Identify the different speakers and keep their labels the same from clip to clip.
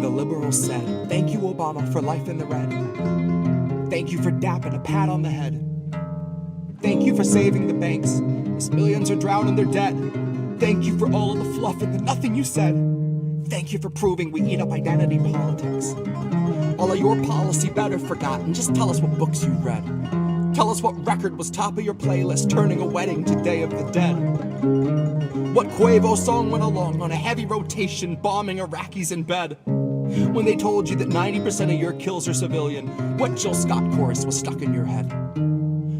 Speaker 1: the liberals said. Thank you, Obama, for life in the red. Thank you for DAP and a pat on the head. Thank you for saving the banks, as millions are drowning their debt. Thank you for all of the fluff and the nothing you said. Thank you for proving we eat up identity politics. All of your policy better forgotten, just tell us what books you read. Tell us what record was top of your playlist, turning a wedding to Day of the Dead. What Quavo song went along on a heavy rotation, bombing Iraqis in bed? When they told you that 90% of your kills are civilian, what Jill Scott chorus was stuck in your head?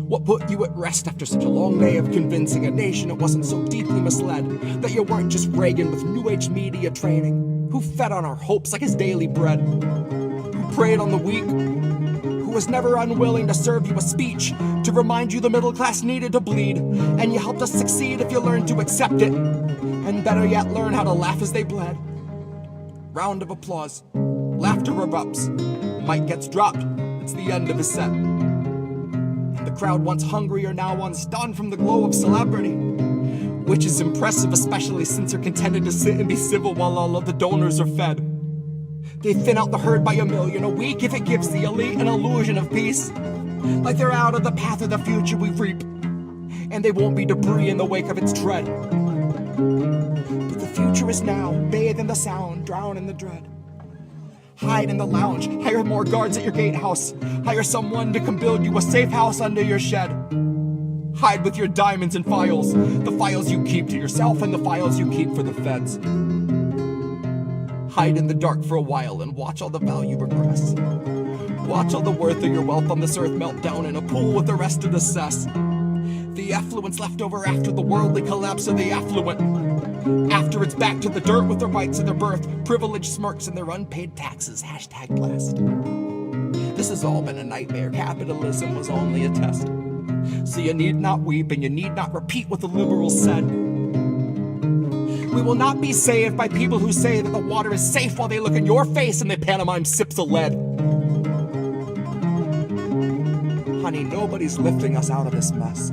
Speaker 1: What put you at rest after such a long day of convincing a nation it wasn't so deeply misled, that you weren't just Reagan with new age media training, who fed on our hopes like his daily bread, who preyed on the weak, who was never unwilling to serve you a speech to remind you the middle class needed to bleed, and you helped us succeed if you learned to accept it, and better yet, learn how to laugh as they bled. Round of applause, laughter erupts, mic gets dropped, it's the end of his set. And the crowd once hungry are now unstunned from the glow of celebrity, which is impressive, especially since they're contented to sit and be civil while all of the donors are fed. They thin out the herd by 1 million a week if it gives the elite an illusion of peace, like they're out of the path of the future we reap, and they won't be debris in the wake of its tread. But the future is now, bathe in the sound, drown in the dread. Hide in the lounge, hire more guards at your gatehouse, hire someone to come build you a safe house under your shed. Hide with your diamonds and files, the files you keep to yourself and the files you keep for the feds. Hide in the dark for a while and watch all the value regress. Watch all the worth of your wealth on this earth melt down in a pool with the rest of the cess. The affluence left over after the worldly collapse of the affluent. After it's back to the dirt with the rights of their birth, privileged smirks and their unpaid taxes, #blessed. This has all been a nightmare, capitalism was only a test. So you need not weep and you need not repeat what the liberals said. We will not be saved by people who say that the water is safe while they look in your face and they pantomime sips of lead. Honey, nobody's lifting us out of this mess.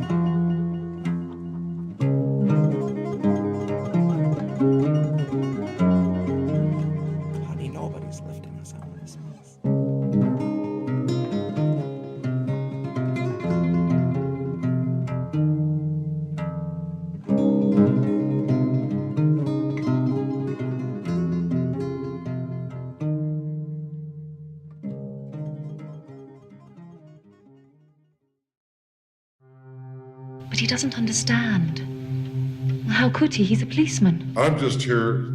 Speaker 1: Honey, nobody's lifting us out of this mess.
Speaker 2: But he doesn't understand. How could he? He's a policeman.
Speaker 3: I'm just here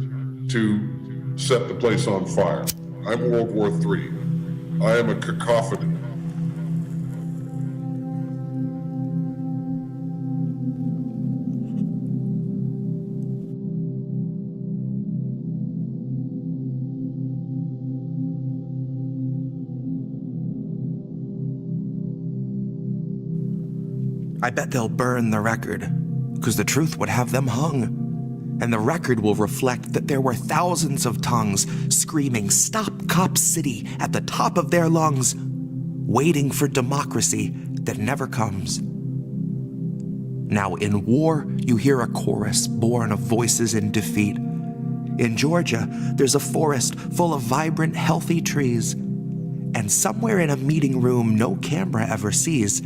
Speaker 3: to set the place on fire. I'm World War III. I am a cacophony.
Speaker 1: I bet they'll burn the record, because the truth would have them hung. And the record will reflect that there were thousands of tongues screaming, "Stop Cop City," at the top of their lungs, waiting for democracy that never comes. Now in war, you hear a chorus born of voices in defeat. In Georgia, there's a forest full of vibrant, healthy trees. And somewhere in a meeting room no camera ever sees,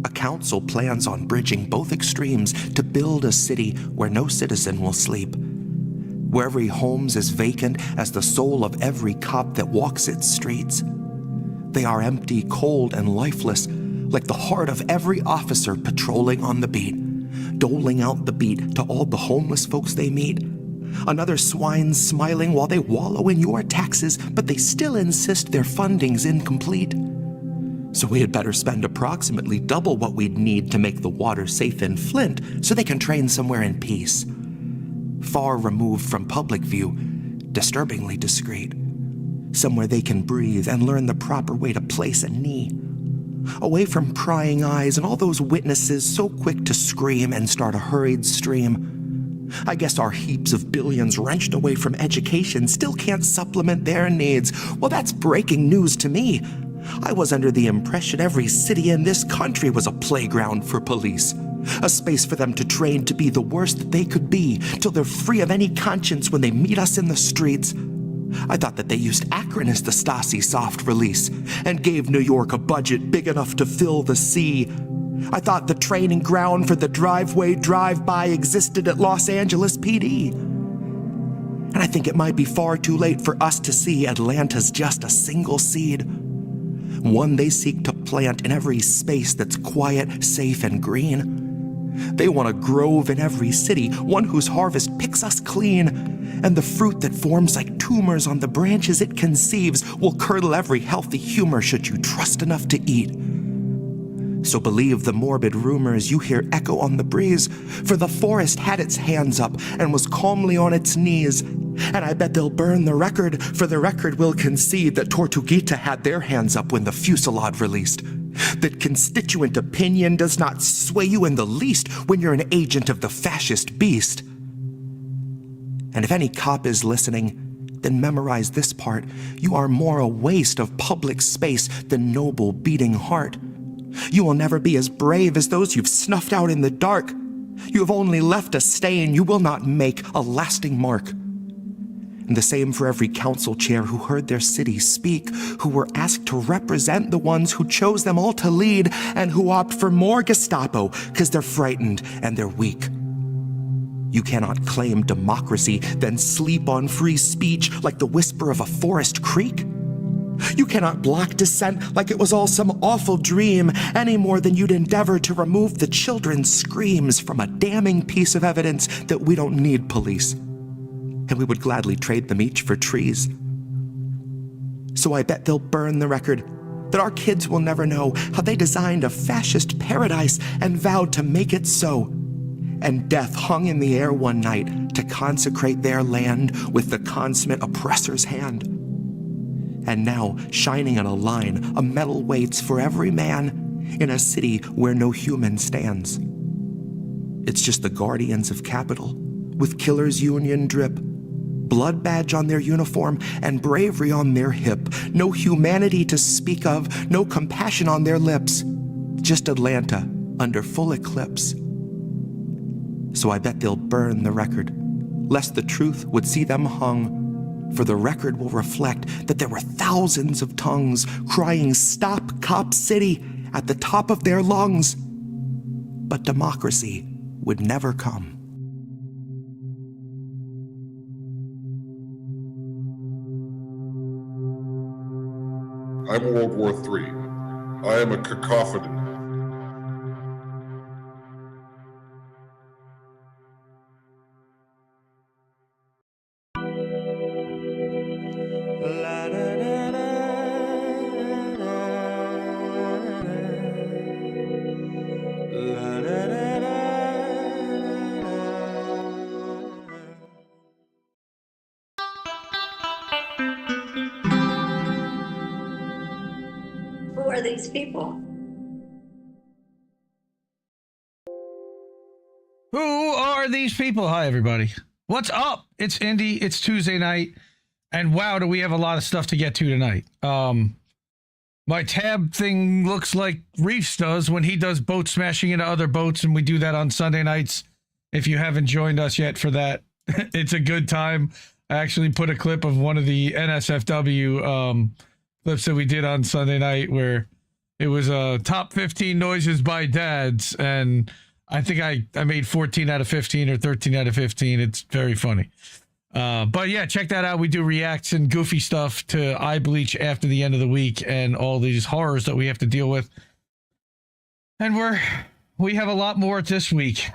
Speaker 1: a council plans on bridging both extremes to build a city where no citizen will sleep, where every home's as vacant as the soul of every cop that walks its streets. They are empty, cold, and lifeless, like the heart of every officer patrolling on the beat, doling out the beat to all the homeless folks they meet. Another swine smiling while they wallow in your taxes, but they still insist their funding's incomplete. So we had better spend approximately double what we'd need to make the water safe in Flint so they can train somewhere in peace. Far removed from public view, disturbingly discreet. Somewhere they can breathe and learn the proper way to place a knee. Away from prying eyes and all those witnesses so quick to scream and start a hurried stream. I guess our heaps of billions wrenched away from education still can't supplement their needs. Well, that's breaking news to me. I was under the impression every city in this country was a playground for police. A space for them to train to be the worst that they could be, till they're free of any conscience when they meet us in the streets.
Speaker 4: I thought that they used Akron as the Stasi soft release and gave New York a budget big enough to fill the sea. I thought the training ground for the driveway drive-by existed at Los Angeles PD. And I think it might be far too late for us to see Atlanta's just a single seed, one they seek to plant in every space that's quiet, safe, and green. They want a grove in every city, one whose harvest picks us clean, and the fruit that forms like tumors on the branches it conceives will curdle every healthy humor should you trust enough to eat. So believe the morbid rumors you hear echo on the breeze, for the forest had its hands up and was calmly on its knees. And I bet they'll burn the record, for the record will concede that Tortuguita had their hands up when the fusillade released. That constituent opinion does not sway you in the least when you're an agent of the fascist beast. And if any cop is listening, then memorize this part. You are more a waste of public space than noble beating heart. You will never be as brave as those you've snuffed out in the dark. You have only left a stain, you will not make a lasting mark. And the same for every council chair who heard their city speak, who were asked to represent the ones who chose them all to lead, and who opt for more Gestapo because they're frightened and they're weak. You cannot claim democracy, then sleep on free speech like the whisper of a forest creek. You cannot block dissent like it was all some awful dream, any more than you'd endeavor to remove the children's screams from a damning piece of evidence that we don't need police, and we would gladly trade them each for trees. So I bet they'll burn the record, that our kids will never know how they designed a fascist paradise and vowed to make it so, and death hung in the air one night to consecrate their land with the consummate oppressor's hand. And now, shining on a line, a medal waits for every man in a city where no human stands. It's just the guardians of capital, with killer's union drip, blood badge on their uniform and bravery on their hip. No humanity to speak of, no compassion on their lips. Just Atlanta under full eclipse. So I bet they'll burn the record, lest the truth would see them hung. For the record will reflect that there were thousands of tongues crying, "Stop Cop City," at the top of their lungs. But democracy would never come.
Speaker 3: I'm World War III. I am a cacophony.
Speaker 5: Who are these people?
Speaker 6: Who are these people? Hi, everybody. What's up? It's Indy. It's Tuesday night. And wow, do we have a lot of stuff to get to tonight. My tab thing looks like Reefs does when he does boat smashing into other boats, and we do that on Sunday nights. If you haven't joined us yet for that, it's a good time. I actually put a clip of one of the NSFW clips that we did on Sunday night where it was top 15 noises by dads, and I think I made 14 out of 15 or 13 out of 15. It's very funny. But yeah, check that out. We do reacts and goofy stuff to eye bleach after the end of the week and all these horrors that we have to deal with. And we have a lot more this week.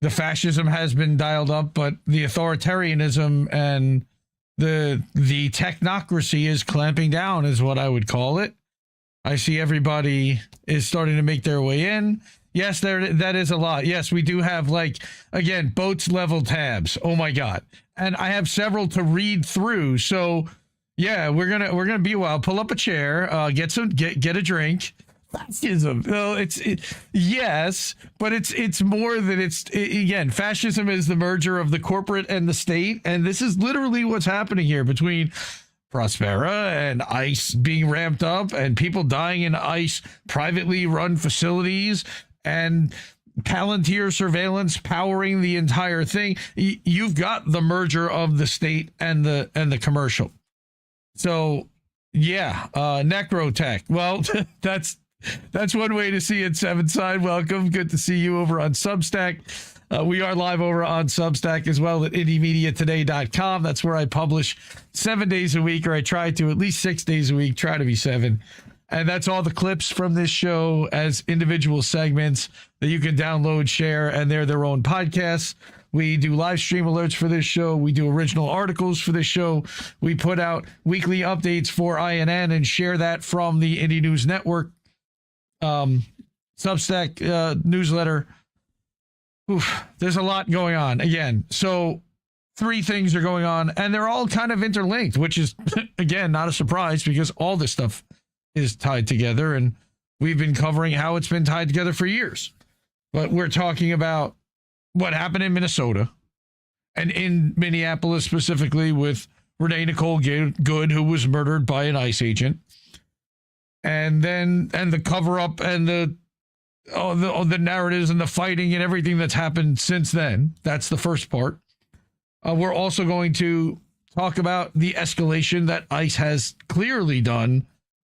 Speaker 6: The fascism has been dialed up, but the authoritarianism and the technocracy is clamping down, is what I would call it. I see everybody is starting to make their way in. Yes, that is a lot. Yes, we do have, like, again, boats level tabs. Oh my God. And I have several to read through. So yeah, we're gonna be a while. Pull up a chair, get a drink. Fascism. Well, yes, but it's more than again, fascism is the merger of the corporate and the state. And this is literally what's happening here between Prospera and ICE being ramped up and people dying in ICE privately run facilities and Palantir surveillance powering the entire thing. You've got the merger of the state and the commercial. So yeah, necrotech. Well, that's one way to see it. Seven Side, welcome. Good to see you over on Substack. We are live over on Substack as well at IndieMediaToday.com. That's where I publish 7 days a week, or I try to, at least 6 days a week, try to be 7. And that's all the clips from this show as individual segments that you can download, share, and they're their own podcasts. We do live stream alerts for this show. We do original articles for this show. We put out weekly updates for INN and share that from the Indie News Network Substack newsletter. Oof, there's a lot going on again. So 3 things are going on, and they're all kind of interlinked, which is, again, not a surprise because all this stuff is tied together, and we've been covering how it's been tied together for years. But we're talking about what happened in Minnesota and in Minneapolis specifically with Renee Nicole Good, who was murdered by an ICE agent, and the cover up and the narratives and the fighting and everything that's happened since then. That's the first part. We're also going to talk about the escalation that ICE has clearly done,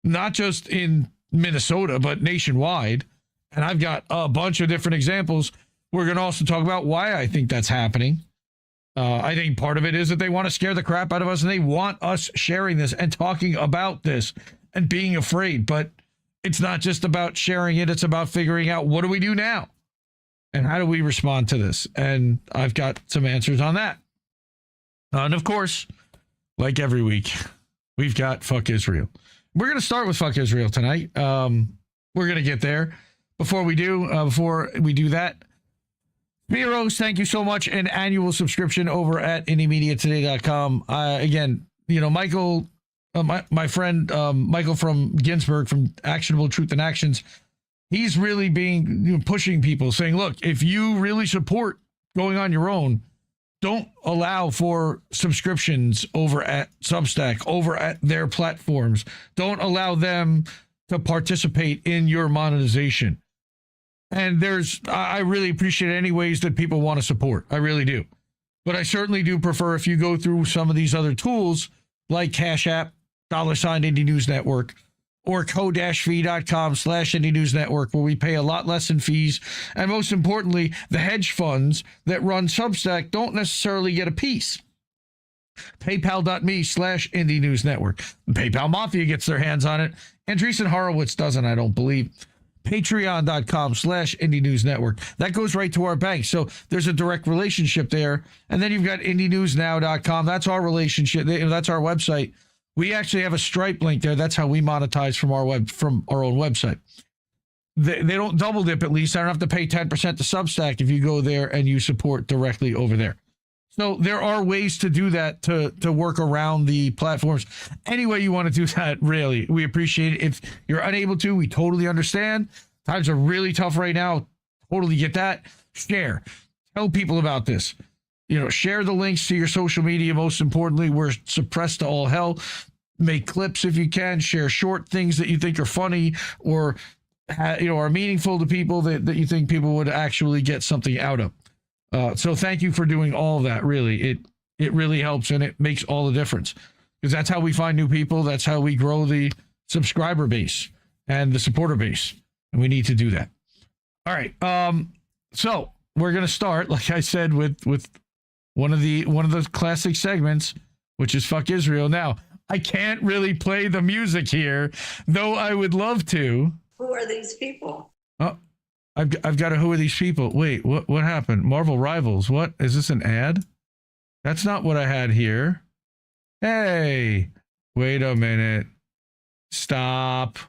Speaker 6: not just in Minnesota, but nationwide. And I've got a bunch of different examples. We're going to also talk about why I think that's happening. I think part of it is that they want to scare the crap out of us, and they want us sharing this and talking about this and being afraid. But it's not just about sharing it. It's about figuring out, what do we do now? And how do we respond to this? And I've got some answers on that. And of course, like every week, we've got Fuck Israel. We're going to start with Fuck Israel tonight. We're going to get there. Before we do that, Spiros, thank you so much. An annual subscription over at IndieMediaToday.com. Again, Michael, my friend Michael from Ginsburg from Actionable Truth and Actions, he's really pushing people, saying, look, if you really support going on your own, don't allow for subscriptions over at Substack, over at their platforms. Don't allow them to participate in your monetization. And I really appreciate any ways that people want to support. I really do. But I certainly do prefer if you go through some of these other tools like Cash App, $ Indie News Network, or ko-fi.com/Indie News Network, where we pay a lot less in fees. And most importantly, the hedge funds that run Substack don't necessarily get a piece. PayPal.me/Indie News Network. The PayPal Mafia gets their hands on it. Andreessen Horowitz doesn't, I don't believe. Patreon.com/Indie News Network. That goes right to our bank. So there's a direct relationship there. And then you've got IndieNewsNow.com. That's our relationship. That's our website. We actually have a Stripe link there. That's how we monetize from our own website. They don't double dip, at least. I don't have to pay 10% to Substack if you go there and you support directly over there. So there are ways to do that, to work around the platforms. Any way you want to do that, really, we appreciate it. If you're unable to, we totally understand. Times are really tough right now. Totally get that. Share. Tell people about this. Share the links to your social media. Most importantly, we're suppressed to all hell. Make clips if you can. Share short things that you think are funny or are meaningful to people that you think people would actually get something out of. So thank you for doing all of that. Really, it really helps, and it makes all the difference, because that's how we find new people. That's how we grow the subscriber base and the supporter base, and we need to do that. All right. So we're gonna start, like I said, with one of the classic segments, which is Fuck Israel. Now, I can't really play the music here, though I would love to.
Speaker 5: Who are these people?
Speaker 6: Oh, I've got a who are these people? Wait, what happened? Marvel Rivals. What? Is this an ad? That's not what I had here. Hey, wait a minute. Stop.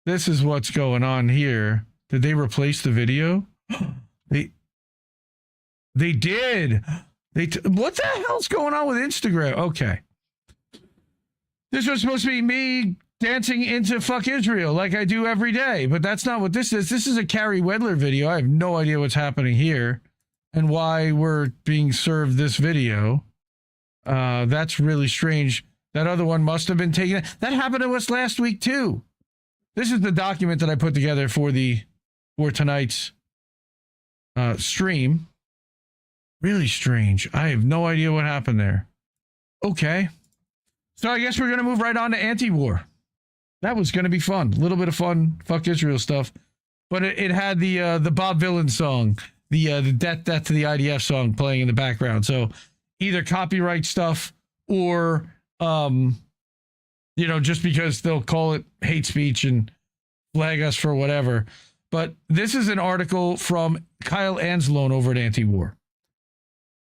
Speaker 6: This is what's going on here. Did they replace the video? They did. What the hell's going on with Instagram? Okay. This was supposed to be me dancing into Fuck Israel like I do every day, but that's not what this is. This is a Carrie Wedler video. I have no idea what's happening here and why we're being served this video. That's really strange. That other one must have been taken. That happened to us last week too. This is the document that I put together for tonight's stream. Really strange. I have no idea what happened there. Okay. So I guess we're going to move right on to anti-war. That was going to be fun. A little bit of fun. Fuck Israel stuff. But it had the Bob Villain song, the Death to the IDF song playing in the background. So either copyright stuff or, just because they'll call it hate speech and flag us for whatever. But this is an article from Kyle Anzalone over at Anti-War.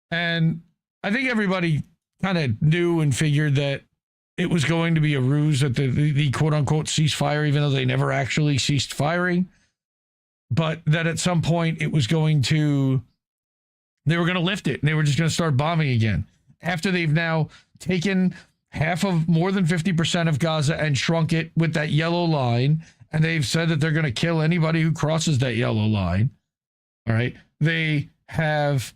Speaker 6: And I think everybody kind of knew and figured that it was going to be a ruse at the quote-unquote ceasefire, even though they never actually ceased firing. But that at some point they were going to lift it, and they were just going to start bombing again. After they've now taken more than 50% of Gaza and shrunk it with that yellow line, and they've said that they're going to kill anybody who crosses that yellow line. All right. They have,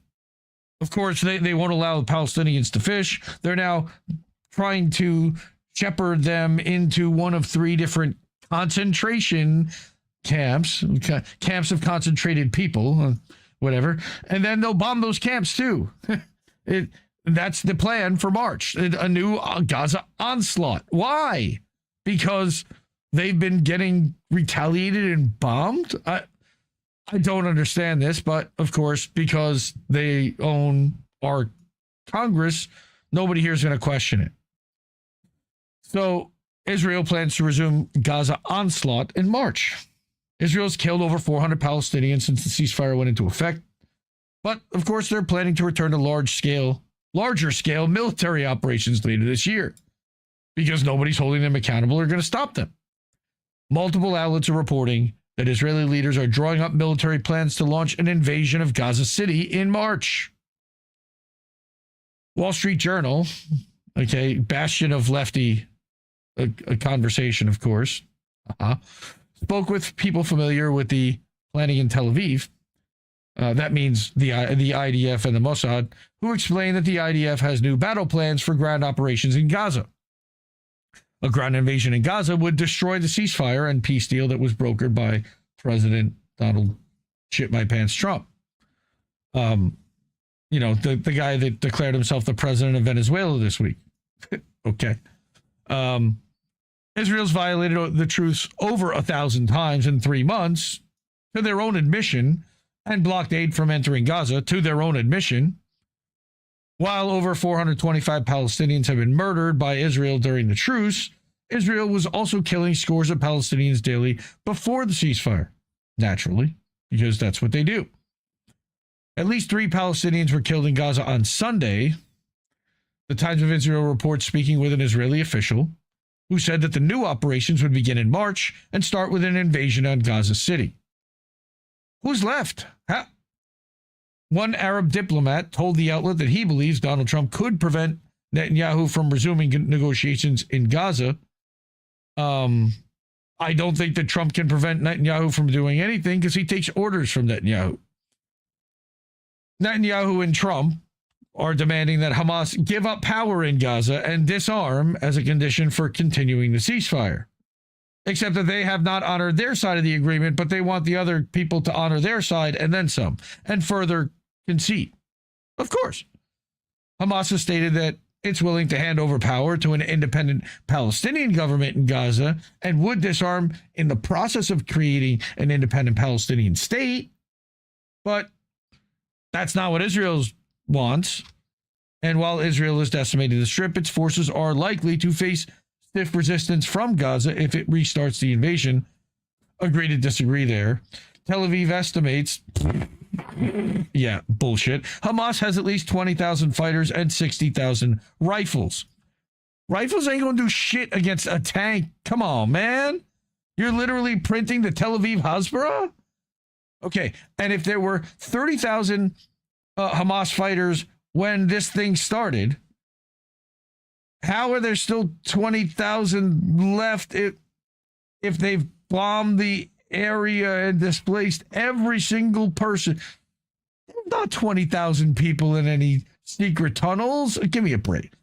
Speaker 6: of course, they won't allow the Palestinians to fish. They're now trying to shepherd them into one of 3 different concentration camps of concentrated people, whatever. And then they'll bomb those camps too. That's the plan for March, a new Gaza onslaught. Why? Because they've been getting retaliated and bombed? I don't understand this, but of course, because they own our Congress, nobody here is going to question it. So Israel plans to resume Gaza onslaught in March. Israel's killed over 400 Palestinians since the ceasefire went into effect. But of course, they're planning to return to larger scale military operations later this year because nobody's holding them accountable or going to stop them. Multiple outlets are reporting that Israeli leaders are drawing up military plans to launch an invasion of Gaza City in March. Wall Street Journal, okay, bastion of lefty a conversation, of course, spoke with people familiar with the planning in Tel Aviv. That means the IDF and the Mossad, who explained that the IDF has new battle plans for ground operations in Gaza. A ground invasion in Gaza would destroy the ceasefire and peace deal that was brokered by President Donald Shit My Pants Trump. The guy that declared himself the president of Venezuela this week. Okay. Israel's violated the truce over 1,000 times in 3 months, to their own admission, and blocked aid from entering Gaza, to their own admission. While over 425 Palestinians have been murdered by Israel during the truce, Israel was also killing scores of Palestinians daily before the ceasefire. Naturally, because that's what they do. At least 3 Palestinians were killed in Gaza on Sunday. The Times of Israel reports speaking with an Israeli official who said that the new operations would begin in March and start with an invasion on Gaza City. Who's left? One Arab diplomat told the outlet that he believes Donald Trump could prevent Netanyahu from resuming negotiations in Gaza. I don't think that Trump can prevent Netanyahu from doing anything because he takes orders from Netanyahu. Netanyahu and Trump are demanding that Hamas give up power in Gaza and disarm as a condition for continuing the ceasefire. Except that they have not honored their side of the agreement, but they want the other people to honor their side and then some, and further concede. Of course. Hamas has stated that it's willing to hand over power to an independent Palestinian government in Gaza and would disarm in the process of creating an independent Palestinian state. But that's not what Israel wants. And while Israel has decimated the Strip, its forces are likely to face stiff resistance from Gaza if it restarts the invasion. Agree to disagree there. Tel Aviv estimates, yeah, bullshit. Hamas has at least 20,000 fighters and 60,000 rifles. Rifles ain't gonna do shit against a tank. Come on, man. You're literally printing the Tel Aviv Hasbara? Okay, and if there were 30,000 Hamas fighters when this thing started, how are there still 20,000 left if they've bombed the area and displaced every single person? There's not 20,000 people in any secret tunnels. Give me a break.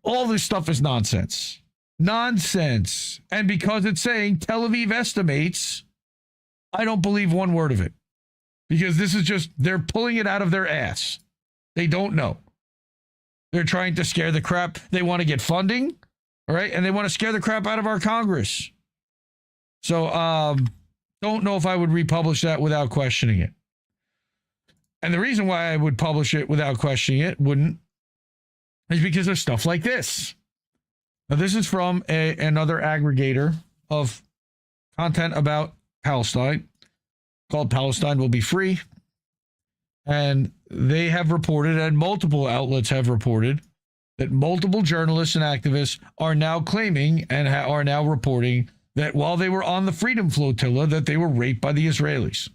Speaker 6: All this stuff is nonsense. Nonsense. And because it's saying Tel Aviv estimates, I don't believe one word of it. because this is just, they're pulling it out of their ass. They don't know. They're trying to scare the crap. They want to get funding, all right? And they want to scare the crap out of our Congress. So, don't know if I would republish that without questioning it. And the reason why I would publish it without questioning it is because of stuff like this. Now, this is from another aggregator of content about Palestine called Palestine Will Be Free. And they have reported, and multiple outlets have reported, that multiple journalists and activists are now claiming and are now reporting that while they were on the Freedom Flotilla, that they were raped by the Israelis.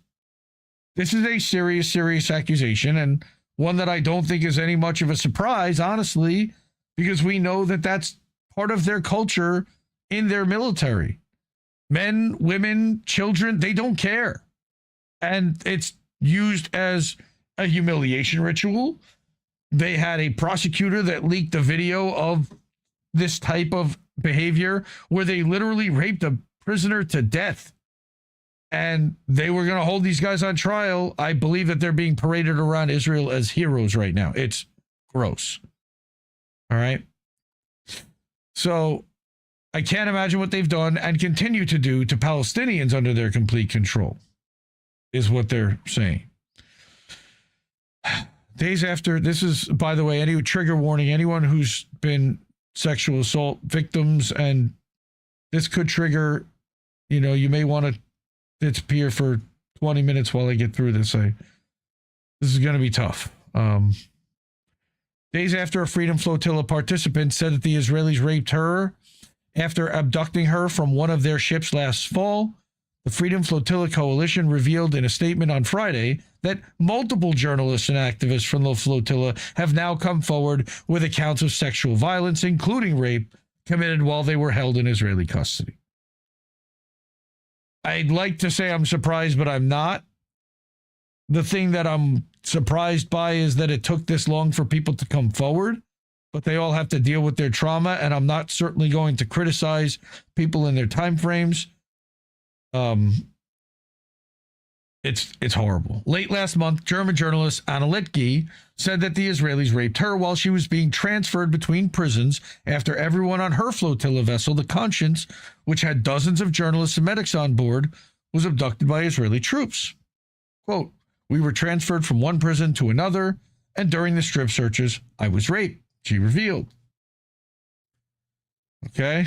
Speaker 6: This is a serious, serious accusation, and one that I don't think is any much of a surprise, honestly, because we know that that's part of their culture in their military. Men, women, children, they don't care. And it's used as a humiliation ritual. They had a prosecutor that leaked a video of this type of behavior where they literally raped a prisoner to death. And they were going to hold these guys on trial. I believe that they're being paraded around Israel as heroes right now. It's gross. All right. So I can't imagine what they've done and continue to do to Palestinians under their complete control, is what they're saying. Days after, this is, by the way, any trigger warning, anyone who's been sexual assault victims, and this could trigger, you may want to disappear for 20 minutes while I get through this. This is going to be tough. Days after a Freedom Flotilla participant said that the Israelis raped her after abducting her from one of their ships last fall, the Freedom Flotilla Coalition revealed in a statement on Friday that multiple journalists and activists from the flotilla have now come forward with accounts of sexual violence, including rape, committed while they were held in Israeli custody. I'd like to say I'm surprised, but I'm not. The thing that I'm surprised by is that it took this long for people to come forward, but they all have to deal with their trauma, and I'm not certainly going to criticize people in their time frames. It's horrible. Late last month, German journalist Anna Littke said that the Israelis raped her while she was being transferred between prisons after everyone on her flotilla vessel, the Conscience, which had dozens of journalists and medics on board, was abducted by Israeli troops. Quote, "We were transferred from one prison to another, and during the strip searches, I was raped," she revealed. Okay.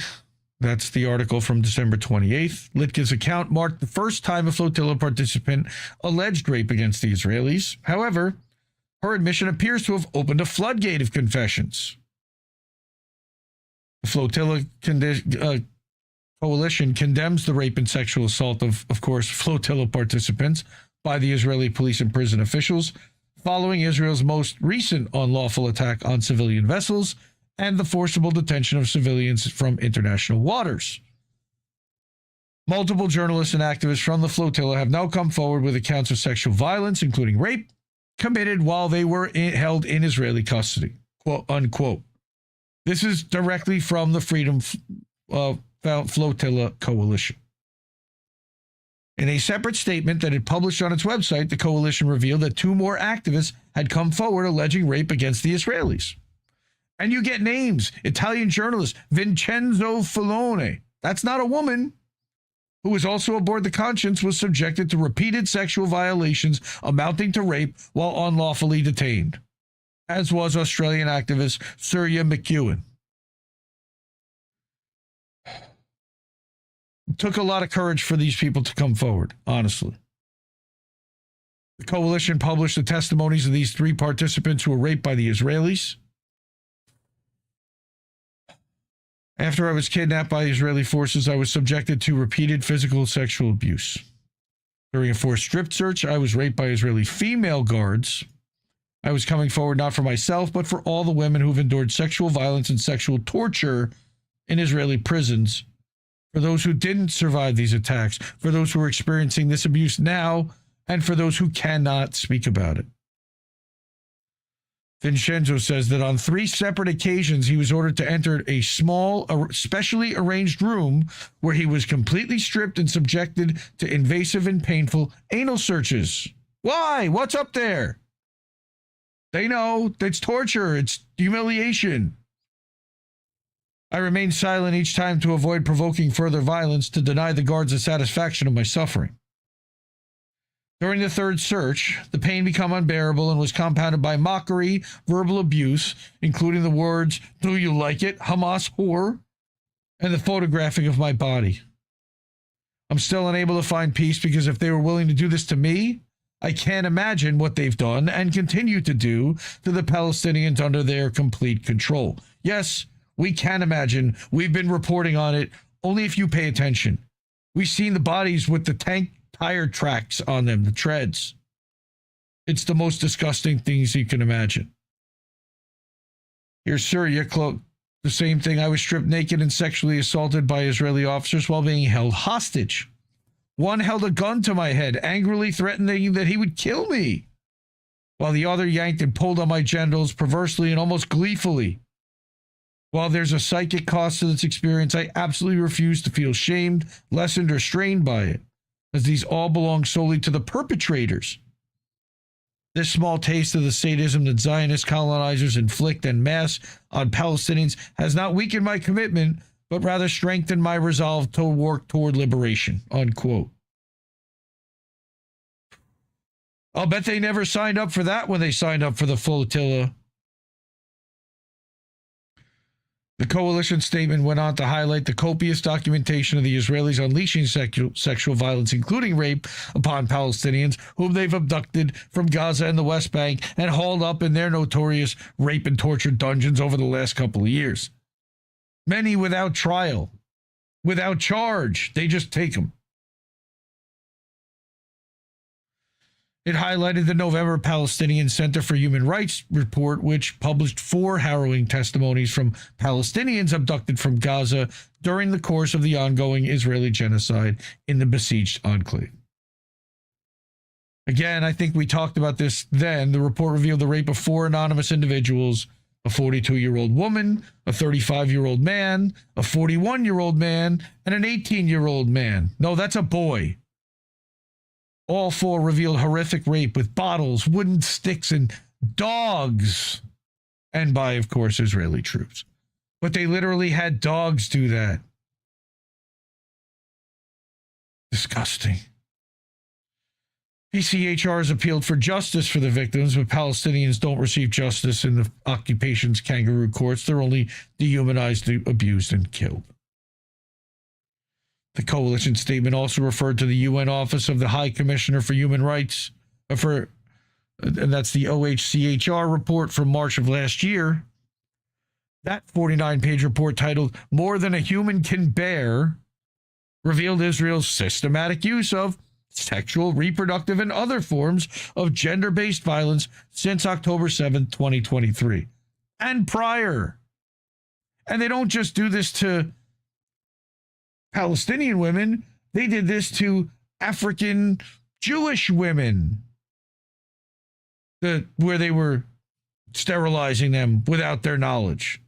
Speaker 6: That's the article from December 28th. Litke's account marked the first time a flotilla participant alleged rape against the Israelis. However, her admission appears to have opened a floodgate of confessions. The flotilla coalition condemns the rape and sexual assault of course, flotilla participants by the Israeli police and prison officials, following Israel's most recent unlawful attack on civilian vessels and the forcible detention of civilians from international waters. Multiple journalists and activists from the flotilla have now come forward with accounts of sexual violence, including rape, committed while they were held in Israeli custody, quote unquote. This is directly from the Freedom Flotilla Coalition. In a separate statement that it published on its website, the coalition revealed that 2 more activists had come forward alleging rape against the Israelis. And you get names. Italian journalist Vincenzo Filone, that's not a woman, who was also aboard the Conscience, was subjected to repeated sexual violations amounting to rape while unlawfully detained, as was Australian activist Surya McEwen. It took a lot of courage for these people to come forward, honestly. The coalition published the testimonies of these 3 participants who were raped by the Israelis. After I was kidnapped by Israeli forces, I was subjected to repeated physical sexual abuse. During a forced strip search, I was raped by Israeli female guards. I was coming forward not for myself, but for all the women who've endured sexual violence and sexual torture in Israeli prisons, for those who didn't survive these attacks, for those who are experiencing this abuse now, and for those who cannot speak about it. Vincenzo says that on 3 separate occasions, he was ordered to enter a small, specially arranged room where he was completely stripped and subjected to invasive and painful anal searches. Why? What's up there? They know it's torture. It's humiliation. I remained silent each time to avoid provoking further violence, to deny the guards the satisfaction of my suffering. During the third search, the pain became unbearable and was compounded by mockery, verbal abuse, including the words, "Do you like it, Hamas whore?" and the photographing of my body. I'm still unable to find peace, because if they were willing to do this to me, I can't imagine what they've done and continue to do to the Palestinians under their complete control. Yes, we can imagine. We've been reporting on it, only if you pay attention. We've seen the bodies with the tank tire tracks on them, the treads. It's the most disgusting things you can imagine. Here's Syria, the same thing. I was stripped naked and sexually assaulted by Israeli officers while being held hostage. One held a gun to my head, angrily threatening that he would kill me, while the other yanked and pulled on my genitals perversely and almost gleefully. While there's a psychic cost to this experience, I absolutely refuse to feel shamed, lessened, or strained by it, as these all belong solely to the perpetrators. This small taste of the sadism that Zionist colonizers inflict en masse on Palestinians has not weakened my commitment, but rather strengthened my resolve to work toward liberation, unquote. I'll bet they never signed up for that when they signed up for the flotilla. The coalition statement went on to highlight the copious documentation of the Israelis unleashing sexual violence, including rape, upon Palestinians whom they've abducted from Gaza and the West Bank and hauled up in their notorious rape and torture dungeons over the last couple of years. Many without trial, without charge. They just take them. It highlighted the November Palestinian Center for Human Rights report, which published 4 harrowing testimonies from Palestinians abducted from Gaza during the course of the ongoing Israeli genocide in the besieged enclave. Again, I think we talked about this then. The report revealed the rape of 4 anonymous individuals: a 42-year-old woman, a 35-year-old man, a 41-year-old man, and an 18-year-old man. No, that's a boy. All 4 revealed horrific rape with bottles, wooden sticks, and dogs. And by, of course, Israeli troops. But they literally had dogs do that. Disgusting. PCHR has appealed for justice for the victims, but Palestinians don't receive justice in the occupation's kangaroo courts. They're only dehumanized, abused, and killed. The coalition statement also referred to the UN Office of the High Commissioner for Human Rights, and that's the OHCHR report from March of last year. That 49-page report, titled "More Than a Human Can Bear," revealed Israel's systematic use of sexual, reproductive, and other forms of gender-based violence since October 7, 2023, and prior. And they don't just do this to Palestinian women, they did this to African Jewish women, where they were sterilizing them without their knowledge.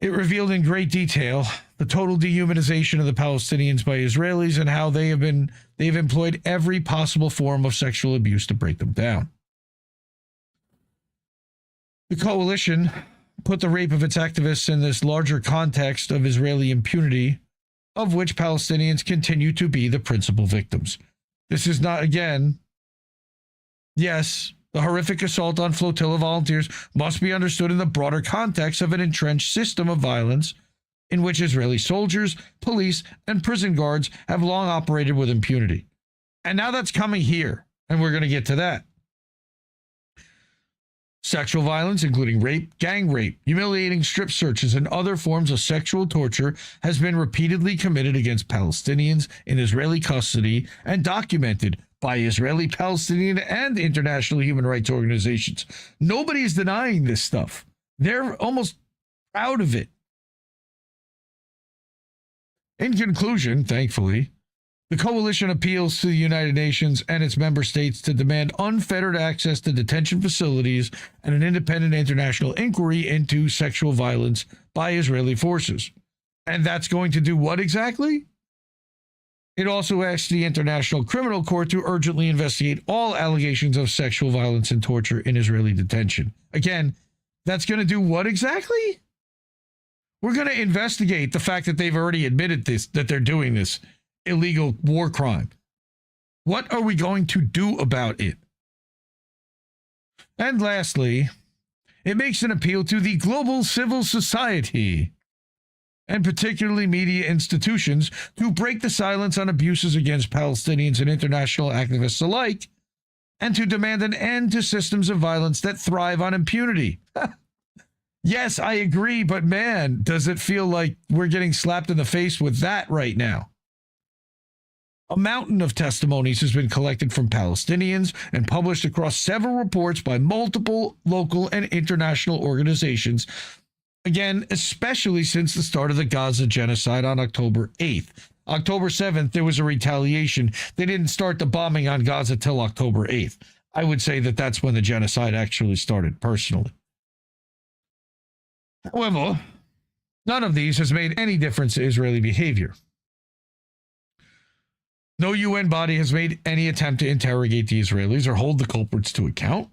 Speaker 6: It revealed in great detail the total dehumanization of the Palestinians by Israelis and how they've employed every possible form of sexual abuse to break them down. The coalition put the rape of its activists in this larger context of Israeli impunity, of which Palestinians continue to be the principal victims. This is not, again, yes, the horrific assault on flotilla volunteers must be understood in the broader context of an entrenched system of violence in which Israeli soldiers, police, and prison guards have long operated with impunity. And now that's coming here, and we're going to get to that. Sexual violence, including rape, gang rape, humiliating strip searches, and other forms of sexual torture, has been repeatedly committed against Palestinians in Israeli custody and documented by Israeli, Palestinian, and international human rights organizations. Nobody is denying this stuff. They're almost proud of it. In conclusion, thankfully, the coalition appeals to the United Nations and its member states to demand unfettered access to detention facilities and an independent international inquiry into sexual violence by Israeli forces. And that's going to do what exactly? It also asked the International Criminal Court to urgently investigate all allegations of sexual violence and torture in Israeli detention. Again, that's going to do what exactly? We're going to investigate the fact that they've already admitted this, that they're doing this illegal war crime. What are we going to do about it? And lastly, it makes an appeal to the global civil society, and particularly media institutions, to break the silence on abuses against Palestinians and international activists alike, and to demand an end to systems of violence that thrive on impunity. Yes, I agree, but man, does it feel like we're getting slapped in the face with that right now. A mountain of testimonies has been collected from Palestinians and published across several reports by multiple local and international organizations. Again, especially since the start of the Gaza genocide on October 8th. October 7th, there was a retaliation. They didn't start the bombing on Gaza till October 8th. I would say that that's when the genocide actually started, personally. However, none of these has made any difference to Israeli behavior. No UN body has made any attempt to interrogate the Israelis or hold the culprits to account,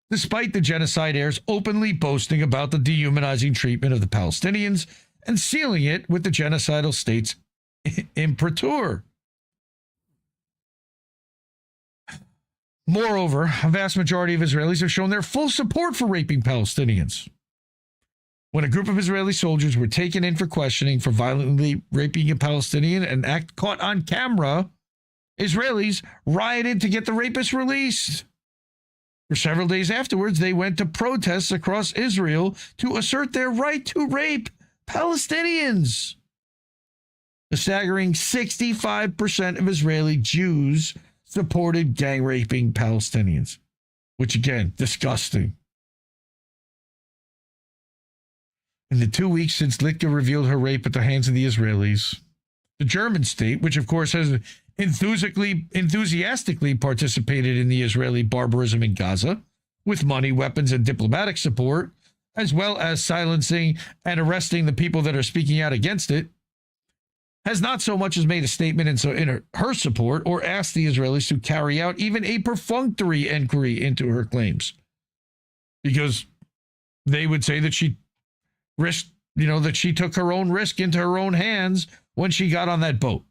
Speaker 6: despite the genocide heirs openly boasting about the dehumanizing treatment of the Palestinians and sealing it with the genocidal state's imprimatur. Moreover, a vast majority of Israelis have shown their full support for raping Palestinians. When a group of Israeli soldiers were taken in for questioning for violently raping a Palestinian, an act caught on camera, Israelis rioted to get the rapists released. For several days afterwards, they went to protests across Israel to assert their right to rape Palestinians. A staggering 65% of Israeli Jews supported gang raping Palestinians, which again, disgusting. In the 2 weeks since Litka revealed her rape at the hands of the Israelis, the German state, which of course has enthusiastically participated in the Israeli barbarism in Gaza, with money, weapons, and diplomatic support, as well as silencing and arresting the people that are speaking out against it, has not so much as made a statement in her support or asked the Israelis to carry out even a perfunctory inquiry into her claims. Because they would say that she risked, that she took her own risk into her own hands when she got on that boat.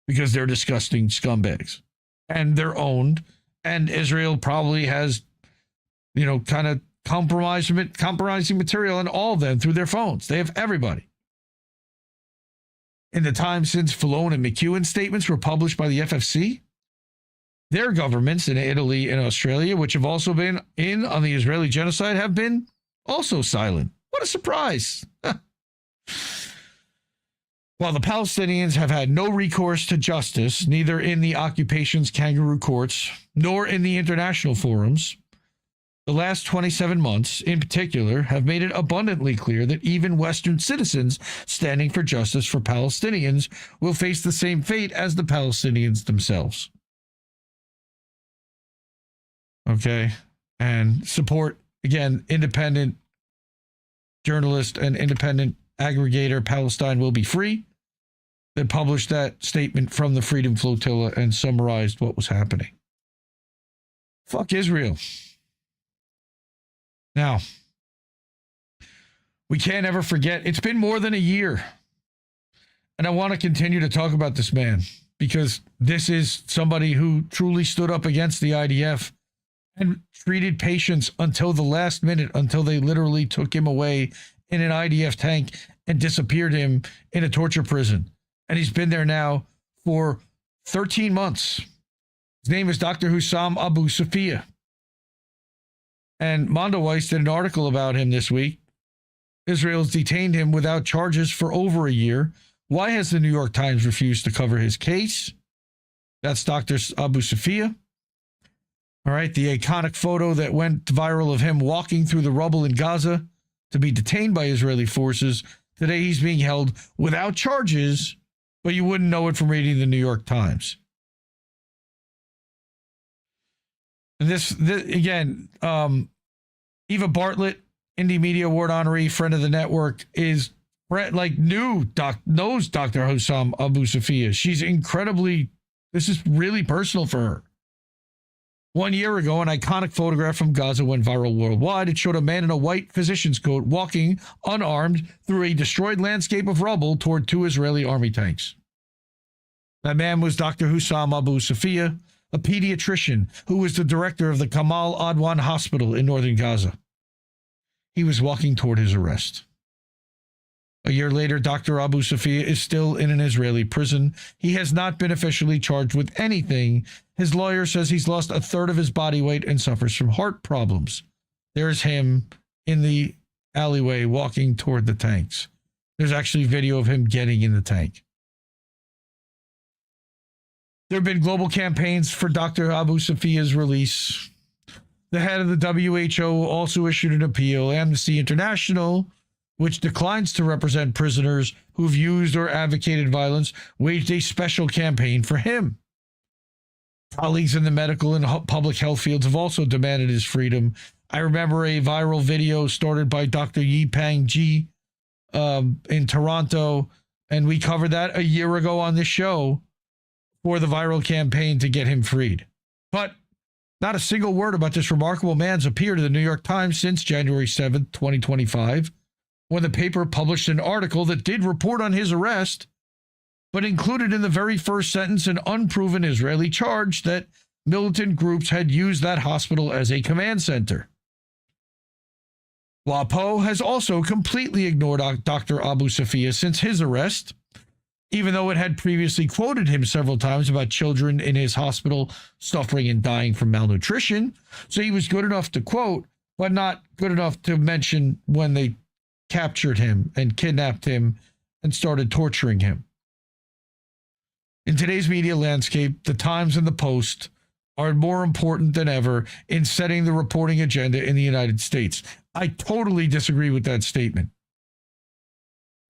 Speaker 6: Because they're disgusting scumbags. And they're owned. And Israel probably has, kind of compromising material on all of them through their phones. They have everybody. In the time since Fallon and McEwen's statements were published by the FFC, their governments in Italy and Australia, which have also been in on the Israeli genocide, have been also silent. What a surprise. While the Palestinians have had no recourse to justice, neither in the occupation's kangaroo courts nor in the international forums, the last 27 months, in particular, have made it abundantly clear that even Western citizens standing for justice for Palestinians will face the same fate as the Palestinians themselves. Okay? And support, again, independent journalist and independent aggregator Palestine Will Be Free that published that statement from the Freedom Flotilla and summarized what was happening. Fuck Israel. Now, we can't ever forget, it's been more than a year. And I want to continue to talk about this man because this is somebody who truly stood up against the IDF and treated patients until the last minute, until they literally took him away in an IDF tank and disappeared him in a torture prison. And he's been there now for 13 months. His name is Dr. Hussam Abu Safia. And Mondoweiss did an article about him this week. Israel's detained him without charges for over a year. Why has the New York Times refused to cover his case? That's Dr. Abu Safia. All right, the iconic photo that went viral of him walking through the rubble in Gaza to be detained by Israeli forces. Today he's being held without charges, but you wouldn't know it from reading the New York Times. And this again, Eva Bartlett, Indie Media Award honoree, friend of the network, is knows Dr. Hussam Abu Safia. She's incredibly, this is really personal for her. 1 year ago, an iconic photograph from Gaza went viral worldwide. It showed a man in a white physician's coat walking unarmed through a destroyed landscape of rubble toward 2 Israeli army tanks. That man was Dr. Hussam Abu Safia, a pediatrician who was the director of the Kamal Adwan Hospital in northern Gaza. He was walking toward his arrest. A year later, Dr. Abu Safia is still in an Israeli prison. He has not been officially charged with anything. His lawyer says he's lost a third of his body weight and suffers from heart problems. There's him in the alleyway walking toward the tanks. There's actually video of him getting in the tank. There have been global campaigns for Dr. Abu Safia's release. The head of the WHO also issued an appeal. Amnesty International, which declines to represent prisoners who've used or advocated violence, waged a special campaign for him. Colleagues in the medical and public health fields have also demanded his freedom. I remember a viral video started by Dr. Yipang Ji in Toronto, and we covered that a year ago on this show for the viral campaign to get him freed. But not a single word about this remarkable man's appeared in the New York Times since January 7th, 2025, when the paper published an article that did report on his arrest, but included in the very first sentence an unproven Israeli charge that militant groups had used that hospital as a command center. WAPO has also completely ignored Dr. Abu Safia since his arrest, even though it had previously quoted him several times about children in his hospital suffering and dying from malnutrition. So he was good enough to quote, but not good enough to mention when they captured him and kidnapped him and started torturing him. In today's media landscape, the Times and the Post are more important than ever in setting the reporting agenda in the United States. I totally disagree with that statement.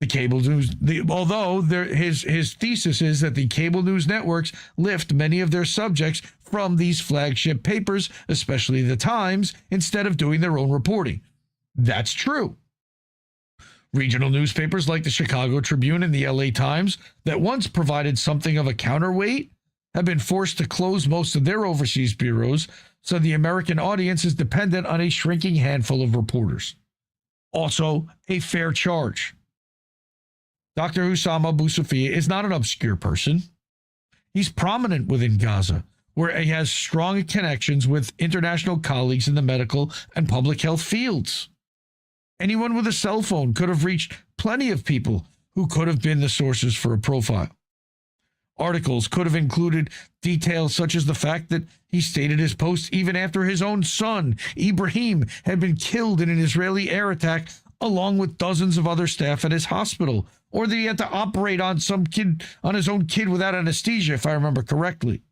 Speaker 6: The cable news, although his thesis is that the cable news networks lift many of their subjects from these flagship papers, especially the Times, instead of doing their own reporting. That's true. Regional newspapers like the Chicago Tribune and the LA Times that once provided something of a counterweight have been forced to close most of their overseas bureaus, so the American audience is dependent on a shrinking handful of reporters. Also, a fair charge. Dr. Hussam Abu Safia is not an obscure person. He's prominent within Gaza, where he has strong connections with international colleagues in the medical and public health fields. Anyone with a cell phone could have reached plenty of people who could have been the sources for a profile. Articles could have included details such as the fact that he stayed at his post even after his own son, Ibrahim, had been killed in an Israeli air attack along with dozens of other staff at his hospital, or that he had to operate on his own kid without anesthesia, if I remember correctly.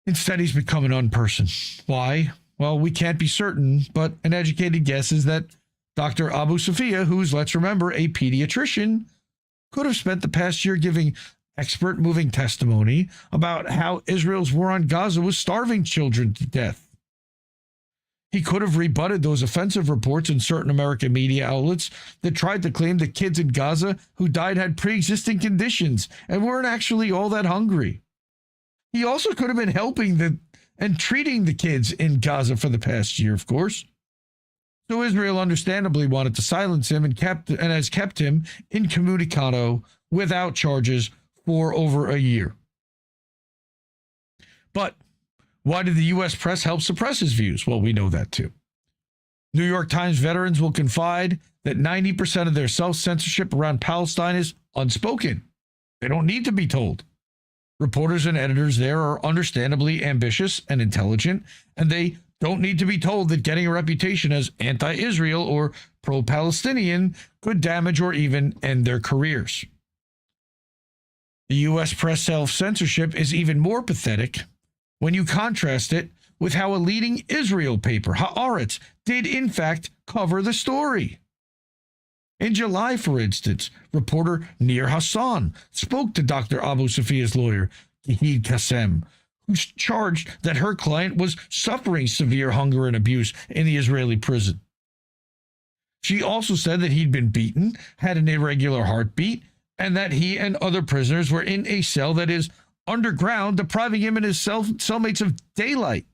Speaker 6: Instead, he's become an unperson. Why? Well, we can't be certain, but an educated guess is that Dr. Abu Safia, who's, let's remember, a pediatrician, could have spent the past year giving expert moving testimony about how Israel's war on Gaza was starving children to death. He could have rebutted those offensive reports in certain American media outlets that tried to claim that kids in Gaza who died had pre-existing conditions and weren't actually all that hungry. He also could have been helping and treating the kids in Gaza for the past year, of course. So Israel understandably wanted to silence him and has kept him incommunicado without charges for over a year. But why did the U.S. press help suppress his views? Well, we know that too. New York Times veterans will confide that 90% of their self-censorship around Palestine is unspoken. They don't need to be told. Reporters and editors there are understandably ambitious and intelligent, and they don't need to be told that getting a reputation as anti-Israel or pro-Palestinian could damage or even end their careers. The U.S. press self-censorship is even more pathetic when you contrast it with how a leading Israel paper, Haaretz, did in fact cover the story. In July, for instance, reporter Nir Hassan spoke to Dr. Abu Safia's lawyer, Gehid Kassem, who charged that her client was suffering severe hunger and abuse in the Israeli prison. She also said that he'd been beaten, had an irregular heartbeat, and that he and other prisoners were in a cell that is underground, depriving him and his cellmates of daylight.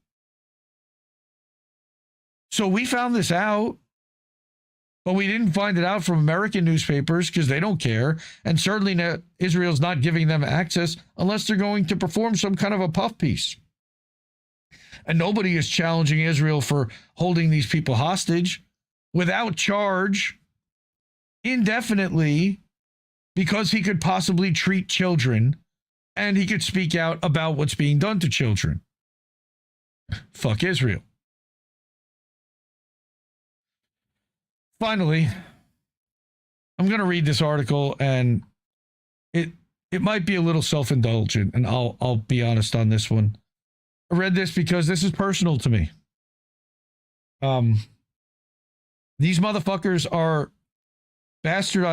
Speaker 6: So we found this out, but we didn't find it out from American newspapers because they don't care, and certainly Israel's not giving them access unless they're going to perform some kind of a puff piece. And nobody is challenging Israel for holding these people hostage without charge indefinitely because he could possibly treat children and he could speak out about what's being done to children. Fuck Israel. Finally, I'm going to read this article, and it might be a little self-indulgent, and I'll be honest on this one. I read this because this is personal to me. These motherfuckers are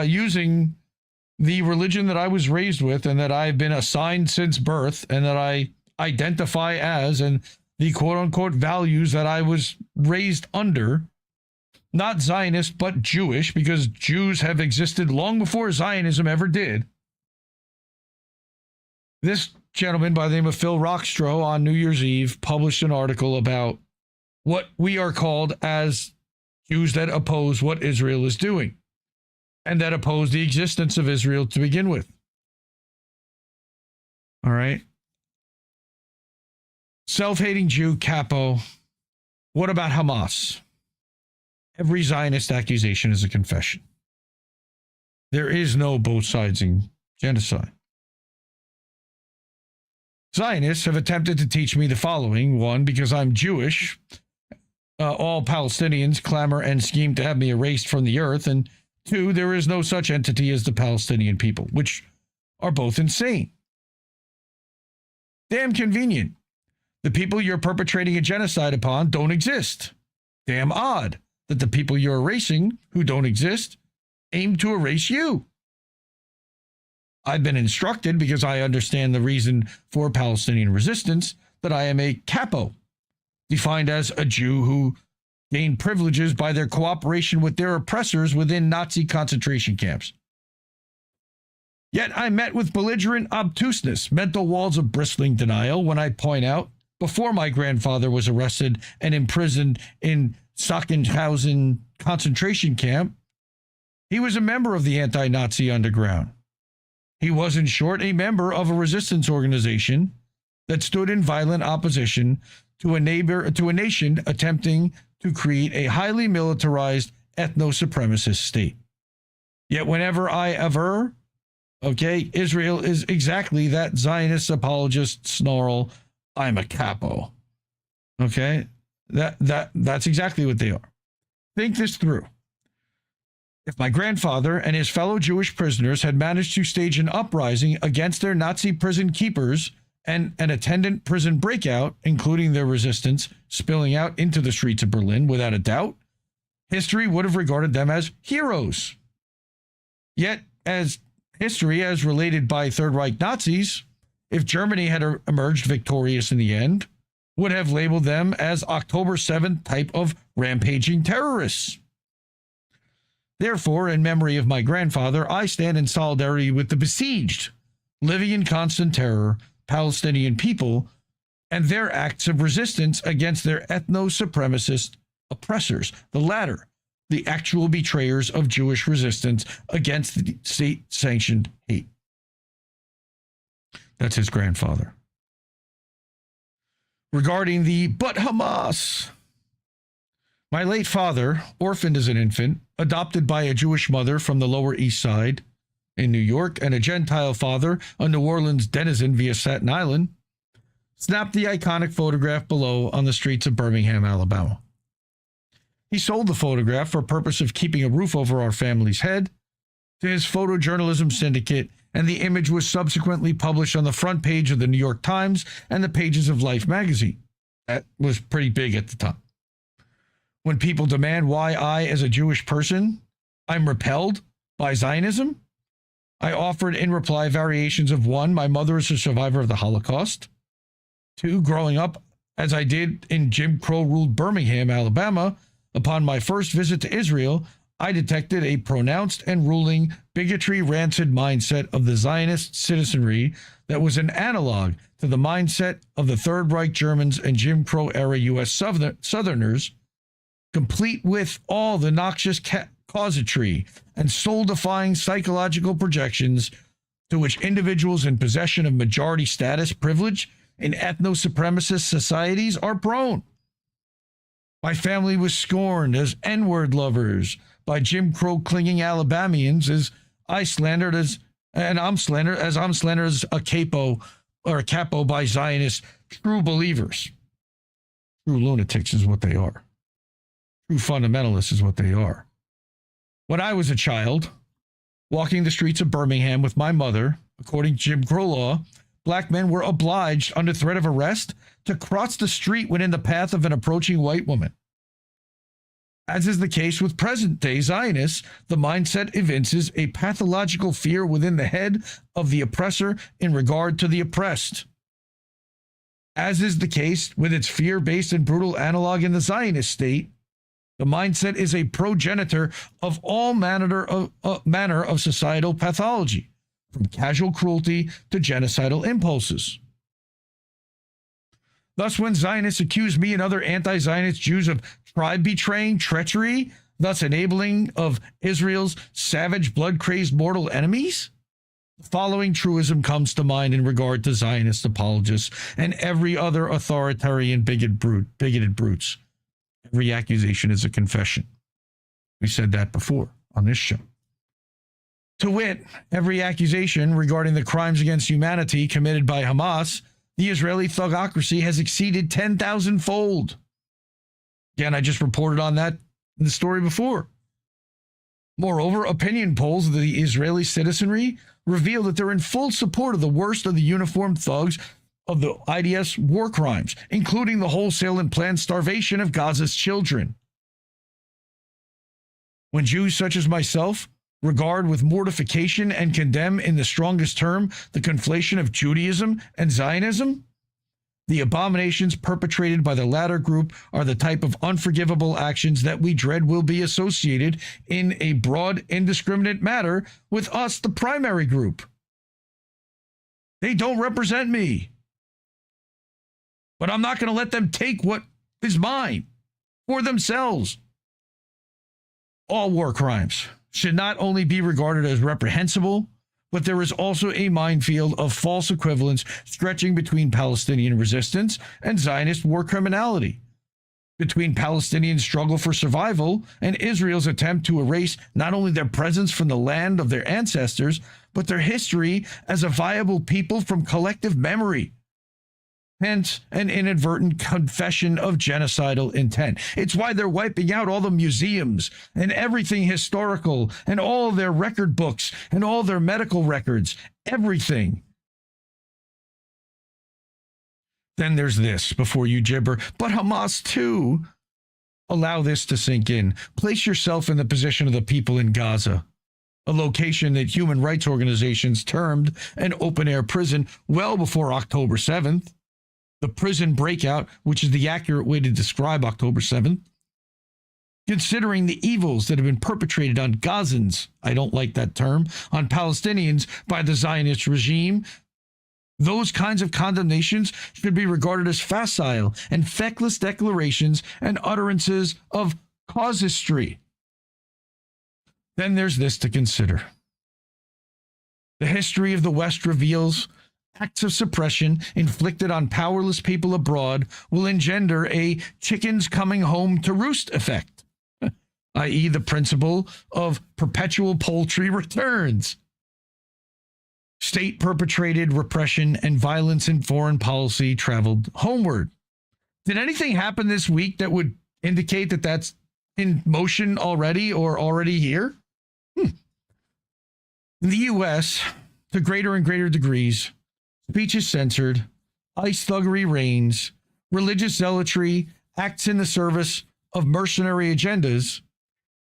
Speaker 6: using the religion that I was raised with and that I've been assigned since birth and that I identify as, and the quote-unquote values that I was raised under. Not Zionist, but Jewish, because Jews have existed long before Zionism ever did. This gentleman by the name of Phil Rockstro on New Year's Eve published an article about what we are called as Jews that oppose what Israel is doing and that oppose the existence of Israel to begin with. All right. Self-hating Jew, capo. What about Hamas? Every Zionist accusation is a confession. There is no both sides in genocide. Zionists have attempted to teach me the following. One, because I'm Jewish, all Palestinians clamor and scheme to have me erased from the earth. And two, there is no such entity as the Palestinian people, which are both insane. Damn convenient. The people you're perpetrating a genocide upon don't exist. Damn odd that the people you're erasing, who don't exist, aim to erase you. I've been instructed, because I understand the reason for Palestinian resistance, that I am a capo, defined as a Jew who gained privileges by their cooperation with their oppressors within Nazi concentration camps. Yet I met with belligerent obtuseness, mental walls of bristling denial when I point out, before my grandfather was arrested and imprisoned in Sachsenhausen concentration camp, he was a member of the anti-Nazi underground. He was, in short, a member of a resistance organization that stood in violent opposition to a nation attempting to create a highly militarized ethno-supremacist state. Yet whenever I aver, Israel is exactly that Zionist apologist snarl, I'm a capo. Okay? That's exactly what they are. Think this through. If my grandfather and his fellow Jewish prisoners had managed to stage an uprising against their Nazi prison keepers and an attendant prison breakout, including their resistance spilling out into the streets of Berlin, without a doubt, history would have regarded them as heroes. Yet, as history as related by Third Reich Nazis, if Germany had emerged victorious in the end, would have labeled them as October 7th type of rampaging terrorists. Therefore, in memory of my grandfather, I stand in solidarity with the besieged, living in constant terror, Palestinian people, and their acts of resistance against their ethno-supremacist oppressors. The latter, the actual betrayers of Jewish resistance against the state-sanctioned hate. That's his grandfather. Regarding the but Hamas, my late father, orphaned as an infant, adopted by a Jewish mother from the Lower East Side in New York, and a Gentile father, a New Orleans denizen via Staten Island, snapped the iconic photograph below on the streets of Birmingham, Alabama. He sold the photograph for purpose of keeping a roof over our family's head to his photojournalism syndicate, and the image was subsequently published on the front page of the New York Times and the pages of Life magazine. That was pretty big at the time. When people demand why I, as a Jewish person, I'm repelled by Zionism, I offered in reply variations of one, my mother is a survivor of the Holocaust. Two, growing up as I did in Jim Crow-ruled Birmingham, Alabama, upon my first visit to Israel, I detected a pronounced and ruling bigotry-rancid mindset of the Zionist citizenry that was an analog to the mindset of the Third Reich Germans and Jim Crow-era U.S. Southerners, complete with all the noxious casuistry and soul-defying psychological projections to which individuals in possession of majority status privilege in ethno-supremacist societies are prone. My family was scorned as N-word lovers by Jim Crow clinging Alabamians as I'm slandered as a capo or a capo by Zionist true believers. True lunatics is what they are. True fundamentalists is what they are. When I was a child, walking the streets of Birmingham with my mother, according to Jim Crow law, black men were obliged, under threat of arrest, to cross the street when in the path of an approaching white woman. As is the case with present-day Zionists, the mindset evinces a pathological fear within the head of the oppressor in regard to the oppressed. As is the case with its fear-based and brutal analog in the Zionist state, the mindset is a progenitor of all manner of societal pathology, from casual cruelty to genocidal impulses. Thus, when Zionists accuse me and other anti-Zionist Jews of tribe-betraying treachery, thus enabling of Israel's savage, blood-crazed mortal enemies, the following truism comes to mind in regard to Zionist apologists and every other authoritarian bigoted brutes. Every accusation is a confession. We said that before on this show. To wit, every accusation regarding the crimes against humanity committed by Hamas, the Israeli thugocracy has exceeded 10,000-fold. Again, I just reported on that in the story before. Moreover, opinion polls of the Israeli citizenry reveal that they're in full support of the worst of the uniformed thugs of the IDF's war crimes, including the wholesale and planned starvation of Gaza's children. When Jews such as myself regard with mortification and condemn in the strongest term the conflation of Judaism and Zionism, the abominations perpetrated by the latter group are the type of unforgivable actions that we dread will be associated in a broad, indiscriminate manner with us, the primary group. They don't represent me, but I'm not going to let them take what is mine for themselves. All war crimes should not only be regarded as reprehensible, but there is also a minefield of false equivalence stretching between Palestinian resistance and Zionist war criminality, between Palestinian struggle for survival and Israel's attempt to erase not only their presence from the land of their ancestors, but their history as a viable people from collective memory. Hence, an inadvertent confession of genocidal intent. It's why they're wiping out all the museums and everything historical and all their record books and all their medical records, everything. Then there's this, before you gibber, but Hamas too. Allow this to sink in. Place yourself in the position of the people in Gaza, a location that human rights organizations termed an open-air prison well before October 7th. The prison breakout, which is the accurate way to describe October 7th. Considering the evils that have been perpetrated on Gazans, I don't like that term, on Palestinians by the Zionist regime, those kinds of condemnations should be regarded as facile and feckless declarations and utterances of casuistry. Then there's this to consider. The history of the West reveals acts of suppression inflicted on powerless people abroad will engender a chickens coming home to roost effect, i.e. the principle of perpetual poultry returns. State-perpetrated repression and violence in foreign policy traveled homeward. Did anything happen this week that would indicate that that's in motion already or already here? In the U.S., to greater and greater degrees, speech is censored, ICE thuggery reigns, religious zealotry acts in the service of mercenary agendas,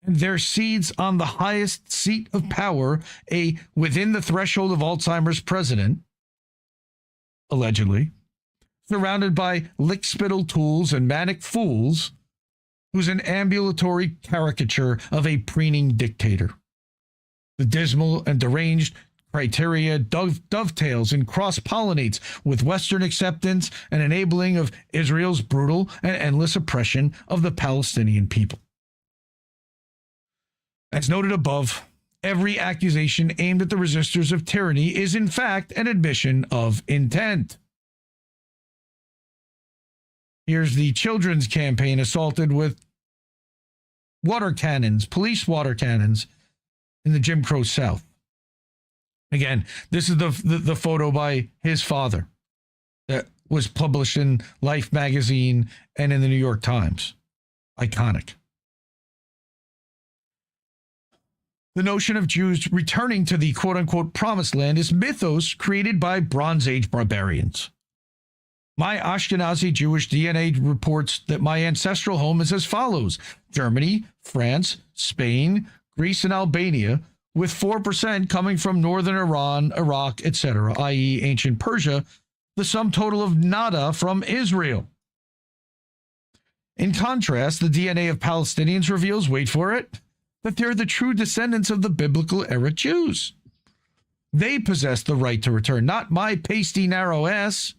Speaker 6: and there seeds on the highest seat of power a within the threshold of Alzheimer's president, allegedly, surrounded by lick-spittle tools and manic fools, who's an ambulatory caricature of a preening dictator. The dismal and deranged criteria dovetails and cross-pollinates with Western acceptance and enabling of Israel's brutal and endless oppression of the Palestinian people. As noted above, every accusation aimed at the resistors of tyranny is in fact an admission of intent. Here's the children's campaign assaulted with water cannons, police water cannons in the Jim Crow South. Again, this is the photo by his father that was published in Life magazine and in the New York Times. Iconic. The notion of Jews returning to the quote-unquote promised land is mythos created by Bronze Age barbarians. My Ashkenazi Jewish DNA reports that my ancestral home is as follows: Germany, France, Spain, Greece, and Albania, with 4% coming from northern Iran, Iraq, etc., i.e. ancient Persia, the sum total of nada from Israel. In contrast, the DNA of Palestinians reveals, wait for it, that they're the true descendants of the biblical era Jews. They possess the right to return, not my pasty narrow ass.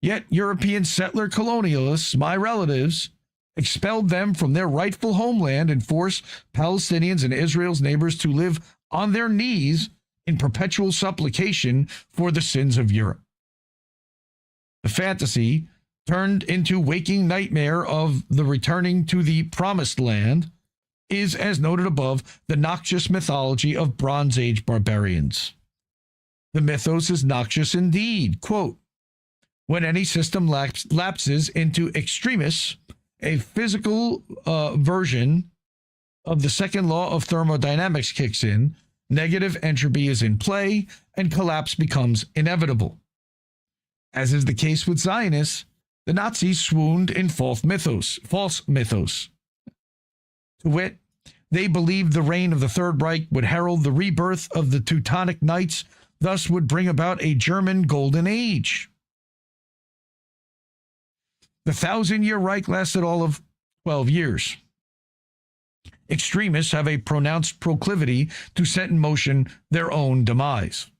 Speaker 6: Yet European settler colonialists, my relatives, expelled them from their rightful homeland and forced Palestinians and Israel's neighbors to live on their knees in perpetual supplication for the sins of Europe. The fantasy turned into waking nightmare of the returning to the promised land is, as noted above, the noxious mythology of Bronze Age barbarians. The mythos is noxious indeed. Quote, when any system lapses into extremis, a physical version of the second law of thermodynamics kicks in, negative entropy is in play, and collapse becomes inevitable. As is the case with Zionists, the Nazis swooned in false mythos. To wit, they believed the reign of the Third Reich would herald the rebirth of the Teutonic Knights, thus would bring about a German Golden Age. The 1,000-year Reich lasted all of 12 years. Extremists have a pronounced proclivity to set in motion their own demise.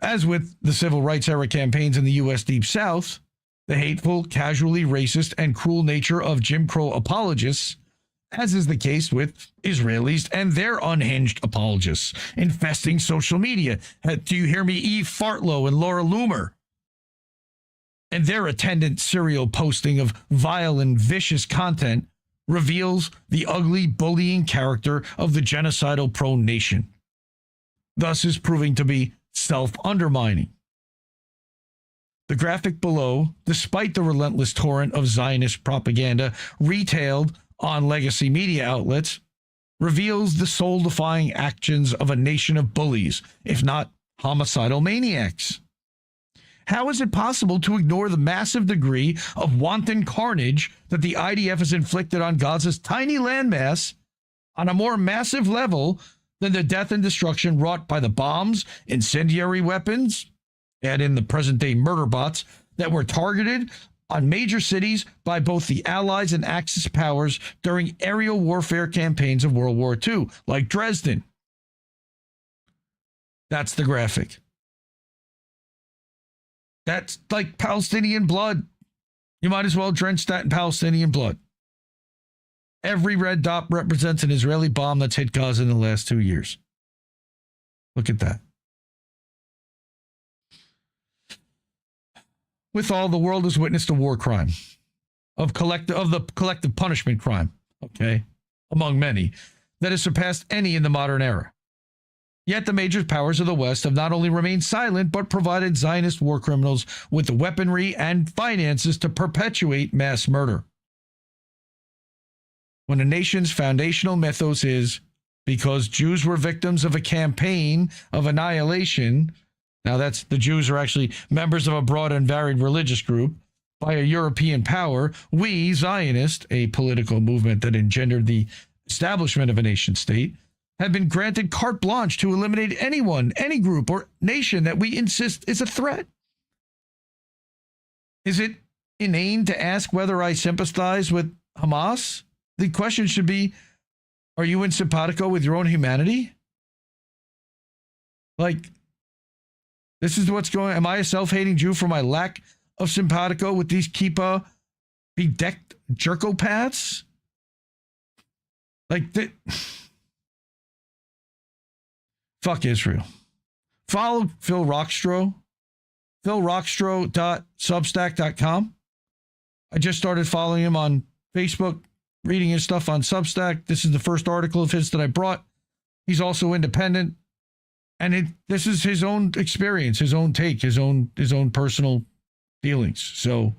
Speaker 6: As with the civil rights era campaigns in the U.S. Deep South, the hateful, casually racist, and cruel nature of Jim Crow apologists, as is the case with Israelis and their unhinged apologists, infesting social media. Do you hear me? Eve Fartlow and Laura Loomer, and their attendant serial posting of vile and vicious content reveals the ugly, bullying character of the genocidal prone nation. Thus is proving to be self-undermining. The graphic below, despite the relentless torrent of Zionist propaganda retailed on legacy media outlets, reveals the soul-defying actions of a nation of bullies, if not homicidal maniacs. How is it possible to ignore the massive degree of wanton carnage that the IDF has inflicted on Gaza's tiny landmass on a more massive level than the death and destruction wrought by the bombs, incendiary weapons, add in the present-day murder bots that were targeted on major cities by both the Allies and Axis powers during aerial warfare campaigns of World War II, like Dresden? That's the graphic. That's like Palestinian blood. You might as well drench that in Palestinian blood. Every red dot represents an Israeli bomb that's hit Gaza in the last 2 years. Look at that. With all, the world has witnessed a war crime of the collective punishment crime, okay, among many, that has surpassed any in the modern era. Yet the major powers of the West have not only remained silent, but provided Zionist war criminals with the weaponry and finances to perpetuate mass murder. When a nation's foundational mythos is, because Jews were victims of a campaign of annihilation, now that's the Jews are actually members of a broad and varied religious group, by a European power, we, Zionists, a political movement that engendered the establishment of a nation state, have been granted carte blanche to eliminate anyone, any group, or nation that we insist is a threat. Is it inane to ask whether I sympathize with Hamas? The question should be, are you in simpatico with your own humanity? Like, this is what's going on. Am I a self-hating Jew for my lack of simpatico with these kippah bedecked jerkopaths? Like, fuck Israel. Follow Phil Rockstro. philrockstro.substack.com. I just started following him on Facebook, reading his stuff on Substack. This is the first article of his that I brought. He's also independent. And this is his own experience, his own take, his own personal feelings. So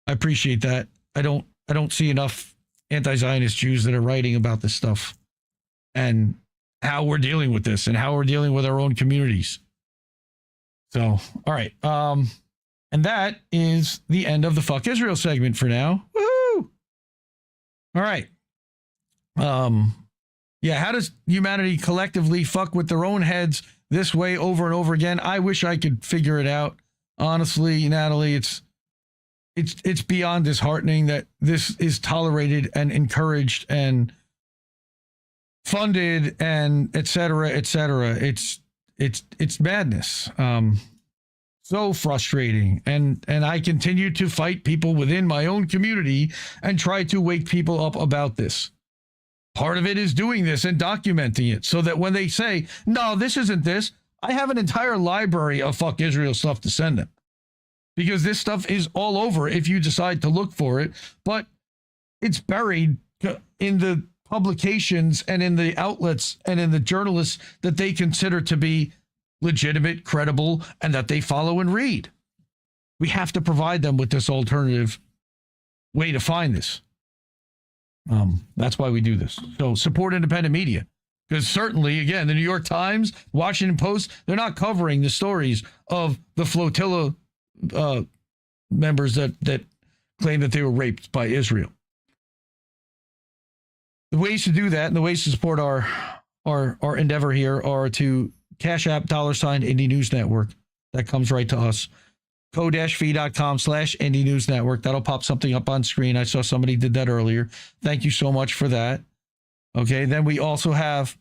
Speaker 6: I appreciate that. I don't see enough anti-Zionist Jews that are writing about this stuff and how we're dealing with this and how we're dealing with our own communities. So, all right. And that is the end of the Fuck Israel segment for now. Woohoo! All right. Yeah, how does humanity collectively fuck with their own heads this way over and over again? I wish I could figure it out. Honestly, Natalie, it's beyond disheartening that this is tolerated and encouraged and funded and et cetera, et cetera. It's madness. So frustrating. And I continue to fight people within my own community and try to wake people up about this. Part of it is doing this and documenting it so that when they say, no, this isn't this, I have an entire library of fuck Israel stuff to send them. Because this stuff is all over if you decide to look for it, but it's buried in the publications and in the outlets and in the journalists that they consider to be legitimate, credible, and that they follow and read. We have to provide them with this alternative way to find this. That's why we do this. So support independent media, because certainly, again, the New York Times, Washington Post, they're not covering the stories of the flotilla members that claim that they were raped by Israel. The ways to do that and the ways to support our endeavor here are to Cash App $Indie News Network. That comes right to us. co-fi.com/Indie News Network. That'll pop something up on screen. I saw somebody did that earlier. Thank you so much for that. Okay, then we also have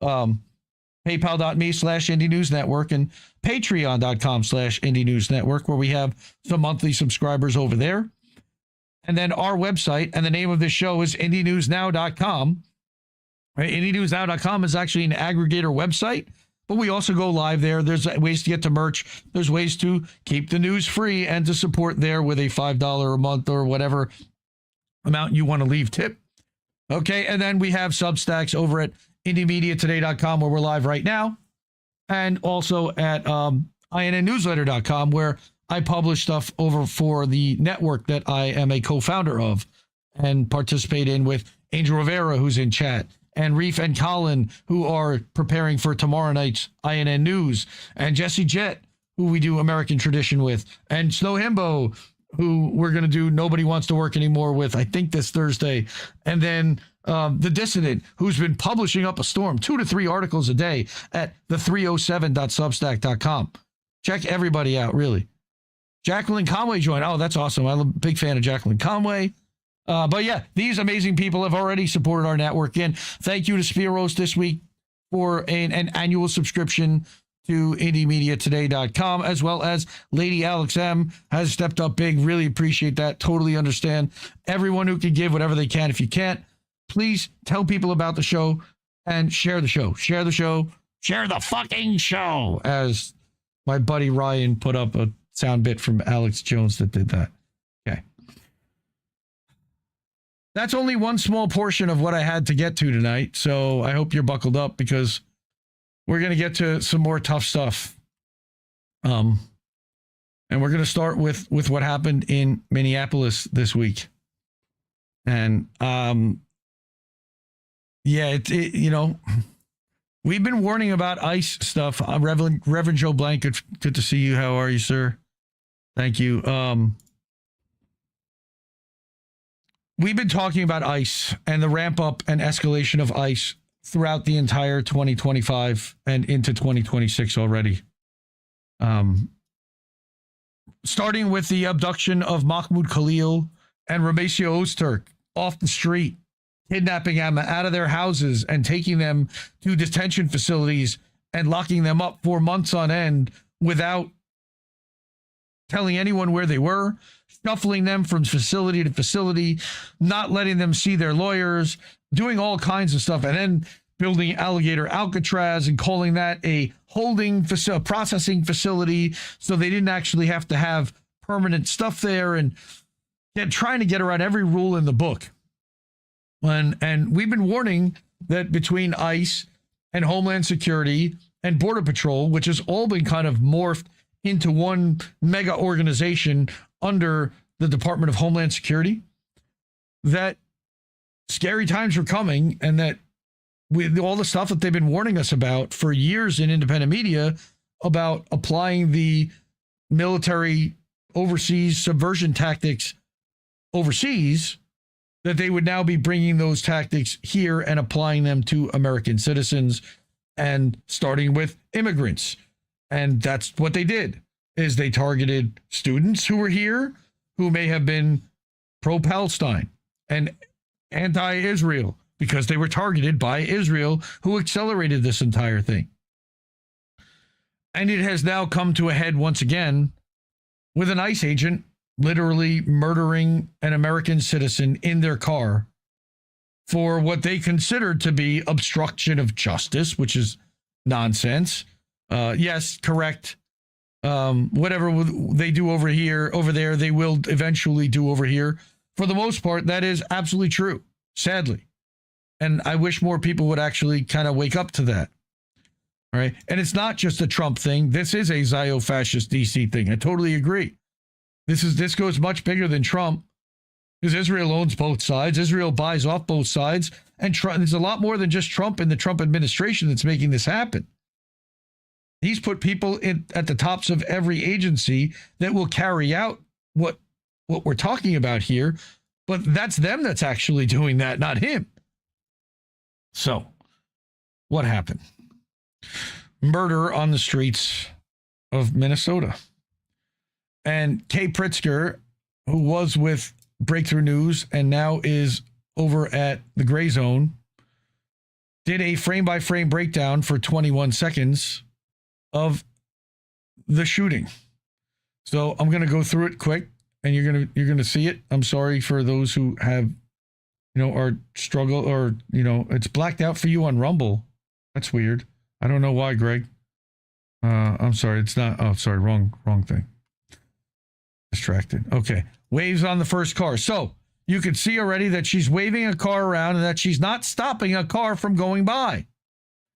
Speaker 6: paypal.me/Indie News Network and patreon.com/Indie News Network, where we have some monthly subscribers over there. And then our website, and the name of this show is IndieNewsNow.com. Right? IndieNewsNow.com is actually an aggregator website, but we also go live there. There's ways to get to merch. There's ways to keep the news free and to support there with a $5 a month or whatever amount you want to leave tip. Okay, and then we have Substacks over at IndieMediaToday.com, where we're live right now, and also at INNNewsletter.com, where I publish stuff over for the network that I am a co-founder of and participate in with Angel Rivera, who's in chat, and Reef and Colin, who are preparing for tomorrow night's INN News, and Jesse Jett, who we do American Tradition with, and Snow Himbo, who we're going to do Nobody Wants to Work Anymore with, I think this Thursday, and then The Dissident, who's been publishing up a storm, 2 to 3 articles a day at the307.substack.com. Check everybody out, really. Jacqueline Conway joined. Oh, that's awesome. I'm a big fan of Jacqueline Conway. But yeah, these amazing people have already supported our network. And thank you to Spiros this week for an annual subscription to IndieMediaToday.com, as well as Lady Alex M has stepped up big. Really appreciate that. Totally understand. Everyone who can give whatever they can. If you can't, please tell people about the show and share the show. Share the show. Share the fucking show. As my buddy Ryan put up a sound bit from Alex Jones that did that. Okay. That's only one small portion of what I had to get to tonight. So I hope you're buckled up, because we're going to get to some more tough stuff. And we're going to start with what happened in Minneapolis this week. And yeah, you know, we've been warning about ICE stuff. Reverend Joe Blank, good to see you. How are you, sir? Thank you. We've been talking about ICE and the ramp up and escalation of ICE throughout the entire 2025 and into 2026 already. starting with the abduction of Mahmoud Khalil and Ramesia Öztürk off the street, kidnapping them out of their houses and taking them to detention facilities and locking them up for months on end without telling anyone where they were, shuffling them from facility to facility, not letting them see their lawyers, doing all kinds of stuff, and then building Alligator Alcatraz and calling that a holding processing facility, so they didn't actually have to have permanent stuff there, and trying to get around every rule in the book. And we've been warning that between ICE and Homeland Security and Border Patrol, which has all been kind of morphed into one mega organization under the Department of Homeland Security, that scary times were coming, and that with all the stuff that they've been warning us about for years in independent media about applying the military overseas subversion tactics overseas, that they would now be bringing those tactics here and applying them to American citizens, and starting with immigrants. And that's what they did, is they targeted students who were here who may have been pro-Palestine and anti-Israel, because they were targeted by Israel, who accelerated this entire thing. And it has now come to a head once again with an ICE agent literally murdering an American citizen in their car for what they considered to be obstruction of justice, which is nonsense. Yes, correct. Whatever they do over there, they will eventually do over here. For the most part, that is absolutely true, sadly. And I wish more people would actually kind of wake up to that. All right. And it's not just a Trump thing. This is a Zio-fascist DC thing. I totally agree. This goes much bigger than Trump, because Israel owns both sides. Israel buys off both sides. And there's a lot more than just Trump and the Trump administration that's making this happen. He's put people at the tops of every agency that will carry out what we're talking about here. But that's them that's actually doing that, not him. So, what happened? Murder on the streets of Minnesota. And Kay Pritzker, who was with Breakthrough News and now is over at the Gray Zone, did a frame-by-frame breakdown for 21 seconds of the shooting. So I'm going to go through it quick, and you're going to see it. I'm sorry for those who have, are struggle, or, it's blacked out for you on Rumble. That's weird. I don't know why, Greg. I'm sorry. It's not. Oh, sorry. Wrong thing. Distracted. Okay. Waves on the first car. So you can see already that she's waving a car around and that she's not stopping a car from going by.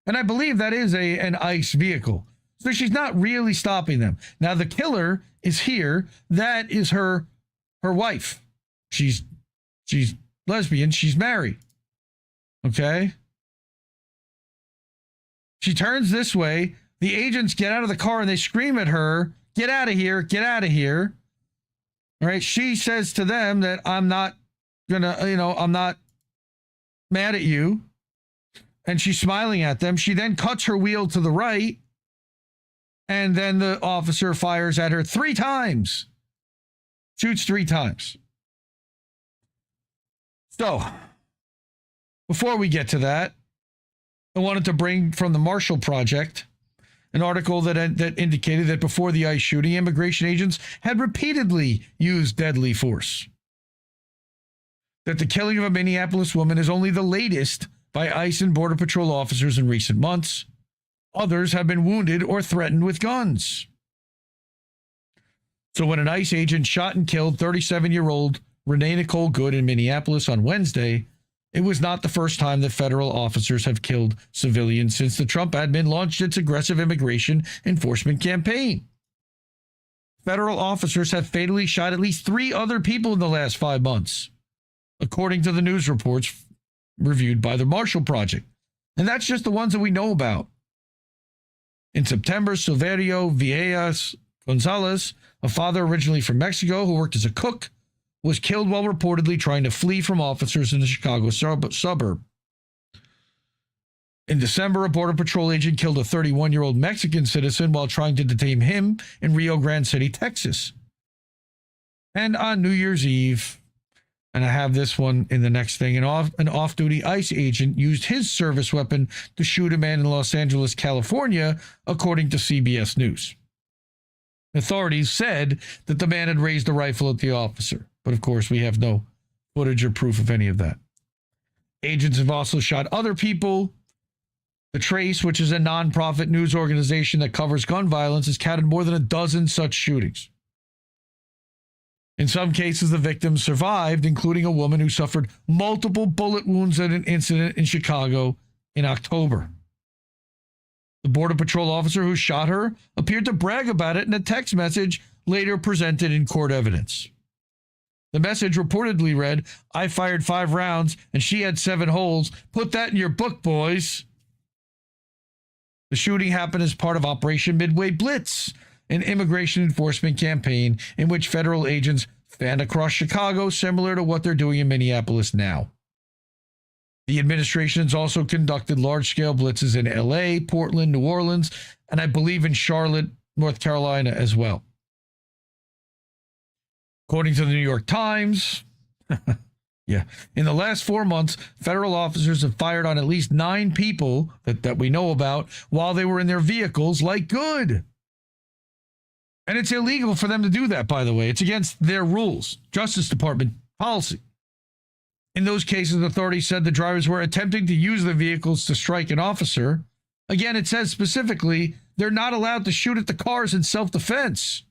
Speaker 6: And I believe that is an ICE vehicle. So she's not really stopping them. Now the killer is here. That is her wife. She's lesbian. She's married. Okay. She turns this way. The agents get out of the car and they scream at her, "Get out of here, get out of here." All right. She says to them that I'm not I'm not mad at you. And she's smiling at them. She then cuts her wheel to the right. And then the officer fires at her 3 times. Shoots 3 times. So, before we get to that, I wanted to bring from the Marshall Project an article that indicated that before the ICE shooting, immigration agents had repeatedly used deadly force. That the killing of a Minneapolis woman is only the latest by ICE and Border Patrol officers in recent months. Others have been wounded or threatened with guns. So when an ICE agent shot and killed 37-year-old Renee Nicole Good in Minneapolis on Wednesday, it was not the first time that federal officers have killed civilians since the Trump admin launched its aggressive immigration enforcement campaign. Federal officers have fatally shot at least 3 other people in the last 5 months, according to the news reports reviewed by the Marshall Project. And that's just the ones that we know about. In September, Silverio Villegas Gonzalez, a father originally from Mexico who worked as a cook, was killed while reportedly trying to flee from officers in the Chicago suburb. In December, a Border Patrol agent killed a 31-year-old Mexican citizen while trying to detain him in Rio Grande City, Texas. And on New Year's Eve, and I have this one in the next thing, an off-duty ICE agent used his service weapon to shoot a man in Los Angeles, California, according to CBS News. Authorities said that the man had raised a rifle at the officer, but of course we have no footage or proof of any of that. Agents have also shot other people. The Trace, which is a non-profit news organization that covers gun violence, has counted more than a dozen such shootings. In some cases, the victims survived, including a woman who suffered multiple bullet wounds at an incident in Chicago in October. The Border Patrol officer who shot her appeared to brag about it in a text message later presented in court evidence. The message reportedly read, "I fired 5 rounds and she had 7 holes. Put that in your book, boys." The shooting happened as part of Operation Midway Blitz, an immigration enforcement campaign in which federal agents fanned across Chicago, similar to what they're doing in Minneapolis now. The administration has also conducted large-scale blitzes in LA, Portland, New Orleans, and I believe in Charlotte, North Carolina as well. According to the New York Times, in the last 4 months, federal officers have fired on at least 9 people that we know about while they were in their vehicles like good. And it's illegal for them to do that, by the way. It's against their rules, Justice Department policy. In those cases, authorities said the drivers were attempting to use the vehicles to strike an officer. Again, it says specifically they're not allowed to shoot at the cars in self-defense.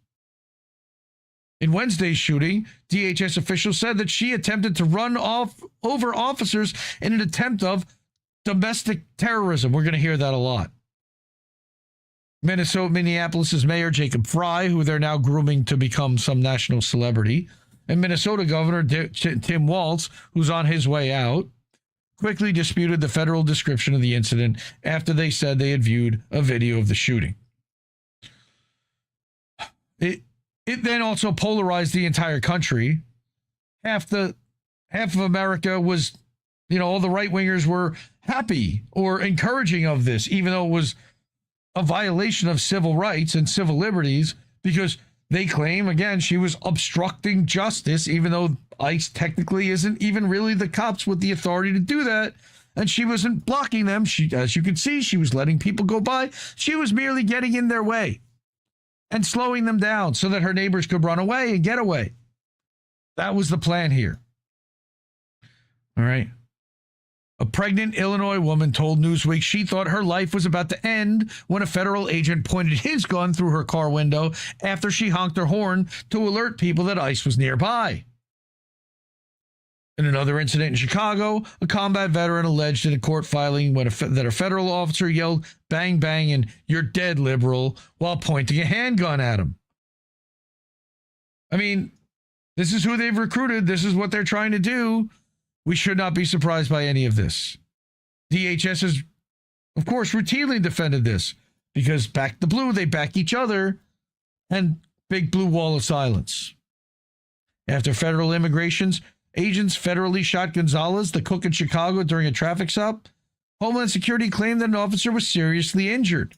Speaker 6: In Wednesday's shooting, DHS officials said that she attempted to run over officers in an attempt of domestic terrorism. We're going to hear that a lot. Minneapolis' Mayor Jacob Frey, who they're now grooming to become some national celebrity, and Minnesota Governor Tim Walz, who's on his way out, quickly disputed the federal description of the incident after they said they had viewed a video of the shooting. It then also polarized the entire country. Half of America was, all the right-wingers were happy or encouraging of this, even though it was a violation of civil rights and civil liberties, because they claim, again, she was obstructing justice, even though ICE technically isn't even really the cops with the authority to do that. And she wasn't blocking them. As you can see, she was letting people go by. She was merely getting in their way and slowing them down so that her neighbors could run away and get away. That was the plan here. All right. A pregnant Illinois woman told Newsweek she thought her life was about to end when a federal agent pointed his gun through her car window after she honked her horn to alert people that ICE was nearby. In another incident in Chicago, a combat veteran alleged in a court filing that a federal officer yelled, "Bang, bang," and "You're dead, liberal," while pointing a handgun at him. I mean, this is who they've recruited. This is what they're trying to do. We should not be surprised by any of this. DHS has, of course, routinely defended this because back the blue, they back each other, and big blue wall of silence. After federal agents federally shot Gonzalez, the cook in Chicago, during a traffic stop, Homeland Security claimed that an officer was seriously injured.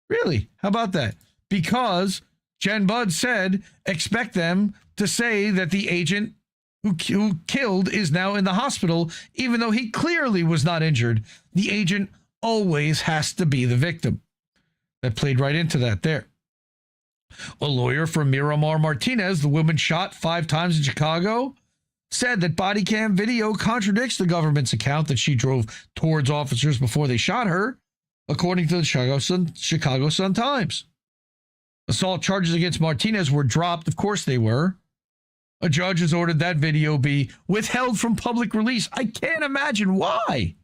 Speaker 6: Really? How about that? Because Jen Budd said, expect them to say that the agent who killed is now in the hospital, even though he clearly was not injured. The agent always has to be the victim. That played right into that there. A lawyer for Miramar Martinez, the woman shot 5 times in Chicago, said that body cam video contradicts the government's account that she drove towards officers before they shot her, according to the Chicago Sun-Times. Assault charges against Martinez were dropped. Of course they were. A judge has ordered that video be withheld from public release. I can't imagine why.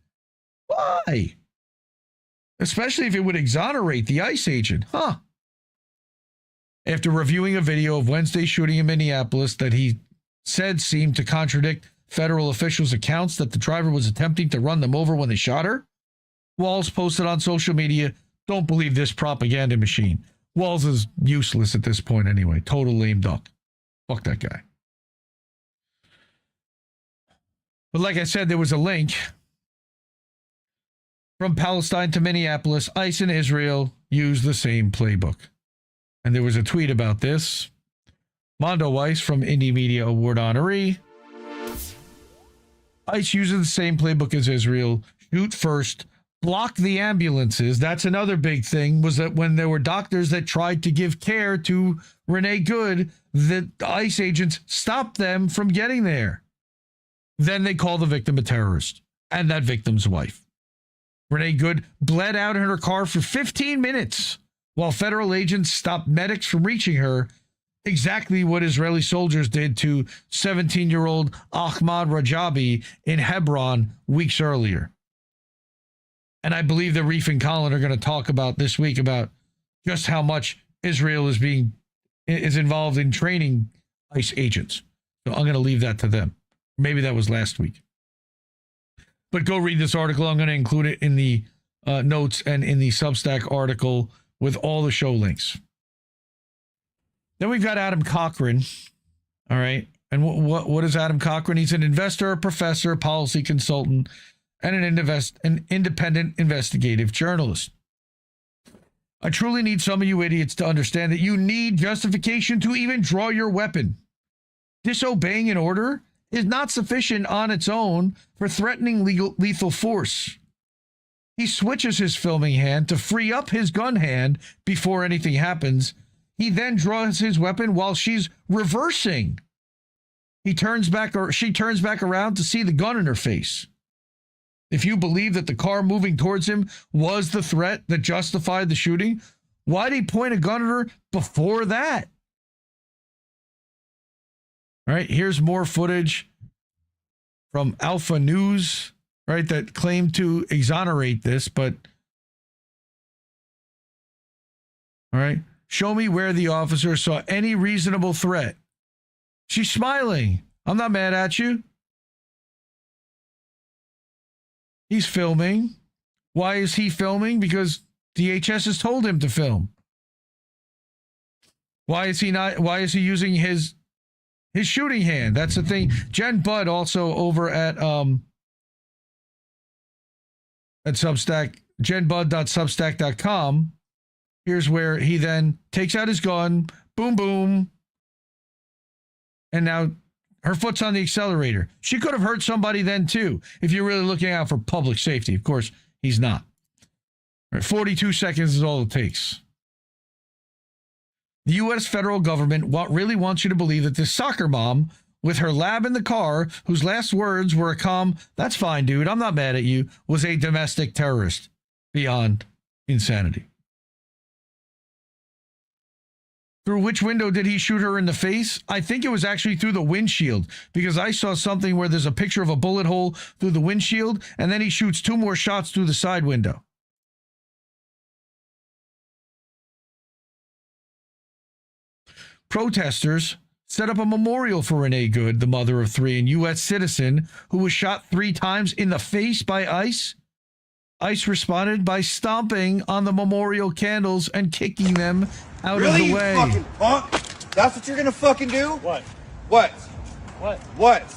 Speaker 6: Why? Especially if it would exonerate the ICE agent. After reviewing a video of Wednesday's shooting in Minneapolis that he said seemed to contradict federal officials' accounts that the driver was attempting to run them over when they shot her, Walz posted on social media, "Don't believe this propaganda machine." Walz is useless at this point anyway. Total lame duck. Fuck that guy. But like I said, there was a link from Palestine to Minneapolis. ICE and Israel use the same playbook. And there was a tweet about this. Mondo Weiss from Indie Media Award honoree. ICE uses the same playbook as Israel. Shoot first, block the ambulances. That's another big thing, was that when there were doctors that tried to give care to Renee Good, the ICE agents stopped them from getting there. Then they call the victim a terrorist and that victim's wife. Renee Good bled out in her car for 15 minutes while federal agents stopped medics from reaching her. Exactly what Israeli soldiers did to 17-year-old Ahmad Rajabi in Hebron weeks earlier. And I believe that Reef and Colin are going to talk about this week about just how much Israel is involved in training ICE agents. So I'm going to leave that to them. Maybe that was last week. But go read this article. I'm going to include it in the notes and in the Substack article with all the show links. Then we've got Adam Cochran. All right. And what is Adam Cochran? He's an investor, a professor, a policy consultant, and an independent investigative journalist. I truly need some of you idiots to understand that you need justification to even draw your weapon. Disobeying an order is not sufficient on its own for threatening lethal force. He switches his filming hand to free up his gun hand before anything happens. He then draws his weapon while she's reversing. She turns back around to see the gun in her face. If you believe that the car moving towards him was the threat that justified the shooting, why did he point a gun at her before that? All right, here's more footage from Alpha News, right, that claimed to exonerate this, but all right. Show me where the officer saw any reasonable threat. She's smiling. I'm not mad at you. He's filming. Why is he filming? Because DHS has told him to film. Why is he using his shooting hand? That's the thing. Jen Budd also over at Substack, jenbudd.substack.com. Here's where he then takes out his gun, boom, boom. And now her foot's on the accelerator. She could have hurt somebody then too, if you're really looking out for public safety. Of course, he's not. All right, 42 seconds is all it takes. The U.S. federal government really wants you to believe that this soccer mom with her lab in the car, whose last words were a calm, "That's fine, dude, I'm not mad at you," was a domestic terrorist. Beyond insanity. Through which window did he shoot her in the face? I think it was actually through the windshield, because I saw something where there's a picture of a bullet hole through the windshield, and then he shoots 2 more shots through the side window. Protesters set up a memorial for Renee Good, the mother of 3 and U.S. citizen who was shot 3 times in the face by ICE. ICE responded by stomping on the memorial candles and kicking them out of the way.
Speaker 5: Really, you fucking punk? That's what you're gonna fucking do?
Speaker 7: What?
Speaker 5: What?
Speaker 7: What?
Speaker 5: What? Do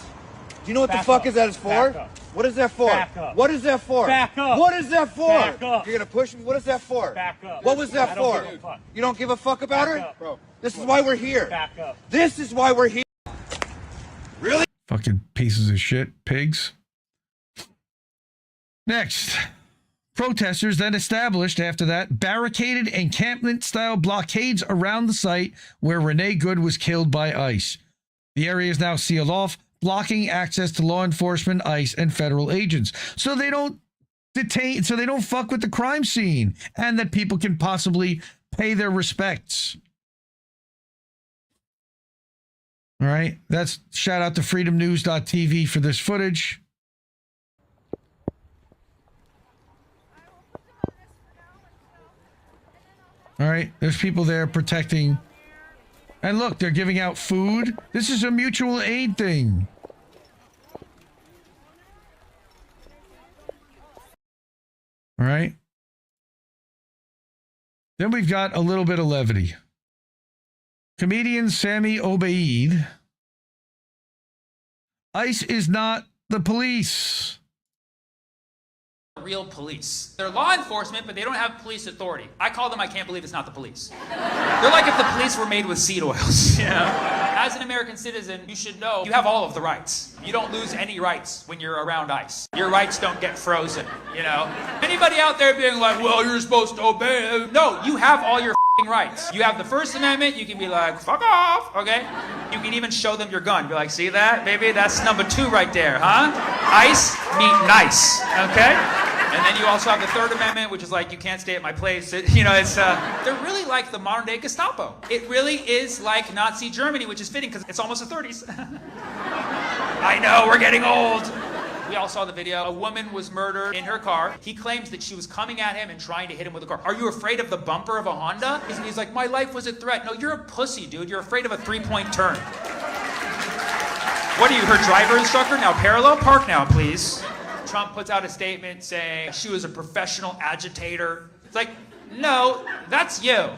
Speaker 5: you know what
Speaker 7: Back
Speaker 5: the fuck
Speaker 7: up.
Speaker 5: is that is for?
Speaker 7: Back up.
Speaker 5: What is that for?
Speaker 7: Back up.
Speaker 5: What is that for?
Speaker 7: Back up.
Speaker 5: What is that for?
Speaker 7: Back up.
Speaker 5: You're gonna push me? What is that for?
Speaker 7: Back up.
Speaker 5: What was that
Speaker 7: I don't
Speaker 5: for?
Speaker 7: give a fuck.
Speaker 5: You don't give a fuck about
Speaker 7: Back
Speaker 5: her?
Speaker 7: up.
Speaker 5: Bro, this is why we're here.
Speaker 7: Back up.
Speaker 5: This is why we're here. Really?
Speaker 6: Fucking pieces of shit, pigs. Next. Protesters then established, after that, barricaded encampment-style blockades around the site where Renee Good was killed by ICE. The area is now sealed off, blocking access to law enforcement, ICE, and federal agents. So they don't fuck with the crime scene, and that people can possibly pay their respects. All right, that's shout out to freedomnews.tv for this footage. All right, there's people there protecting. And look, they're giving out food. This is a mutual aid thing. All right. Then we've got a little bit of levity. Comedian Sami Obeid. ICE is not the police.
Speaker 8: Real police. They're law enforcement, but they don't have police authority. I call them, I can't believe it's not the police. They're like if the police were made with seed oils, you know? As an American citizen, you should know you have all of the rights. You don't lose any rights when you're around ICE. Your rights don't get frozen, you know? Anybody out there being like, well, you're supposed to obey. No, you have all your rights. You have the First Amendment, you can be like, fuck off, okay? You can even show them your gun. Be like, see that, baby? That's number 2 right there, huh? ICE meet nice, okay? And then you also have the Third Amendment, which is like, you can't stay at my place. You know, it's, they're really like the modern day Gestapo. It really is like Nazi Germany, which is fitting because it's almost the 30s. I know, we're getting old. We all saw the video. A woman was murdered in her car. He claims that she was coming at him and trying to hit him with a car. Are you afraid of the bumper of a Honda? He's like, my life was a threat. No, you're a pussy, dude. You're afraid of a 3-point turn. What are you, her driver instructor? Now parallel park now, please. Trump puts out a statement saying she was a professional agitator. It's like, no, that's you.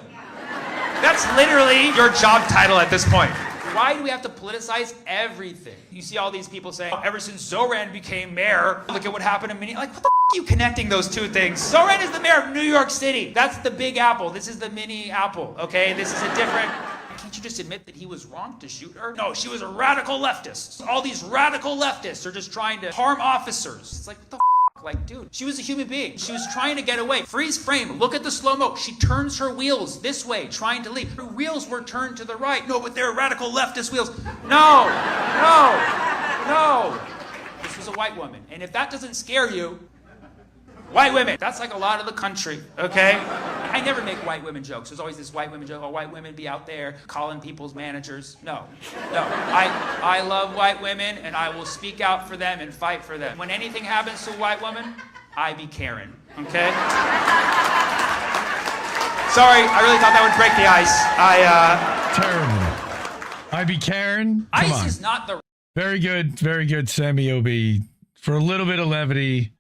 Speaker 8: That's literally your job title at this point. Why do we have to politicize everything? You see all these people saying, oh, ever since Zoran became mayor, look at what happened in Minneapolis. Like, what the f*** are you connecting those two things? Zoran is the mayor of New York City. That's the Big Apple. This is the mini apple, okay? This is a different... Can't you just admit that he was wrong to shoot her? No, she was a radical leftist. All these radical leftists are just trying to harm officers. It's like, what the f***? Like, dude, she was a human being. She was trying to get away. Freeze frame. Look at the slow-mo. She turns her wheels this way, trying to leave. Her wheels were turned to the right. No, but they're radical leftist wheels. No, no, no. This was a white woman. And if that doesn't scare you, white women. That's like a lot of the country, okay? I never make white women jokes. There's always this white women joke. Oh, white women be out there calling people's managers. No, no. I love white women, and I will speak out for them and fight for them. When anything happens to a white woman, I be Karen, okay? Sorry, I really thought that would break the ice.
Speaker 6: Terrible. I be Karen. Come
Speaker 8: ICE
Speaker 6: on.
Speaker 8: is not the...
Speaker 6: Very good, Sammy OB. For a little bit of levity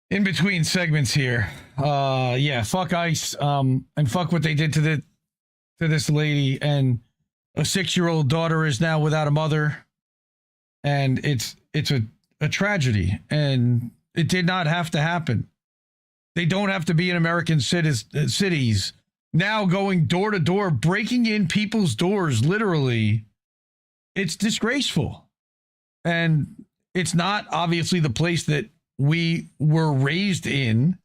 Speaker 6: in between segments here. Yeah, fuck ICE, and fuck what they did to this lady. And a 6-year-old daughter is now without a mother, and it's a tragedy, and it did not have to happen. They don't have to be in American cities now, going door to door, breaking in people's doors, literally. It's disgraceful, and it's not obviously the place that we were raised in.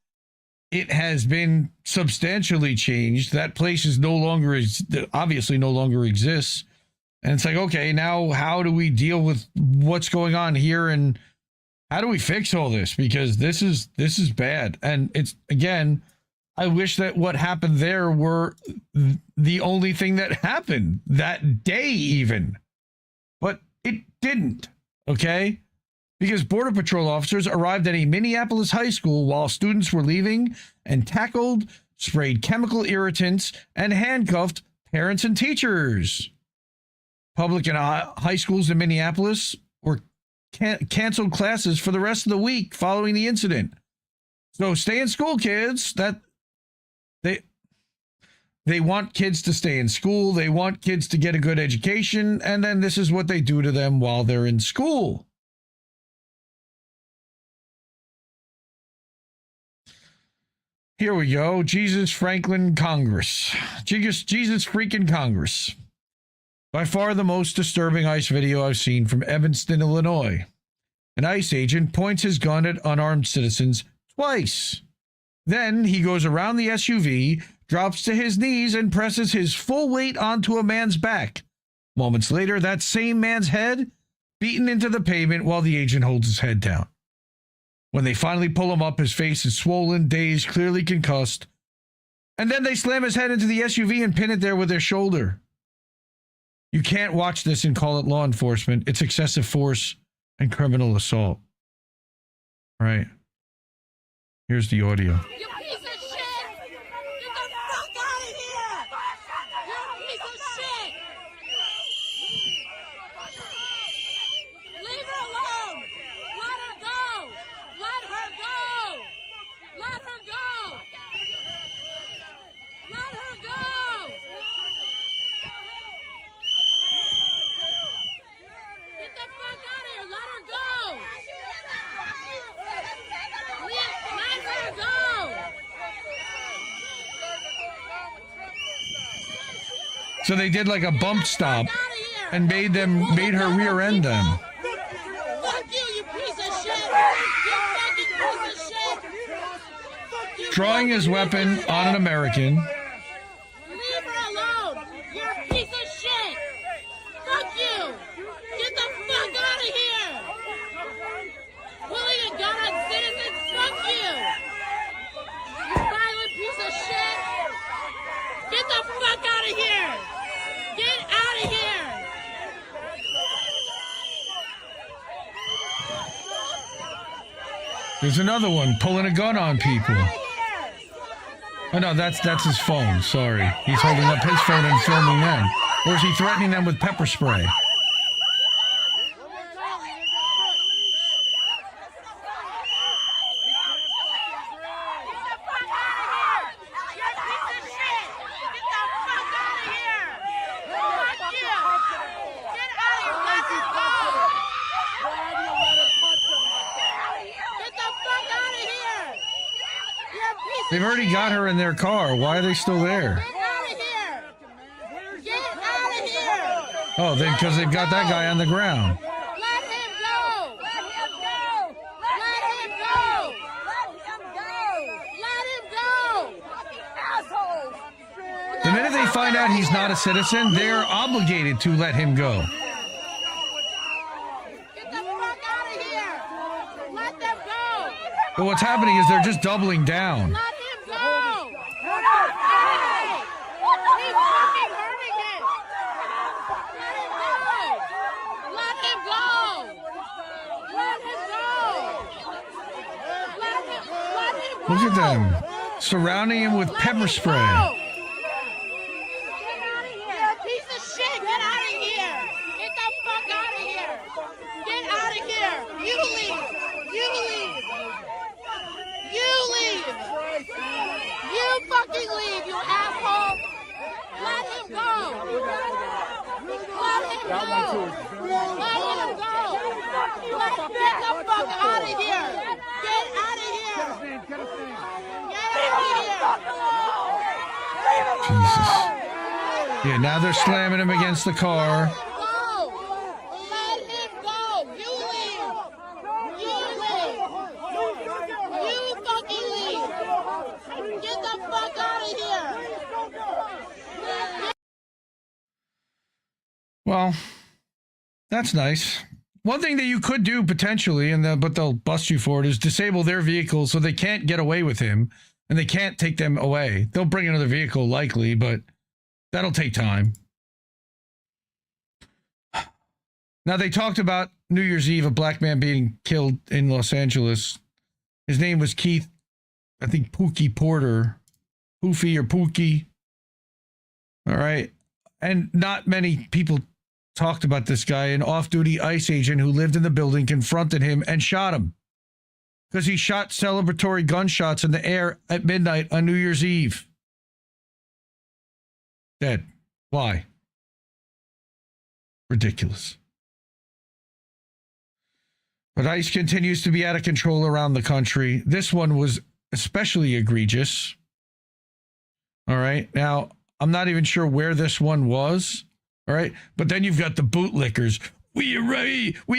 Speaker 6: It has been substantially changed. That place is obviously no longer exists. And it's like, okay, now how do we deal with what's going on here, and how do we fix all this? Because this is bad. And it's, again, I wish that what happened there were the only thing that happened that day even. But it didn't, okay? Because Border Patrol officers arrived at a Minneapolis high school while students were leaving and tackled, sprayed chemical irritants, and handcuffed parents and teachers. Public and high schools in Minneapolis were canceled classes for the rest of the week following the incident. So stay in school, kids. They want kids to stay in school. They want kids to get a good education. And then this is what they do to them while they're in school. Here we go. Jesus freaking Congress. Jesus freaking Congress. By far the most disturbing ICE video I've seen from Evanston, Illinois. An ICE agent points his gun at unarmed citizens twice. Then he goes around the SUV, drops to his knees, and presses his full weight onto a man's back. Moments later, that same man's head beaten into the pavement while the agent holds his head down. When they finally pull him up, his face is swollen, dazed, clearly concussed. And then they slam his head into the SUV and pin it there with their shoulder. You can't watch this and call it law enforcement. It's excessive force and criminal assault. Right. Here's the audio.
Speaker 7: You piece of shit! Get the fuck out of here! You piece of shit! Leave her alone! Let her go! Let her go! Let her go! Let her go! Get the fuck out of here! Let her go! Let her go!
Speaker 6: So they did like a bump stop and made her rear end them.
Speaker 7: Fuck you, you piece of shit! You fucking piece of shit! Fuck you,
Speaker 6: Drawing his weapon on an American.
Speaker 7: leave her alone! You're a piece of shit! Fuck you! Get the fuck out of here! Pulling a gun on citizens? Fuck you! You violent piece of shit! Get the fuck out of here! Get out of here!
Speaker 6: There's another one pulling a gun on people. Oh no, that's his phone. Sorry, he's holding up his phone and filming them, or is he threatening them with pepper spray? They've already got her in their car. Why are they still there?
Speaker 7: Get out of here! Get out of here!
Speaker 6: Oh, because they've got that guy on the ground.
Speaker 7: Let him go! Let him go! Let him go! Let him go! Let him go! Fucking assholes!
Speaker 6: The minute they find out he's not a citizen, they're obligated to let him go.
Speaker 7: Get the fuck out of here! Let them go!
Speaker 6: But what's happening is they're just doubling down.
Speaker 7: Let him go! Hey! He's fucking hurting him! Let him go! Let him go! Let him go! Let him go!
Speaker 6: Look at them, surrounding him with pepper spray.
Speaker 7: Get out of here! You're a piece of shit! Get out of here! Get the fuck out of here! Get out of here! You leave! You leave! You leave! You fucking leave, you asshole! Let him go! Let him go! Let him go! Get the fuck out of here! Get out of here! Get out of here!
Speaker 6: Jesus. Yeah, now they're slamming him against the car.
Speaker 7: Go! Let him go! You leave! You leave! You fucking leave! Get the fuck out of here!
Speaker 6: Well, that's nice. One thing that you could do potentially, but they'll bust you for it, is disable their vehicle so they can't get away with him and they can't take them away. They'll bring another vehicle likely, but that'll take time. Now, they talked about New Year's Eve, a black man being killed in Los Angeles. His name was Keith, I think Pookie Porter. Poofy or Pookie. All right. And not many people talked about this guy. An off-duty ICE agent who lived in the building confronted him and shot him because he shot celebratory gunshots in the air at midnight on New Year's Eve. Dead. Why? Ridiculous. But ICE continues to be out of control around the country. This one was especially egregious. All right. Now, I'm not even sure where this one was. All right. But then you've got the bootlickers. We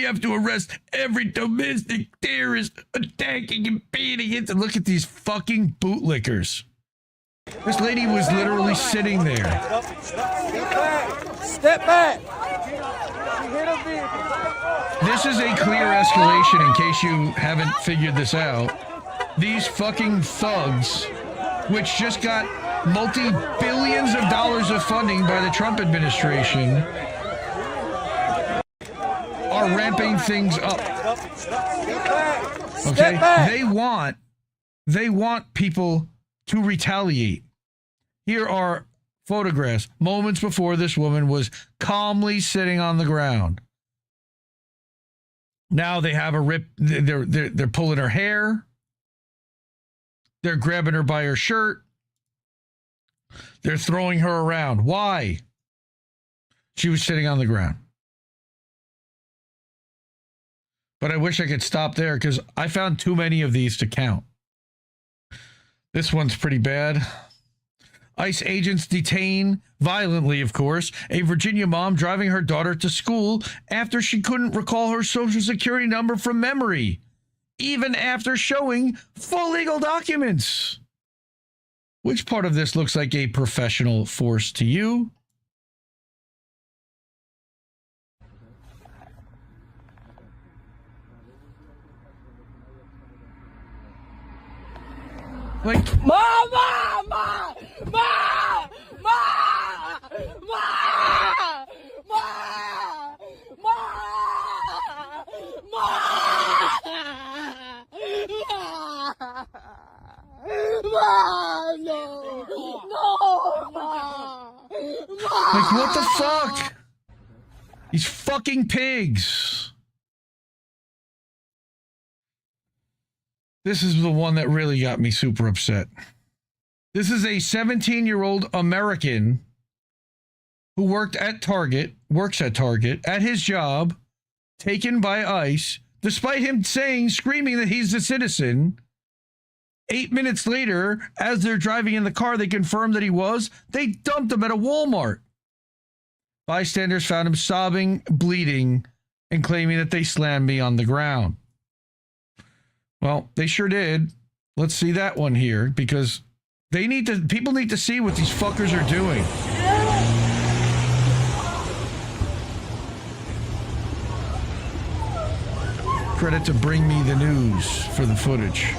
Speaker 6: have to arrest every domestic terrorist attacking and beating it. And look at these fucking bootlickers. This lady was literally sitting there.
Speaker 5: Step back!
Speaker 6: This is a clear escalation in case you haven't figured this out. These fucking thugs, which just got multi-billions of dollars of funding by the Trump administration, are ramping things up. Okay? They want people to retaliate. Here are photographs moments before this woman was calmly sitting on the ground. Now they have a rip. They're pulling her hair. They're grabbing her by her shirt. They're throwing her around. Why? She was sitting on the ground. But I wish I could stop there because I found too many of these to count. This one's pretty bad. ICE agents detain Violently, of course, a Virginia mom driving her daughter to school after she couldn't recall her social security number from memory, even after showing full legal documents. Which part of this looks like a professional force to you? Like,
Speaker 5: Mama! Ma! Ma! Ma! Ma! Ma! Ma! Ma! Ma! No! No! Ma!
Speaker 6: like, what the fuck? These fucking pigs. This is the one that really got me super upset. This is a 17-year-old American who works at Target, at his job, taken by ICE, despite him screaming that he's a citizen. 8 minutes later, as they're driving in the car, they confirmed that he was. They dumped him at a Walmart. Bystanders found him sobbing, bleeding, and claiming that they slammed me on the ground. Well, they sure did. Let's see that one here, because people need to see what these fuckers are doing. Credit to Bring Me the News for the footage.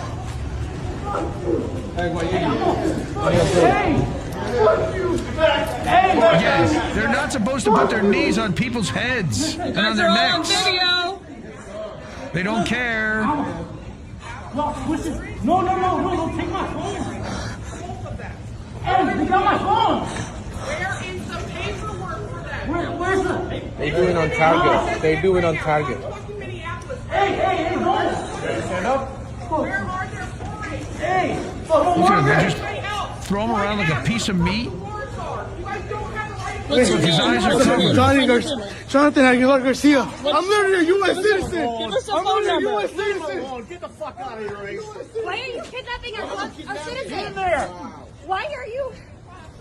Speaker 6: Again, they're not supposed to put their knees on people's heads and on their necks. They don't care.
Speaker 5: No, don't take my phone. Hey, they got my phone.
Speaker 7: Where is the paperwork for that?
Speaker 5: Where's the?
Speaker 9: They do it on Target. They do it on Target.
Speaker 5: Hey, don't.
Speaker 9: Stand up.
Speaker 7: Where are their points?
Speaker 5: Hey,
Speaker 6: Look at him, they just throw him around like a piece of meat. Look, his eyes are covered.
Speaker 5: Jonathan Aguilar Garcia. I'm literally a U.S. citizen.
Speaker 7: I'm literally a U.S.
Speaker 5: citizen. Get the fuck out of here, Ray.
Speaker 7: Why are you kidnapping a citizen?
Speaker 5: In there.
Speaker 7: Why are you?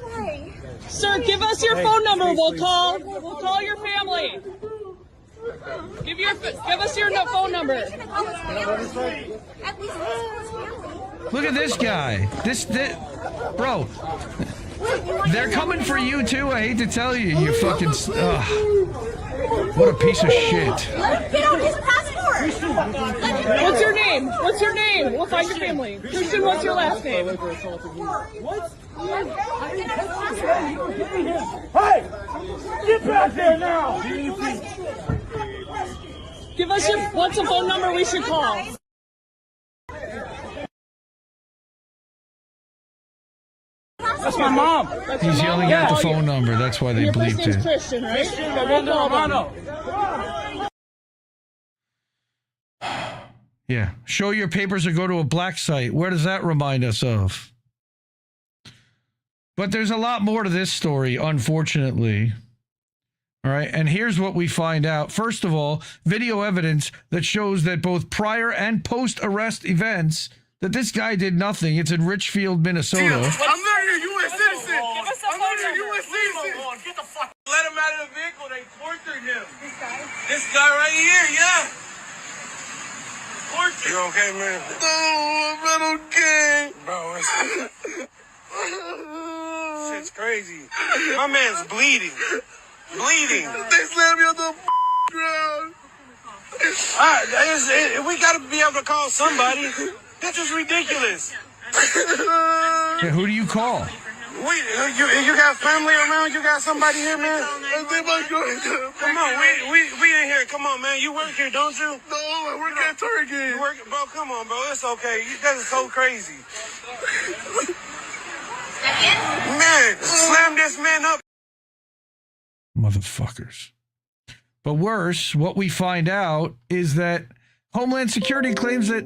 Speaker 7: Why?
Speaker 10: Sir, give us your phone number. We'll call your family. Give us your phone number.
Speaker 7: At least
Speaker 6: Look at this guy. This bro. They're coming for you too. I hate to tell you, you fucking. What a piece of shit.
Speaker 7: Let him get out his passport.
Speaker 10: What's your name? What's your name? We'll find your family. Christian, what's your last name?
Speaker 5: What? Hey, get back there now.
Speaker 10: Give us what's the phone number we should call?
Speaker 5: That's my mom.
Speaker 6: He's yelling out the phone number. That's why they
Speaker 10: Your first
Speaker 6: bleeped
Speaker 10: name's
Speaker 6: it.
Speaker 10: Christian, right?
Speaker 6: Yeah. Show your papers or go to a black site. Where does that remind us of? But there's a lot more to this story, unfortunately. All right. And here's what we find out. First of all, video evidence that shows that both prior and post-arrest events, that this guy did nothing. It's in Richfield, Minnesota.
Speaker 5: I'm literally a U.S. citizen.
Speaker 10: Give us a
Speaker 5: I'm
Speaker 10: phone
Speaker 5: literally a
Speaker 10: number.
Speaker 5: U.S. citizen. Get the fuck. Let him out of the vehicle. They tortured him. This guy? This guy right here, yeah. Tortured. You okay, man? No, I'm not okay. Bro, shit's crazy. My man's bleeding. Bleeding. They slammed me on the ground. We gotta be able to call somebody. That's just ridiculous.
Speaker 6: Yeah, who do you call?
Speaker 5: You got family around? You got somebody here, man? Come on, we in here. Come on, man. You work here, don't you? No, I work at Target. You work, bro. Come on, bro. It's okay. That is so crazy. Man, slam this man up.
Speaker 6: Motherfuckers. But worse, what we find out is that Homeland Security claims that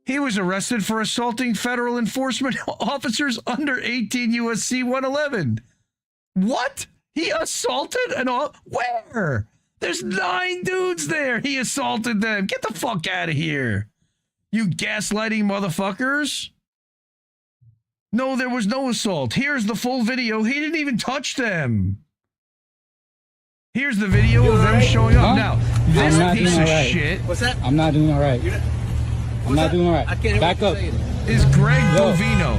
Speaker 6: he was arrested for assaulting federal enforcement officers under 18 U.S.C. 111. What? He assaulted an where? There's 9 dudes there. He assaulted them. Get the fuck out of here. You gaslighting motherfuckers. No, there was no assault. Here's the full video. He didn't even touch them. Here's the video of them showing up. Now, this piece of shit.
Speaker 9: What's that?
Speaker 11: I'm not doing all right. I'm not doing all right.
Speaker 9: I can't hear
Speaker 11: Back
Speaker 9: what
Speaker 11: up.
Speaker 9: you're saying.
Speaker 6: Is Greg Bovino.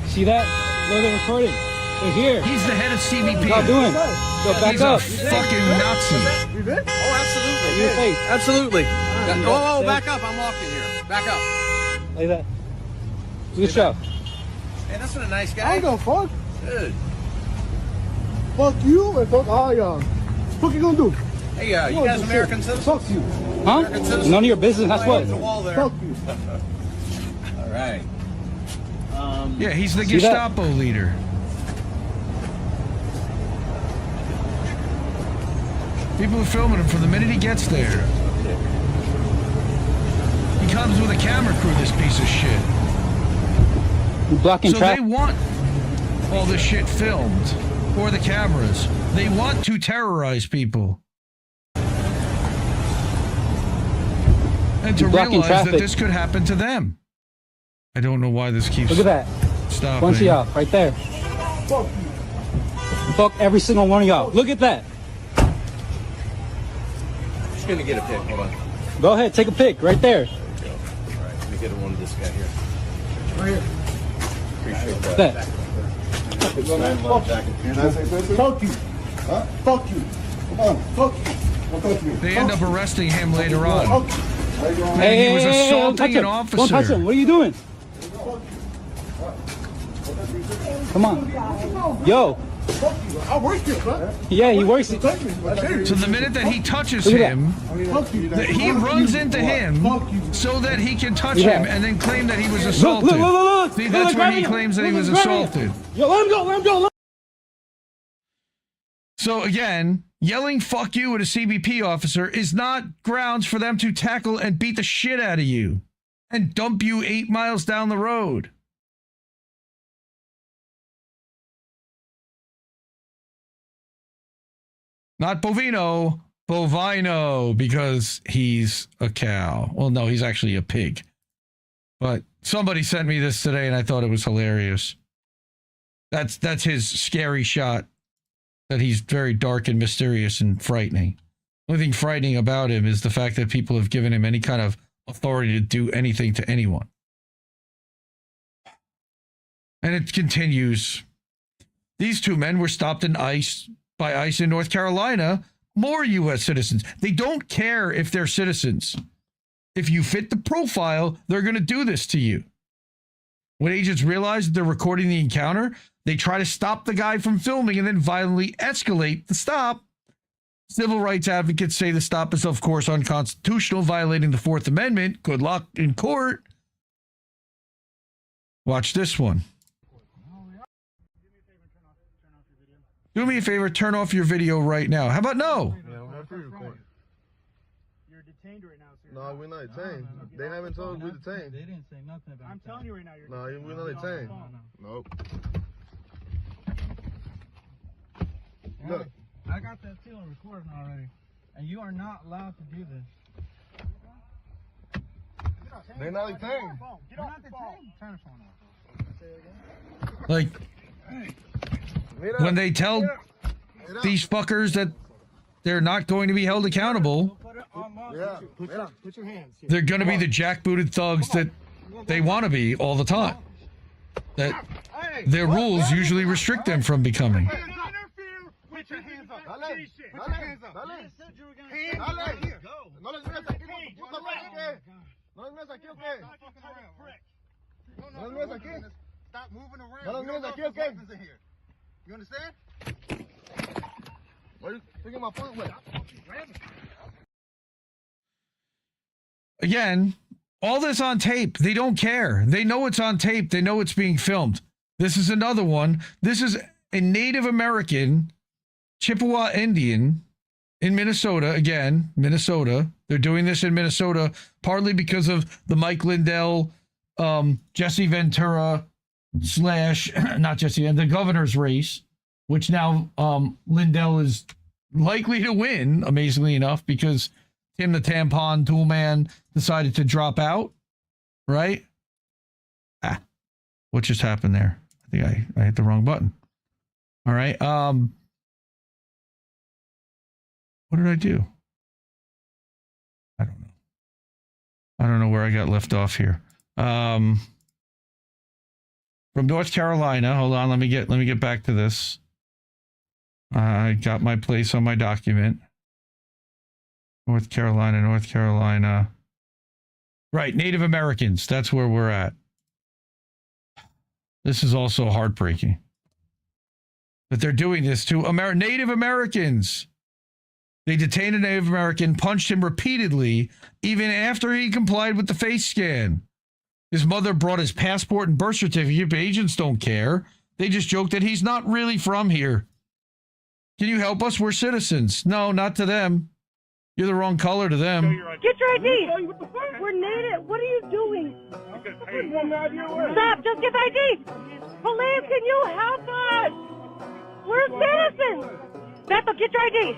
Speaker 11: See that? Look, they're recording. They're here.
Speaker 6: He's the head of CBP.
Speaker 11: What y'all doing? Go back
Speaker 6: He's
Speaker 11: up.
Speaker 6: a fucking Nazi.
Speaker 9: You good? Oh, absolutely.
Speaker 11: Your face.
Speaker 9: Absolutely. Oh, back up. I'm walking here. Back up.
Speaker 11: Like that. Good show.
Speaker 9: Hey, that's not a nice guy.
Speaker 5: I ain't gonna fuck.
Speaker 9: Dude.
Speaker 5: Fuck you and fuck all y'all. What you gonna do?
Speaker 9: Hey, you guys American citizens?
Speaker 5: Fuck you.
Speaker 11: Huh? None of your business. That's what.
Speaker 9: There's a wall there.
Speaker 5: Fuck you.
Speaker 9: All right.
Speaker 6: Yeah, he's the
Speaker 11: See that?
Speaker 6: Gestapo leader. People are filming him from the minute he gets there. He comes with a camera crew, this piece of shit.
Speaker 11: Blocking
Speaker 6: So
Speaker 11: traffic.
Speaker 6: they want all this shit filmed, or the cameras. They want to terrorize people. And to
Speaker 11: Blocking
Speaker 6: realize that
Speaker 11: traffic.
Speaker 6: this could happen to them. I don't know why this keeps
Speaker 11: Look at that.
Speaker 6: stopping.
Speaker 11: Bunch of y'all right there.
Speaker 5: Fuck you.
Speaker 11: Fuck every single one of y'all. Look at that.
Speaker 9: Just gonna get a pic. Hold on.
Speaker 11: Go ahead, take a pic right there.
Speaker 9: All right. Let me get one of this guy here.
Speaker 5: Right here.
Speaker 9: Appreciate
Speaker 11: That.
Speaker 9: that.
Speaker 5: Fuck you. Huh? Fuck you. Come on. Fuck you. Don't touch me.
Speaker 6: They end up arresting him later on.
Speaker 5: Fuck you. How you doing?
Speaker 6: And he was
Speaker 11: don't touch
Speaker 6: assaulting
Speaker 11: him.
Speaker 6: an officer.
Speaker 11: Don't touch him. What are you doing? Come on. Yo.
Speaker 5: Fuck you. I work here, bro.
Speaker 11: Yeah, he works.
Speaker 5: Touch me. I dare you.
Speaker 6: So the minute that he touches
Speaker 11: Look at that.
Speaker 6: him,
Speaker 5: Fuck you.
Speaker 6: he runs into him
Speaker 5: Fuck you.
Speaker 6: so that he can touch
Speaker 11: Yeah.
Speaker 6: him and then claim that he was
Speaker 11: Look,
Speaker 6: assaulted.
Speaker 11: look, look, look, look.
Speaker 6: See,
Speaker 11: Look,
Speaker 6: that's
Speaker 11: look,
Speaker 6: when
Speaker 11: right
Speaker 6: he
Speaker 11: here.
Speaker 6: claims that he
Speaker 11: Look,
Speaker 6: was
Speaker 11: look, right here.
Speaker 6: assaulted.
Speaker 11: Yo, let him go, let him go.
Speaker 6: So again, yelling "fuck you" at a CBP officer is not grounds for them to tackle and beat the shit out of you and dump you 8 miles down the road. Not Bovino, Bovino, because he's a cow. Well, no, he's actually a pig. But somebody sent me this today and I thought it was hilarious. That's his scary shot. That he's very dark and mysterious and frightening. The only thing frightening about him is the fact that people have given him any kind of authority to do anything to anyone. And it continues. These two men were stopped by ICE in North Carolina. More U.S. citizens. They don't care if they're citizens. If you fit the profile, they're going to do this to you. When agents realize that they're recording the encounter, they try to stop the guy from filming and then violently escalate the stop. Civil rights advocates say the stop is, of course, unconstitutional, violating the Fourth Amendment. Good luck in court. Watch this one. Do me a favor, turn off your video right now. How about no?
Speaker 5: You're detained right now, sir.
Speaker 12: No, we're not detained. They haven't told us we're detained.
Speaker 11: They didn't say nothing about
Speaker 5: I'm telling you right now, you're
Speaker 12: No, we're not detained. Nope. Look.
Speaker 11: I got that too on recording already. And you are not allowed to do this.
Speaker 12: They're not detained.
Speaker 5: Get off the phone.
Speaker 11: Turn the phone off.
Speaker 6: Like, when they tell these fuckers that they're not going to be held accountable,
Speaker 5: Put your hands here.
Speaker 6: they're going to be the jackbooted thugs that they want to be all the time. That their rules usually restrict them from becoming.
Speaker 5: Put your hands up. Put your hands up. Hands right here.
Speaker 12: No les metas aquí, puta madre. No les metas aquí, ¿o qué? No les metas aquí.
Speaker 5: Stop moving around.
Speaker 12: No les
Speaker 5: You don't
Speaker 12: metas
Speaker 5: know
Speaker 12: aquí, ¿o
Speaker 5: if
Speaker 12: qué?
Speaker 5: there's weapons in here. You understand?
Speaker 12: Why are you taking my phone away?
Speaker 6: Again, all this on tape. They don't care. They know it's on tape. They know it's being filmed. This is another one. This is a Native American Chippewa Indian in Minnesota. Again, Minnesota. They're doing this in Minnesota partly because of the Mike Lindell, Jesse Ventura / not Jesse, the governor's race, which now Lindell is likely to win, amazingly enough, because Tim the Tampon Toolman decided to drop out, right? What just happened there? I think I hit the wrong button. All right. What did I do? I don't know. I don't know where I got left off here. From North Carolina. Hold on. Let me get back to this. I got my place on my document. North Carolina. Right. Native Americans. That's where we're at. This is also heartbreaking. But they're doing this to Native Americans. They detained a Native American, punched him repeatedly, even after he complied with the face scan. His mother brought his passport and birth certificate, but agents don't care. They just joke that he's not really from here. Can you help us? We're citizens. No, not to them. You're the wrong color to them.
Speaker 7: Get your ID. We're native. What are you doing? Stop. Just get the ID. Police, can you help us? We're citizens. Bethel, get your ID.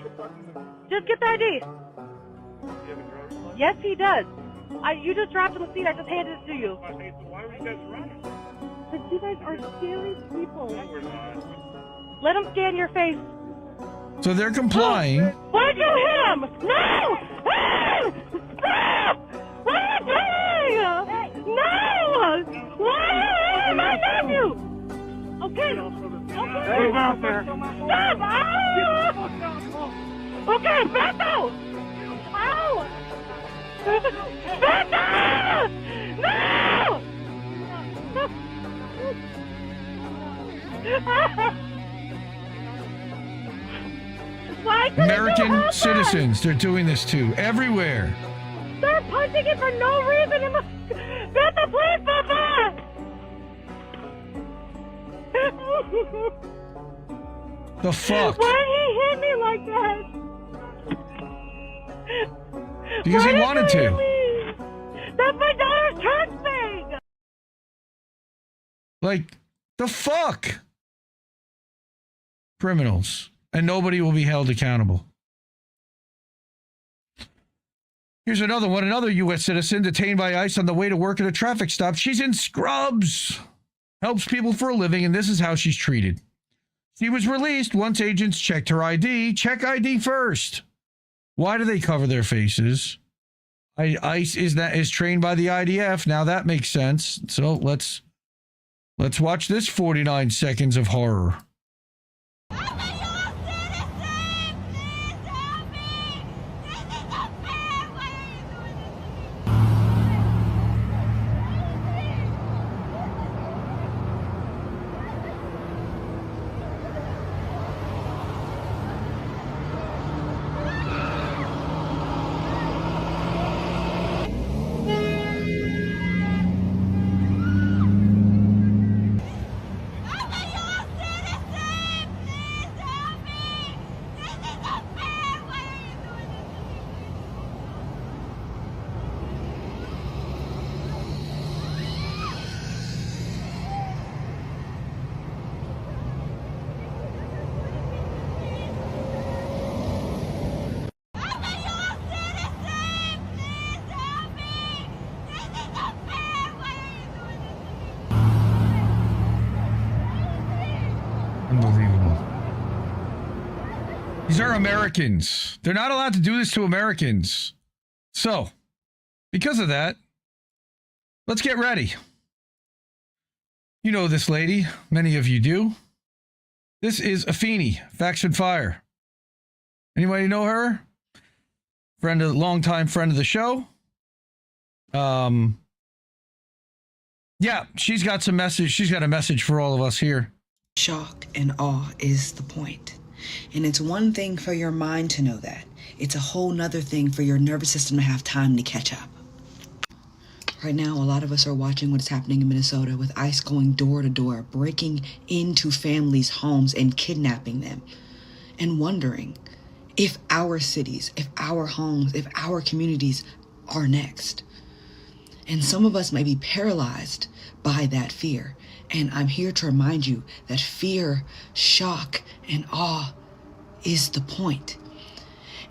Speaker 7: Just get the ID. Yes, he does. You just dropped on the seat. I just handed it to you.
Speaker 12: Why are you guys running?
Speaker 7: Because you guys are scary people. Let him scan your face.
Speaker 6: So they're complying.
Speaker 7: Why'd you hit him? No! Stop! What are you doing? No! Why are you hitting my nephew? Okay.
Speaker 12: Hey, out there.
Speaker 7: Stop! Ow! Okay, Bethel! Ow! Bethel! No!
Speaker 6: American citizens, they're doing this too, everywhere.
Speaker 7: They're punching it for no reason. Bethel, please, Papa!
Speaker 6: The fuck?
Speaker 7: Why did he hit me like that?
Speaker 6: Because he wanted to.
Speaker 7: That's my daughter's church thing!
Speaker 6: Like, the fuck? Criminals. And nobody will be held accountable. Here's another one. Another U.S. citizen detained by ICE on the way to work at a traffic stop. She's in scrubs. Helps people for a living, and this is how she's treated. She was released once agents checked her ID. Check ID first. Why do they cover their faces? ICE is trained by the IDF. Now that makes sense. So let's watch this 49 seconds of horror. These are Americans. They're not allowed to do this to Americans. So, because of that, let's get ready. You know this lady. Many of you do. This is Afeni, Faction Fire. Anybody know her? Longtime friend of the show. Yeah, she's got some message. She's got a message for all of us here.
Speaker 13: Shock and awe is the point. And it's one thing for your mind to know that. It's a whole nother thing for your nervous system to have time to catch up. Right now, a lot of us are watching what's happening in Minnesota with ICE going door to door, breaking into families' homes and kidnapping them, and wondering if our cities, if our homes, if our communities are next. And some of us may be paralyzed by that fear. And I'm here to remind you that fear, shock, and awe is the point.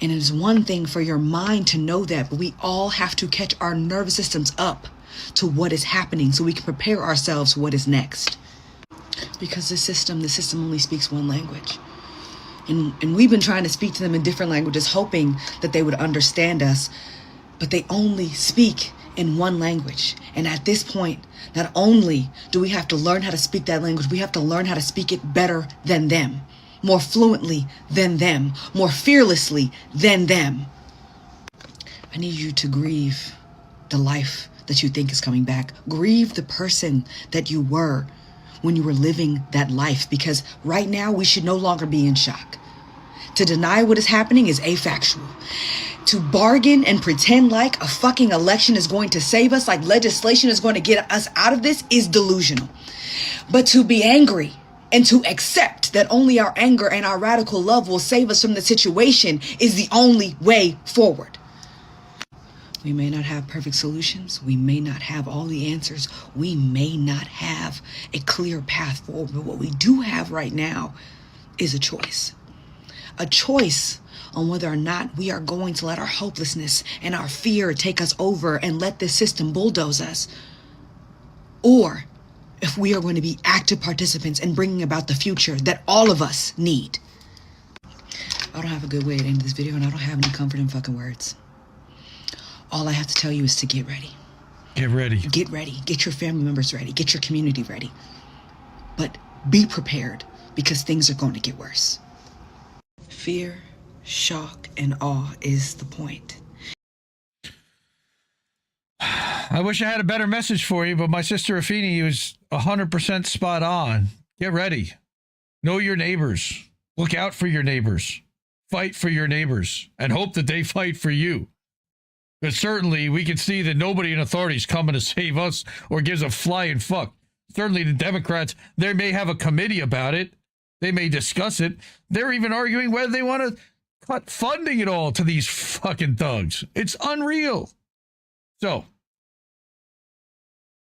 Speaker 13: And it is one thing for your mind to know that, but we all have to catch our nervous systems up to what is happening so we can prepare ourselves for what is next. Because the system only speaks one language. And we've been trying to speak to them in different languages, hoping that they would understand us, but they only speak in one language. And at this point, not only do we have to learn how to speak that language, we have to learn how to speak it better than them, more fluently than them, more fearlessly than them. I need you to grieve the life that you think is coming back. Grieve the person that you were when you were living that life, because right now we should no longer be in shock. To deny what is happening is afactual. To bargain and pretend like a fucking election is going to save us, like legislation is going to get us out of this, is delusional. But to be angry and to accept that only our anger and our radical love will save us from the situation is the only way forward. We may not have perfect solutions. We may not have all the answers. We may not have a clear path forward. But what we do have right now is a choice. A choice on whether or not we are going to let our hopelessness and our fear take us over and let this system bulldoze us. Or if we are going to be active participants in bringing about the future that all of us need. I don't have a good way to end this video, and I don't have any comforting fucking words. All I have to tell you is to get ready.
Speaker 6: Get ready.
Speaker 13: Get ready. Get your family members ready. Get your community ready. But be prepared, because things are going to get worse. Fear, shock, and awe is the point.
Speaker 6: I wish I had a better message for you, but my sister Afeni was 100% spot on. Get ready. Know your neighbors. Look out for your neighbors. Fight for your neighbors and hope that they fight for you. Because certainly we can see that nobody in authority is coming to save us or gives a flying fuck. Certainly the Democrats, they may have a committee about it. They may discuss it. They're even arguing whether they want to cut funding at all to these fucking thugs. It's unreal. So,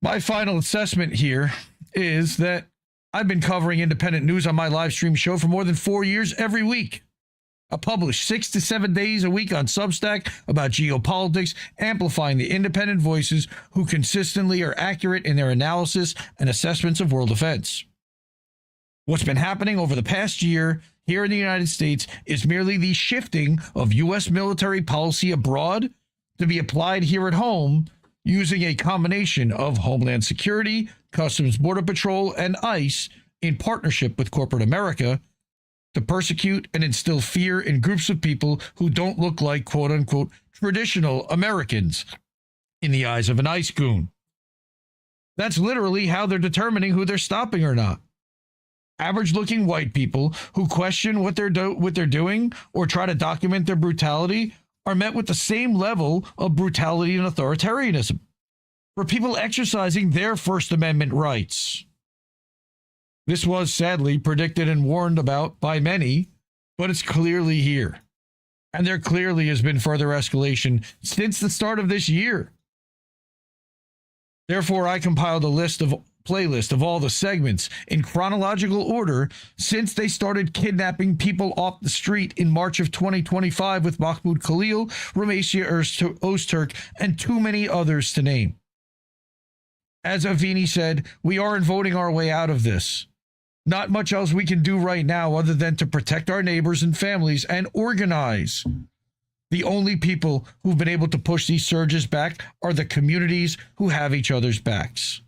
Speaker 6: my final assessment here is that I've been covering independent news on my live stream show for more than 4 years every week. I publish 6 to 7 days a week on Substack about geopolitics, amplifying the independent voices who consistently are accurate in their analysis and assessments of world events. What's been happening over the past year here in the United States is merely the shifting of U.S. military policy abroad to be applied here at home using a combination of Homeland Security, Customs Border Patrol, and ICE in partnership with corporate America to persecute and instill fear in groups of people who don't look like quote-unquote traditional Americans in the eyes of an ICE goon. That's literally how they're determining who they're stopping or not. Average-looking white people who question what they're doing or try to document their brutality are met with the same level of brutality and authoritarianism for people exercising their First Amendment rights. This was sadly predicted and warned about by many, but it's clearly here. And there clearly has been further escalation since the start of this year. Therefore, I compiled a playlist of all the segments in chronological order since they started kidnapping people off the street in March of 2025 with Mahmoud Khalil, Ramesia Ozturk, and too many others to name. As Avini said, we aren't voting our way out of this. Not much else we can do right now other than to protect our neighbors and families and organize. The only people who've been able to push these surges back are the communities who have each other's backs.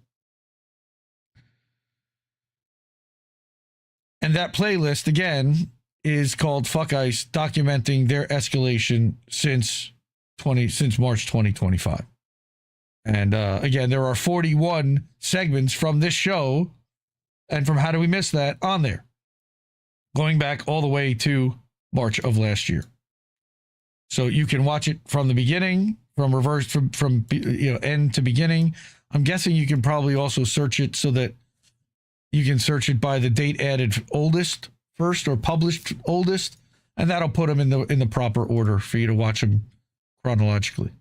Speaker 6: And that playlist, again, is called Fuck ICE, documenting their escalation since March 2025. And again, there are 41 segments from this show and from How Do We Miss That on there, going back all the way to March of last year. So you can watch it from the beginning, from reverse, from end to beginning. I'm guessing you can probably also search it so that you can search it by the date added oldest first or published oldest, and that'll put them in the proper order for you to watch them chronologically.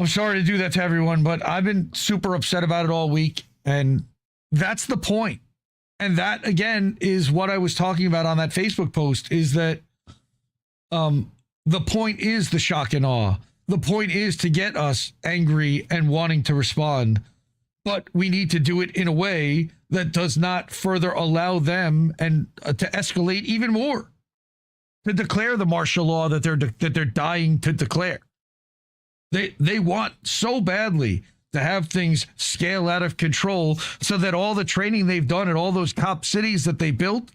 Speaker 6: I'm sorry to do that to everyone, but I've been super upset about it all week, and that's the point. And that, again, is what I was talking about on that Facebook post, is that the point is the shock and awe. the point is to get us angry and wanting to respond, but we need to do it in a way that does not further allow them and to escalate even more, to declare the martial law that they're dying to declare. They want so badly to have things scale out of control so that all the training they've done at all those cop cities that they built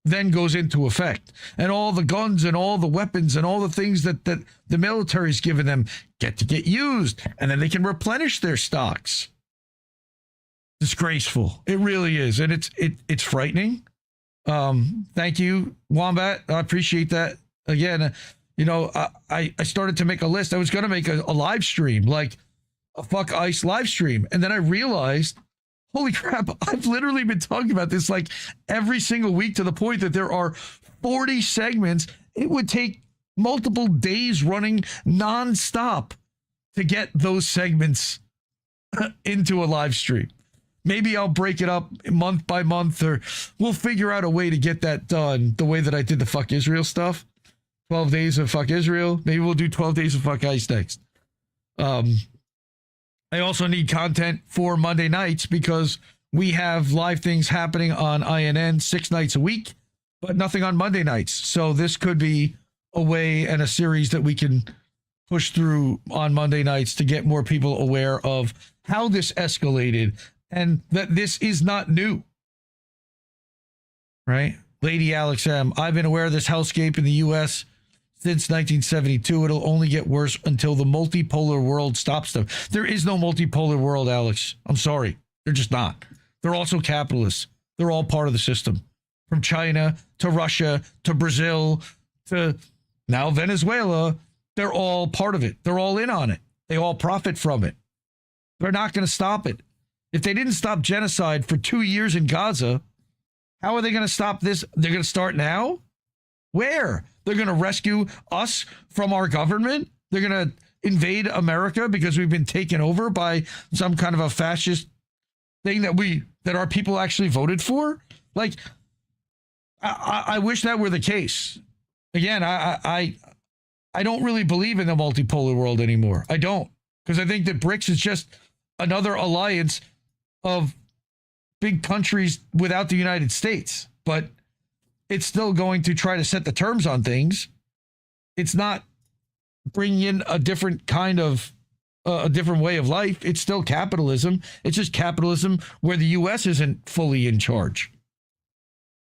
Speaker 6: then goes into effect. And all the guns and all the weapons and all the things that the military's given them get used. And then they can replenish their stocks. Disgraceful. It really is. And it's frightening. Thank you, Wombat. I appreciate that. Again, I started to make a list. I was going to make a live stream, like a Fuck ICE live stream. And then I realized, holy crap, I've literally been talking about this like every single week to the point that there are 40 segments. It would take multiple days running nonstop to get those segments into a live stream. Maybe I'll break it up month by month, or we'll figure out a way to get that done the way that I did the Fuck Israel stuff. 12 days of Fuck Israel. Maybe we'll do 12 days of Fuck ICE next. I also need content for Monday nights because we have live things happening on INN 6 nights a week, but nothing on Monday nights. So this could be a way and a series that we can push through on Monday nights to get more people aware of how this escalated and that this is not new. Right? Lady Alex M., I've been aware of this hellscape in the U.S. since 1972. It'll only get worse until the multipolar world stops them. There is no multipolar world, Alex. I'm sorry. They're just not. They're also capitalists. They're all part of the system. From China to Russia to Brazil to now Venezuela, they're all part of it. They're all in on it. They all profit from it. They're not going to stop it. If they didn't stop genocide for 2 years in Gaza, how are they going to stop this? They're going to start now? Where? They're going to rescue us from our government? They're going to invade America because we've been taken over by some kind of a fascist thing that our people actually voted for? Like, I wish that were the case. Again, I don't really believe in the multipolar world anymore. I don't, because I think that BRICS is just another alliance of big countries without the United States, but it's still going to try to set the terms on things. It's not bringing in a different kind of a different way of life. It's still capitalism. It's just capitalism where the U.S. isn't fully in charge.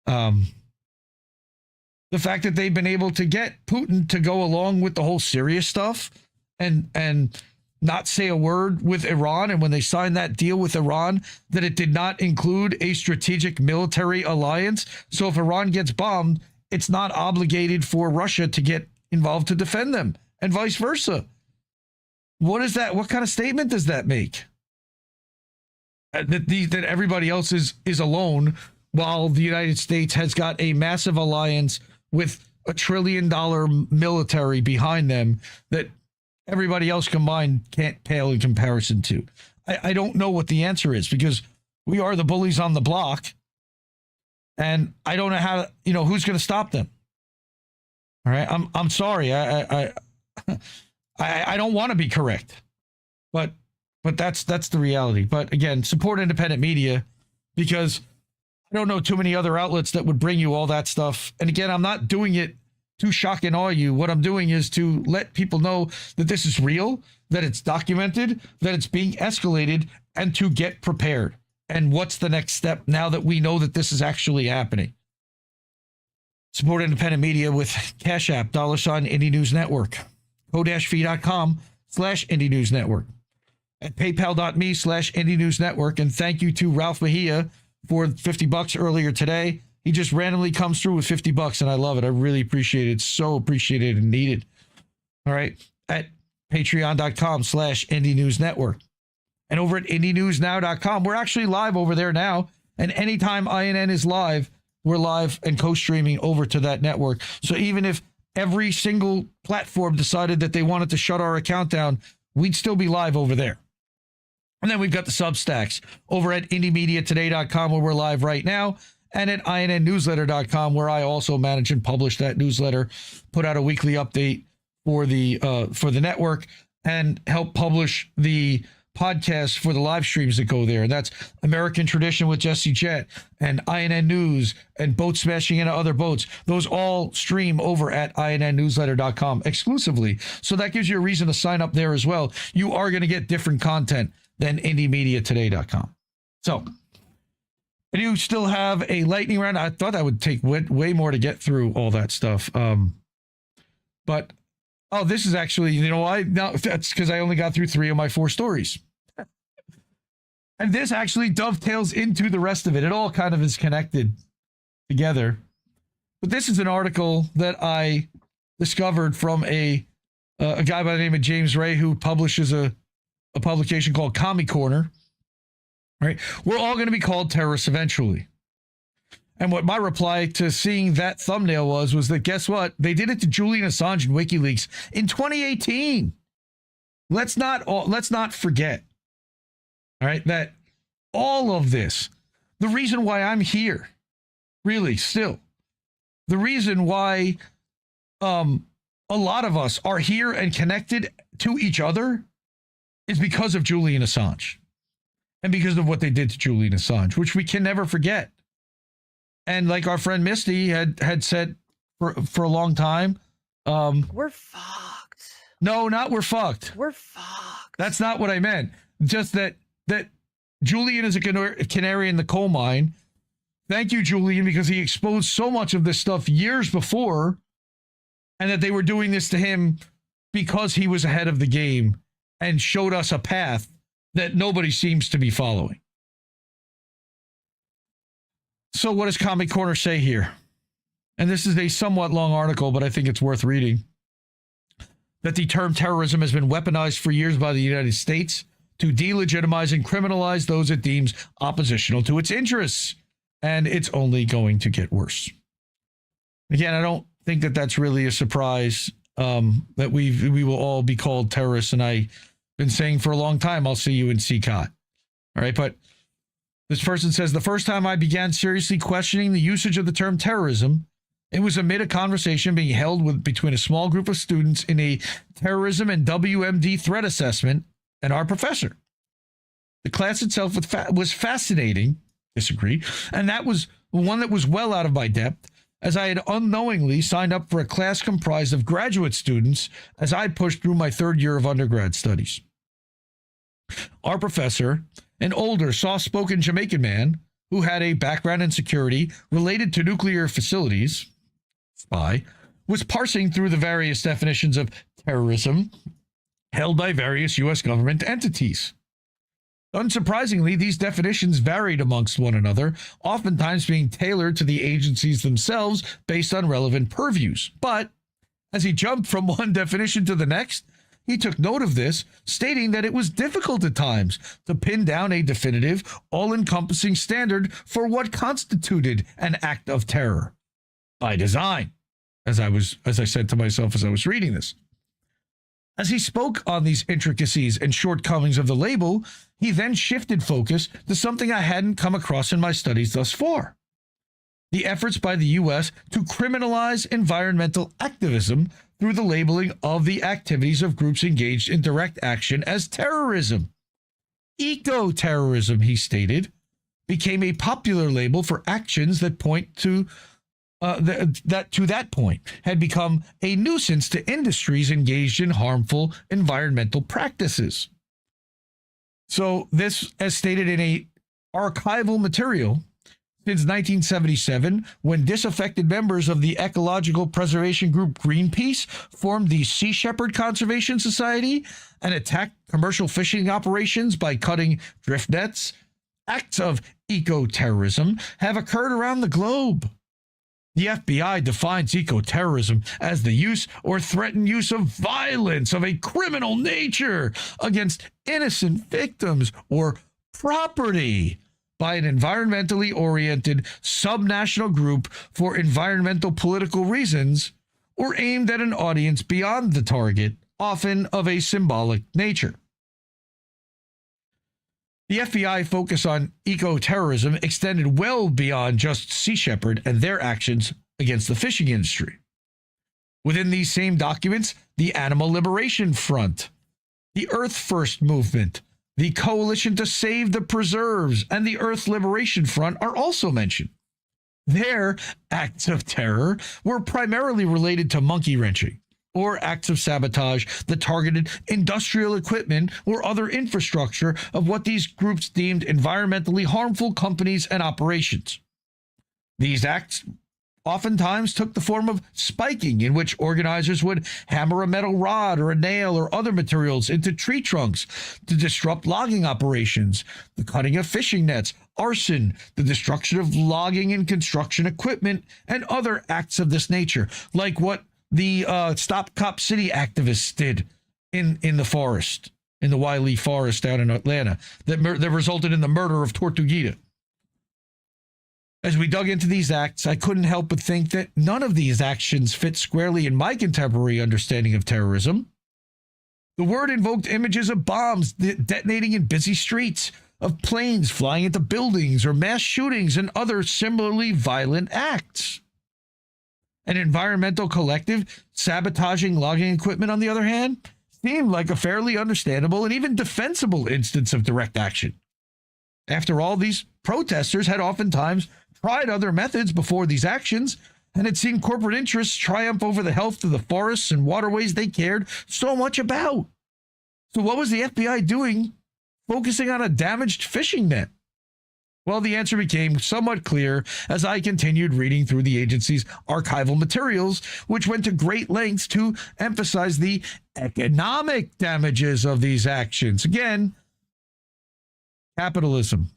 Speaker 6: The fact that they've been able to get Putin to go along with the whole Syria stuff and not say a word with Iran, and when they signed that deal with Iran, that it did not include a strategic military alliance. So if Iran gets bombed, it's not obligated for Russia to get involved to defend them, and vice versa. What is that? What kind of statement does that make? That everybody else is alone, while the United States has got a massive alliance with $1 trillion military behind them that everybody else combined can't pale in comparison to. I don't know what the answer is, because we are the bullies on the block, and I don't know how, who's going to stop them. All right. I'm sorry. I don't want to be correct, but that's the reality. But again, support independent media, because I don't know too many other outlets that would bring you all that stuff. And again, I'm not doing it to shock and awe you. What I'm doing is to let people know that this is real, that it's documented, that it's being escalated, and to get prepared. And what's the next step now that we know that this is actually happening? Support independent media with Cash App, $ Indie News Network, ko-fi.com/Indie News Network, at paypal.me/Indie News Network. And thank you to Ralph Mejia for $50 earlier today. He just randomly comes through with $50, and I love it. I really appreciate it. It's so appreciated and needed. All right. At patreon.com/Indie News Network. And over at IndieNewsNow.com, we're actually live over there now. And anytime INN is live, we're live and co-streaming over to that network. So even if every single platform decided that they wanted to shut our account down, we'd still be live over there. And then we've got the Substacks over at IndieMediaToday.com, where we're live right now, and at INNNewsletter.com, where I also manage and publish that newsletter, put out a weekly update for the network and help publish the podcast for the live streams that go there. And that's American Tradition with Jesse Jett and INN News and Boat Smashing into Other Boats. Those all stream over at INNnewsletter.com exclusively. So that gives you a reason to sign up there as well. You are going to get different content than IndieMediaToday.com. So, and you still have a lightning round. I thought that would take way more to get through all that stuff. But, oh, this is actually, you know why? No, that's because I only got through 3 of my 4 stories. And this actually dovetails into the rest of it. It all kind of is connected together. But this is an article that I discovered from a guy by the name of James Ray, who publishes a publication called Commie Corner. Right? We're all going to be called terrorists eventually. And what my reply to seeing that thumbnail was that, guess what? They did it to Julian Assange and WikiLeaks in 2018. Let's not forget, all right, that all of this, the reason why I'm here, really still, the reason why a lot of us are here and connected to each other is because of Julian Assange and because of what they did to Julian Assange, which we can never forget. And like our friend Misty had said for a long time,
Speaker 14: we're fucked.
Speaker 6: No, not we're fucked.
Speaker 14: We're fucked.
Speaker 6: That's not what I meant. Just that Julian is a canary in the coal mine. Thank you, Julian, because he exposed so much of this stuff years before, and that they were doing this to him because he was ahead of the game and showed us a path that nobody seems to be following. So what does Comic Corner say here? And this is a somewhat long article, but I think it's worth reading. That the term terrorism has been weaponized for years by the United States to delegitimize and criminalize those it deems oppositional to its interests. And it's only going to get worse. Again, I don't think that that's really a surprise that we will all be called terrorists. And I've been saying for a long time, I'll see you in CCOT. All right, but this person says, the first time I began seriously questioning the usage of the term terrorism, it was amid a conversation being held between a small group of students in a terrorism and WMD threat assessment and our professor. The class itself was fascinating, disagree, and that was one that was well out of my depth, as I had unknowingly signed up for a class comprised of graduate students as I pushed through my 3rd year of undergrad studies. Our professor, an older, soft-spoken Jamaican man who had a background in security related to nuclear facilities, spy, was parsing through the various definitions of terrorism held by various U.S. government entities. Unsurprisingly, these definitions varied amongst one another, oftentimes being tailored to the agencies themselves based on relevant purviews. But as he jumped from one definition to the next, he took note of this, stating that it was difficult at times to pin down a definitive, all-encompassing standard for what constituted an act of terror. By design, as I said to myself as I was reading this. As he spoke on these intricacies and shortcomings of the label, he then shifted focus to something I hadn't come across in my studies thus far. The efforts by the U.S. to criminalize environmental activism through the labeling of the activities of groups engaged in direct action as terrorism. Eco-terrorism, he stated, became a popular label for actions that point to that point had become a nuisance to industries engaged in harmful environmental practices. So this, as stated in a archival material, since 1977, when disaffected members of the ecological preservation group Greenpeace formed the Sea Shepherd Conservation Society and attacked commercial fishing operations by cutting drift nets, acts of eco-terrorism have occurred around the globe. The FBI defines eco-terrorism as the use or threatened use of violence of a criminal nature against innocent victims or property by an environmentally oriented subnational group for environmental political reasons or aimed at an audience beyond the target, often of a symbolic nature. The FBI focus on eco-terrorism extended well beyond just Sea Shepherd and their actions against the fishing industry. Within these same documents, the Animal Liberation Front, the Earth First Movement, the Coalition to Save the Preserves, and the Earth Liberation Front are also mentioned. Their acts of terror were primarily related to monkey wrenching, or acts of sabotage that targeted industrial equipment or other infrastructure of what these groups deemed environmentally harmful companies and operations. These acts oftentimes took the form of spiking, in which organizers would hammer a metal rod or a nail or other materials into tree trunks to disrupt logging operations, the cutting of fishing nets, arson, the destruction of logging and construction equipment, and other acts of this nature, like what the Stop Cop City activists did in the forest, in the Wiley Forest down in Atlanta, that resulted in the murder of Tortuguita. As we dug into these acts, I couldn't help but think that none of these actions fit squarely in my contemporary understanding of terrorism. The word invoked images of bombs detonating in busy streets, of planes flying into buildings, or mass shootings and other similarly violent acts. An environmental collective sabotaging logging equipment, on the other hand, seemed like a fairly understandable and even defensible instance of direct action. After all, these protesters had oftentimes tried other methods before these actions and had seen corporate interests triumph over the health of the forests and waterways they cared so much about. So what was the FBI doing focusing on a damaged fishing net? Well, the answer became somewhat clear as I continued reading through the agency's archival materials, which went to great lengths to emphasize the economic damages of these actions. Again, capitalism.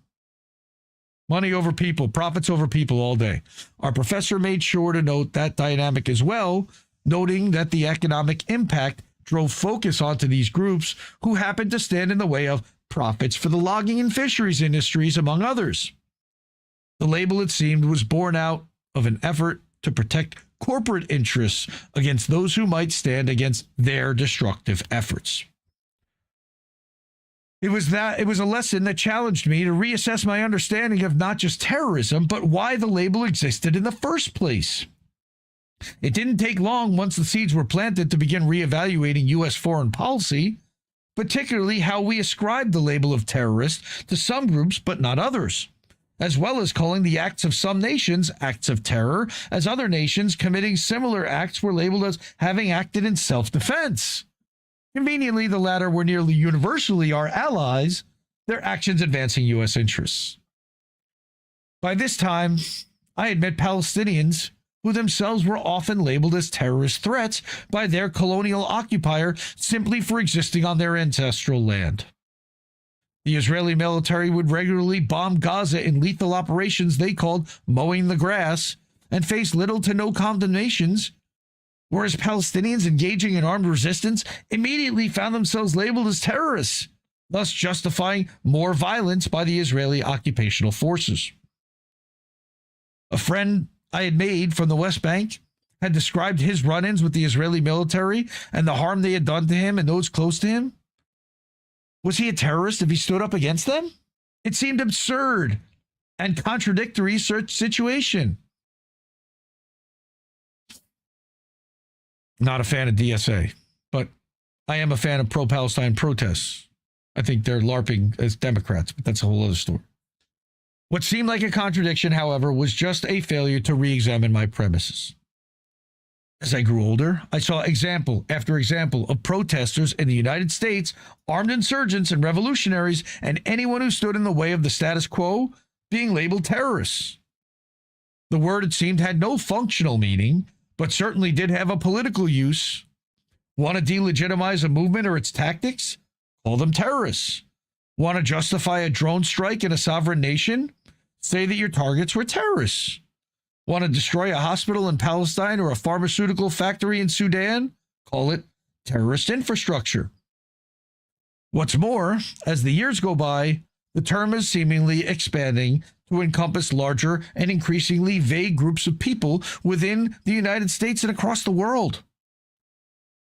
Speaker 6: Money over people, profits over people all day. Our professor made sure to note that dynamic as well, noting that the economic impact drove focus onto these groups who happened to stand in the way of profits for the logging and fisheries industries, among others. The label, it seemed, was born out of an effort to protect corporate interests against those who might stand against their destructive efforts. It was a lesson that challenged me to reassess my understanding of not just terrorism, but why the label existed in the first place. It didn't take long once the seeds were planted to begin reevaluating U.S. foreign policy, particularly how we ascribed the label of terrorist to some groups but not others, as well as calling the acts of some nations acts of terror, as other nations committing similar acts were labeled as having acted in self-defense. Conveniently, the latter were nearly universally our allies, their actions advancing U.S. interests. By this time, I had met Palestinians who themselves were often labeled as terrorist threats by their colonial occupier simply for existing on their ancestral land. The Israeli military would regularly bomb Gaza in lethal operations they called mowing the grass and faced little to no condemnations, whereas Palestinians engaging in armed resistance immediately found themselves labeled as terrorists, thus justifying more violence by the Israeli occupational forces. A friend I had made from the West Bank had described his run-ins with the Israeli military and the harm they had done to him and those close to him. Was he a terrorist if he stood up against them? It seemed absurd and contradictory situation. Not a fan of DSA, but I am a fan of pro-Palestine protests. I think they're LARPing as Democrats, but that's a whole other story. What seemed like a contradiction, however, was just a failure to re-examine my premises. As I grew older, I saw example after example of protesters in the United States, armed insurgents and revolutionaries, and anyone who stood in the way of the status quo being labeled terrorists. The word, it seemed, had no functional meaning, but certainly did have a political use. Want to delegitimize a movement or its tactics? Call them terrorists. Want to justify a drone strike in a sovereign nation? Say that your targets were terrorists. Want to destroy a hospital in Palestine or a pharmaceutical factory in Sudan? Call it terrorist infrastructure. What's more, as the years go by, the term is seemingly expanding to encompass larger and increasingly vague groups of people within the United States and across the world.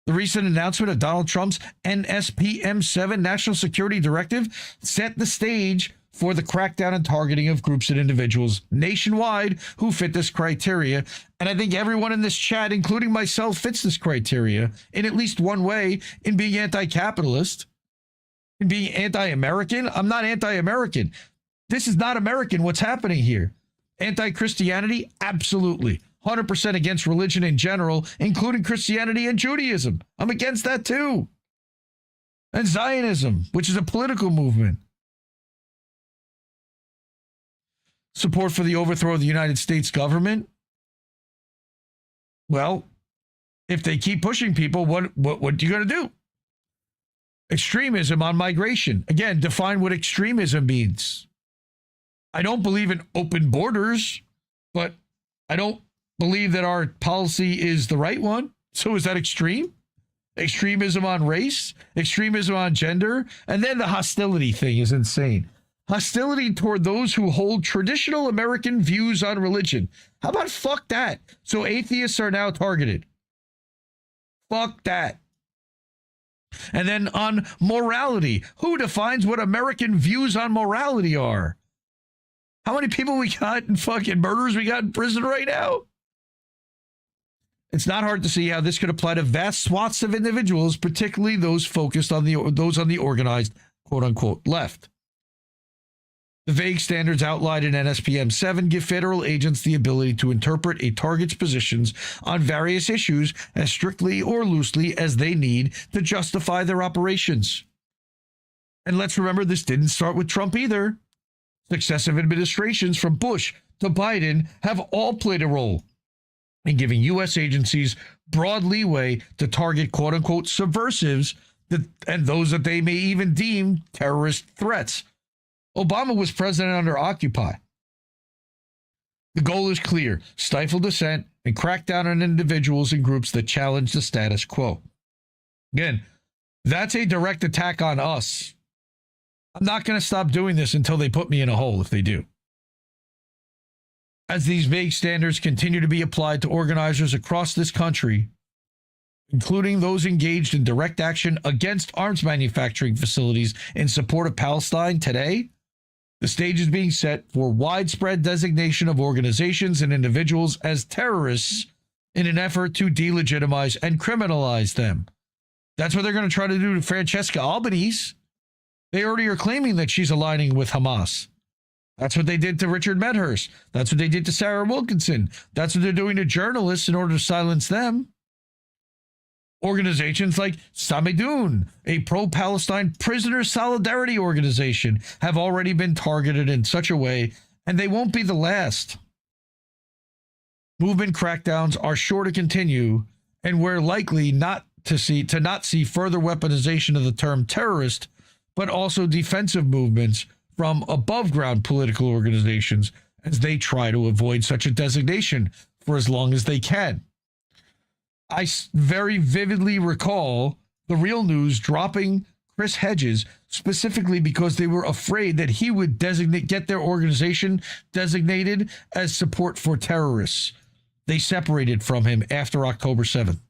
Speaker 6: The recent announcement of Donald Trump's NSPM-7 National Security Directive set the stage for the crackdown and targeting of groups and individuals nationwide who fit this criteria. And I think everyone in this chat, including myself, fits this criteria in at least one way, in being anti-capitalist, in being anti-American. I'm not anti-American. This is not American, what's happening here. Anti-Christianity? Absolutely. 100% against religion in general, including Christianity and Judaism. I'm against that too. And Zionism, which is a political movement. Support for the overthrow of the United States government? Well, if they keep pushing people, what are you going to do? Extremism on migration. Again, define what extremism means. I don't believe in open borders, but I don't believe that our policy is the right one. So is that extreme? Extremism on race, extremism on gender, and then the hostility thing is insane. Hostility toward those who hold traditional American views on religion. How about fuck that? So atheists are now targeted. Fuck that. And then on morality. Who defines what American views on morality are? How many people we got in fucking murders we got in prison right now? It's not hard to see how this could apply to vast swaths of individuals, particularly those focused on those on the organized, quote unquote, left. The vague standards outlined in NSPM 7 give federal agents the ability to interpret a target's positions on various issues as strictly or loosely as they need to justify their operations. And let's remember, this didn't start with Trump either. Successive administrations from Bush to Biden have all played a role in giving U.S. agencies broad leeway to target quote-unquote subversives and those that they may even deem terrorist threats. Obama was president under Occupy. The goal is clear: stifle dissent and crack down on individuals and groups that challenge the status quo. Again, that's a direct attack on us. I'm not going to stop doing this until they put me in a hole, if they do. As these vague standards continue to be applied to organizers across this country, including those engaged in direct action against arms manufacturing facilities in support of Palestine today, the stage is being set for widespread designation of organizations and individuals as terrorists in an effort to delegitimize and criminalize them. That's what they're going to try to do to Francesca Albanese. They already are claiming that she's aligning with Hamas. That's what they did to Richard Medhurst. That's what they did to Sarah Wilkinson. That's what they're doing to journalists in order to silence them. Organizations like Samidoun, a pro-Palestine prisoner solidarity organization, have already been targeted in such a way, and they won't be the last. Movement crackdowns are sure to continue, and we're likely not to see further weaponization of the term terrorist, but also defensive movements from above-ground political organizations as they try to avoid such a designation for as long as they can. I very vividly recall the Real News dropping Chris Hedges specifically because they were afraid that he would get their organization designated as support for terrorists. They separated from him after October 7th.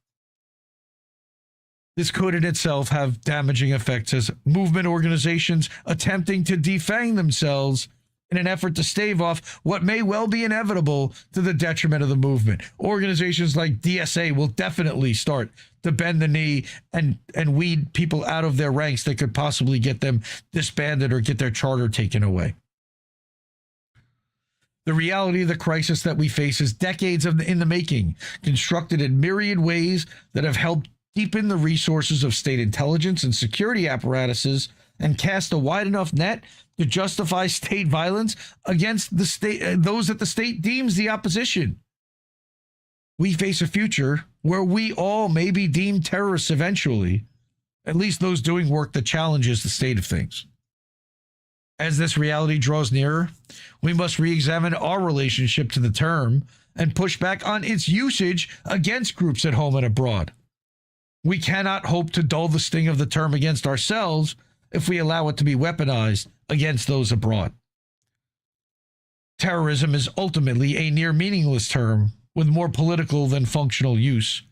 Speaker 6: This could in itself have damaging effects as movement organizations attempting to defang themselves in an effort to stave off what may well be inevitable to the detriment of the movement. Organizations like DSA will definitely start to bend the knee and weed people out of their ranks that could possibly get them disbanded or get their charter taken away. The reality of the crisis that we face is decades in the making, constructed in myriad ways that have helped deepen the resources of state intelligence and security apparatuses and cast a wide enough net to justify state violence against the state, those that the state deems the opposition. We face a future where we all may be deemed terrorists eventually, at least those doing work that challenges the state of things. As this reality draws nearer, we must re-examine our relationship to the term and push back on its usage against groups at home and abroad. We cannot hope to dull the sting of the term against ourselves if we allow it to be weaponized against those abroad. Terrorism is ultimately a near meaningless term with more political than functional use.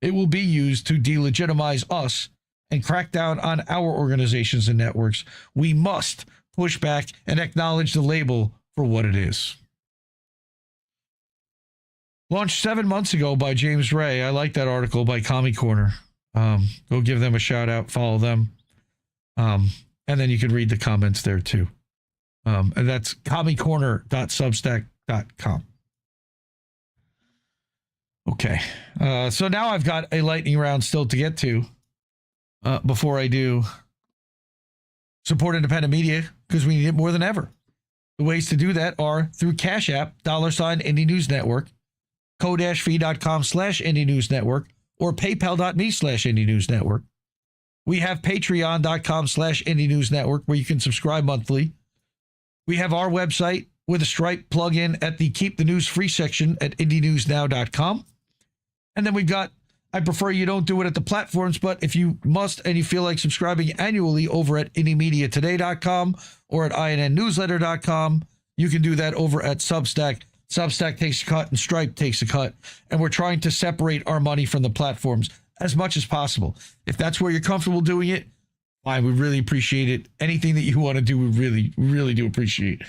Speaker 6: It will be used to delegitimize us and crack down on our organizations and networks. We must push back and acknowledge the label for what it is. Launched 7 months ago by James Ray. I like that article by Commie Corner. Go give them a shout out, follow them. And then you can read the comments there too. And that's commiecorner.substack.com. Okay. So now I've got a lightning round still to get to before I do support independent media, because we need it more than ever. The ways to do that are through Cash App, $ Indie News Network, ko-fi.com/Indie News Network, or paypal.me/Indie News Network. We have patreon.com/Indie News Network, where you can subscribe monthly. We have our website with a Stripe plugin at the Keep the News Free section at IndieNewsNow.com. And then we've got, I prefer you don't do it at the platforms, but if you must and you feel like subscribing annually over at IndieMediaToday.com or at INNNewsletter.com, you can do that over at Substack. Substack takes a cut and Stripe takes a cut. And we're trying to separate our money from the platforms as much as possible. If that's where you're comfortable doing it, fine, we really appreciate it. Anything that you want to do, we really do appreciate.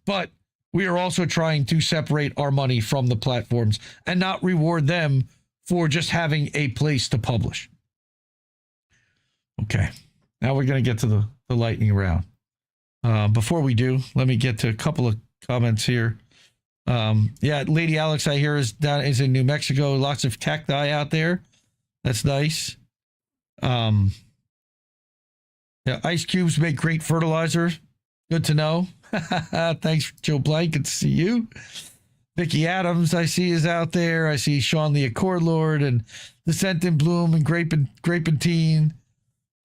Speaker 6: But we are also trying to separate our money from the platforms and not reward them for just having a place to publish. Okay, now we're going to get to the lightning round. Before we do, let me get to a couple of comments here. Yeah, Lady Alex, I hear, is in New Mexico. Lots of cacti out there. That's nice. Yeah, ice cubes make great fertilizer. Good to know. Thanks, Joe Blank. Good to see you. Vicky Adams, I see, is out there. I see Sean the Accord Lord and the Scent in Bloom and Grape and Teen.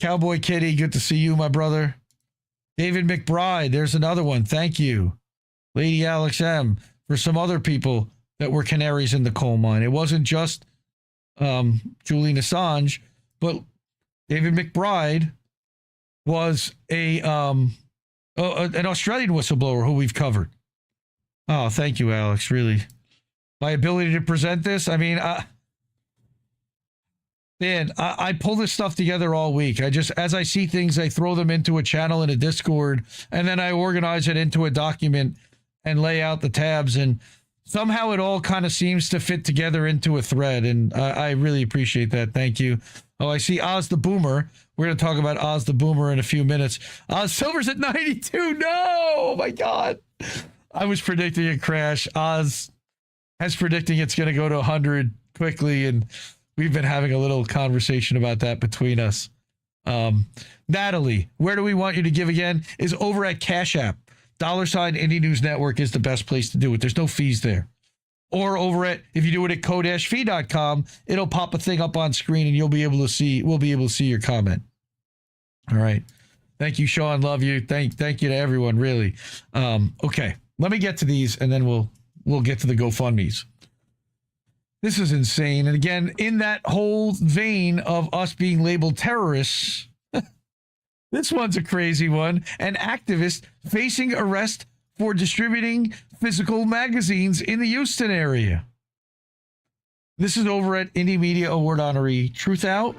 Speaker 6: Cowboy Kitty, good to see you, my brother. David McBride, there's another one. Thank you. Lady Alex M. For some other people that were canaries in the coal mine. It wasn't just Julian Assange, but David McBride was an Australian whistleblower who we've covered. Oh, thank you, Alex. Really. My ability to present this, I mean, I pull this stuff together all week. As I see things, I throw them into a channel in a Discord, and then I organize it into a document and lay out the tabs, and somehow it all kind of seems to fit together into a thread, and I really appreciate that. Thank you. Oh, I see Oz the Boomer. We're going to talk about Oz the Boomer in a few minutes. Oz Silver's at 92. No! Oh, my God. I was predicting a crash. Oz has predicting it's going to go to 100 quickly, and we've been having a little conversation about that between us. Natalie, where do we want you to give again? Is over at Cash App. $ Indie News Network is the best place to do it. There's no fees there. Or over at, if you do it at ko-fi.com, it'll pop a thing up on screen and we'll be able to see your comment. All right. Thank you, Sean. Love you. Thank you to everyone, really. Okay. Let me get to these and then we'll get to the GoFundMes. This is insane. And again, in that whole vein of us being labeled terrorists, this one's a crazy one. An activist facing arrest for distributing physical magazines in the Houston area. This is over at Indie Media Award honoree Truth Out.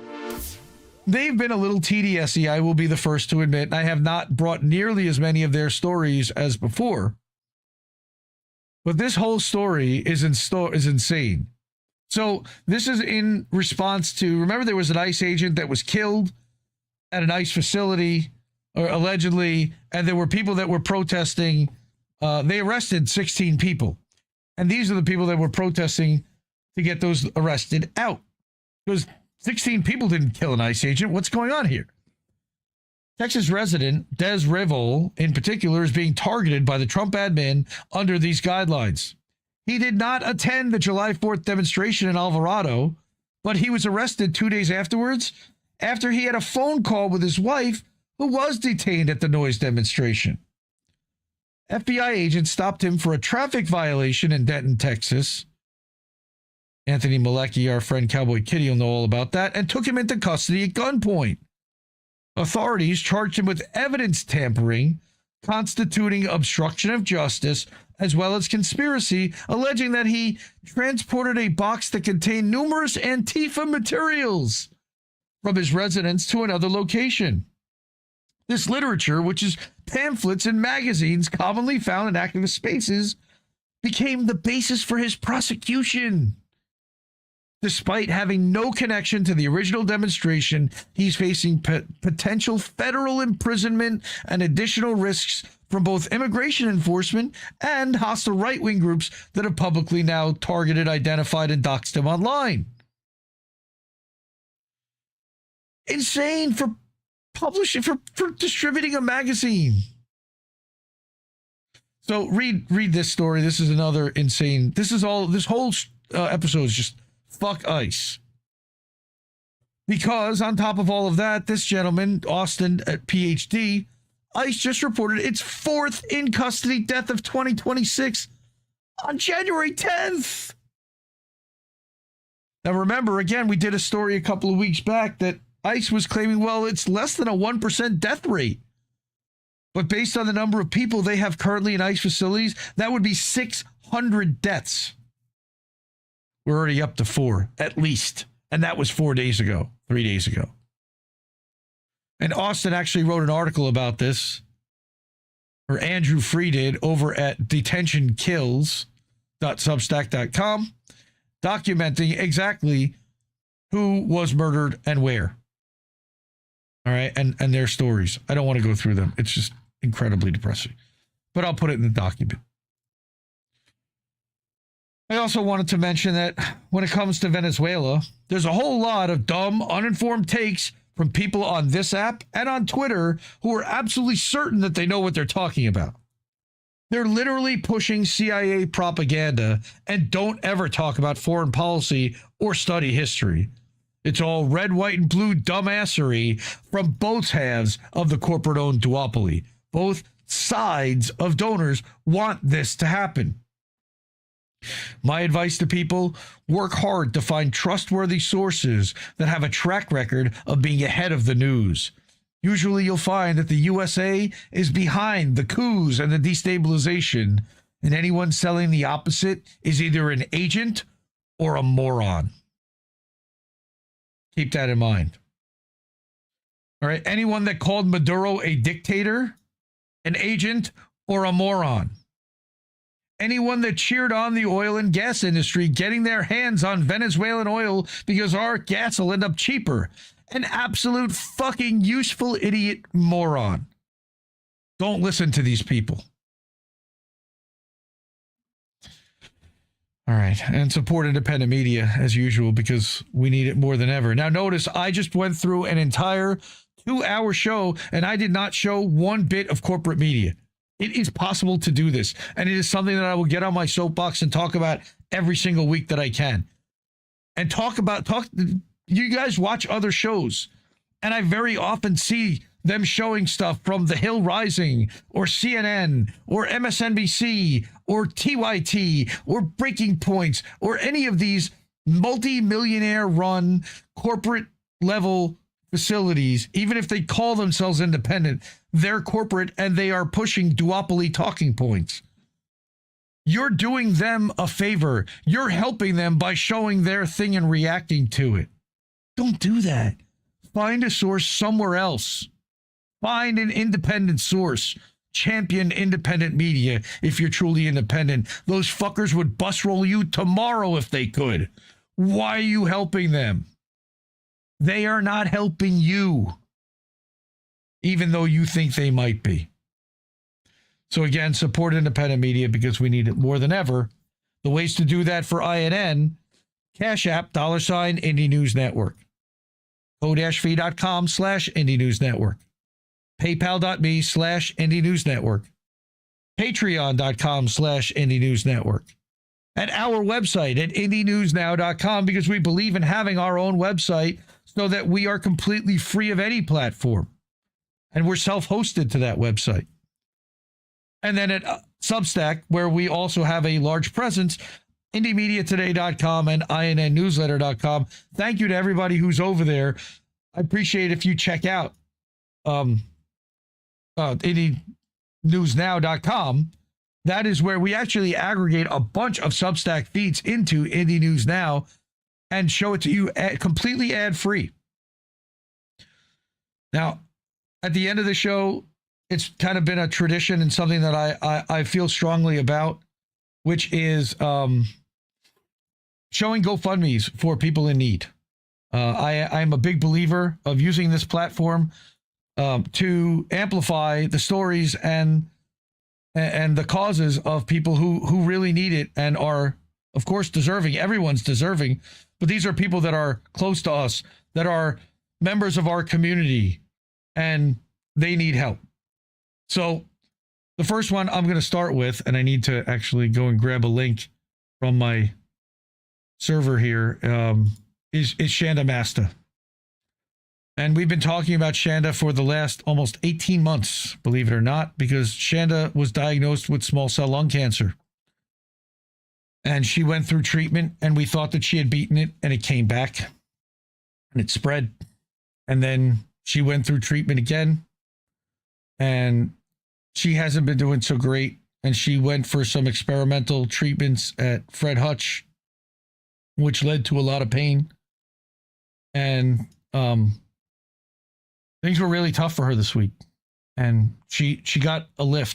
Speaker 6: They've been a little TDSy, I will be the first to admit. I have not brought nearly as many of their stories as before. But this whole story is insane. So this is in response to, remember there was an ICE agent that was killed at an ICE facility, or allegedly, and there were people that were protesting. They arrested 16 people. And these are the people that were protesting to get those arrested out. Because 16 people didn't kill an ICE agent. What's going on here? Texas resident Des Revol, in particular, is being targeted by the Trump admin under these guidelines. He did not attend the July 4th demonstration in Alvarado, but he was arrested 2 days afterwards after he had a phone call with his wife, who was detained at the noise demonstration. FBI agents stopped him for a traffic violation in Denton, Texas. Anthony Malecki, our friend Cowboy Kitty, will know all about that, and took him into custody at gunpoint. Authorities charged him with evidence tampering, constituting obstruction of justice, as well as conspiracy, alleging that he transported a box that contained numerous Antifa materials from his residence to another location. This literature, which is pamphlets and magazines commonly found in activist spaces, became the basis for his prosecution. Despite having no connection to the original demonstration, he's facing potential federal imprisonment and additional risks from both immigration enforcement and hostile right-wing groups that have publicly now targeted, identified, and doxed him online. Insane for publishing, for distributing a magazine. So read this story. This is another insane. This whole episode is just fuck ICE. Because on top of all of that, this gentleman, Austin at PhD, ICE just reported its 4th in custody death of 2026 on January 10th. Now remember, again, we did a story a couple of weeks back that ICE was claiming, well, it's less than a 1% death rate. But based on the number of people they have currently in ICE facilities, that would be 600 deaths. We're already up to 4, at least. And that was 3 days ago. And Austin actually wrote an article about this, or Andrew Free did, over at detentionkills.substack.com, documenting exactly who was murdered and where. All right, and their stories. I don't want to go through them. It's just incredibly depressing. But I'll put it in the document. I also wanted to mention that when it comes to Venezuela, there's a whole lot of dumb, uninformed takes from people on this app and on Twitter who are absolutely certain that they know what they're talking about. They're literally pushing CIA propaganda and don't ever talk about foreign policy or study history. It's all red, white, and blue dumbassery from both halves of the corporate-owned duopoly. Both sides of donors want this to happen. My advice to people, work hard to find trustworthy sources that have a track record of being ahead of the news. Usually you'll find that the USA is behind the coups and the destabilization, and anyone selling the opposite is either an agent or a moron. Keep that in mind. All right, anyone that called Maduro a dictator, an agent, or a moron. Anyone that cheered on the oil and gas industry getting their hands on Venezuelan oil because our gas will end up cheaper. An absolute fucking useful idiot moron. Don't listen to these people. All right, and support independent media as usual because we need it more than ever. Now notice I just went through an entire 2-hour show and I did not show one bit of corporate media. It is possible to do this, and it is something that I will get on my soapbox and talk about every single week that I can. And you guys watch other shows, and I very often see them showing stuff from The Hill Rising, or CNN, or MSNBC, or TYT, or Breaking Points, or any of these multi-millionaire run corporate level facilities. Even if they call themselves independent, they're corporate and they are pushing duopoly talking points. You're doing them a favor. You're helping them by showing their thing and reacting to it. Don't do that. Find a source somewhere else. Find an independent source. Champion independent media if you're truly independent. Those fuckers would bus roll you tomorrow if they could. Why are you helping them? They are not helping you, even though you think they might be. So again, support independent media because we need it more than ever. The ways to do that for INN, Cash App, $ Indie News Network. Ko-fi.com/Indie News Network. PayPal.me/Indie News Network. Patreon.com/Indie News Network. At our website at IndieNewsNow.com because we believe in having our own website so that we are completely free of any platform. And we're self-hosted to that website. And then at Substack, where we also have a large presence, IndieMediaToday.com and INNNewsletter.com. Thank you to everybody who's over there. I appreciate if you check out IndieNewsNow.com. That is where we actually aggregate a bunch of Substack feeds into Indie News Now and show it to you completely ad-free. Now, at the end of the show, it's kind of been a tradition and something that I feel strongly about, which is showing GoFundMes for people in need. I'm a big believer of using this platform to amplify the stories and the causes of people who really need it and are, of course, deserving. Everyone's deserving, but these are people that are close to us, that are members of our community, and they need help. So the first one I'm going to start with, and I need to actually go and grab a link from my server here, is Shanda Masta. And we've been talking about Shanda for the last almost 18 months, believe it or not, because Shanda was diagnosed with small cell lung cancer. And she went through treatment, and we thought that she had beaten it, and it came back, and it spread. And then she went through treatment again, and she hasn't been doing so great. And she went for some experimental treatments at Fred Hutch, which led to a lot of pain. And things were really tough for her this week. And she got a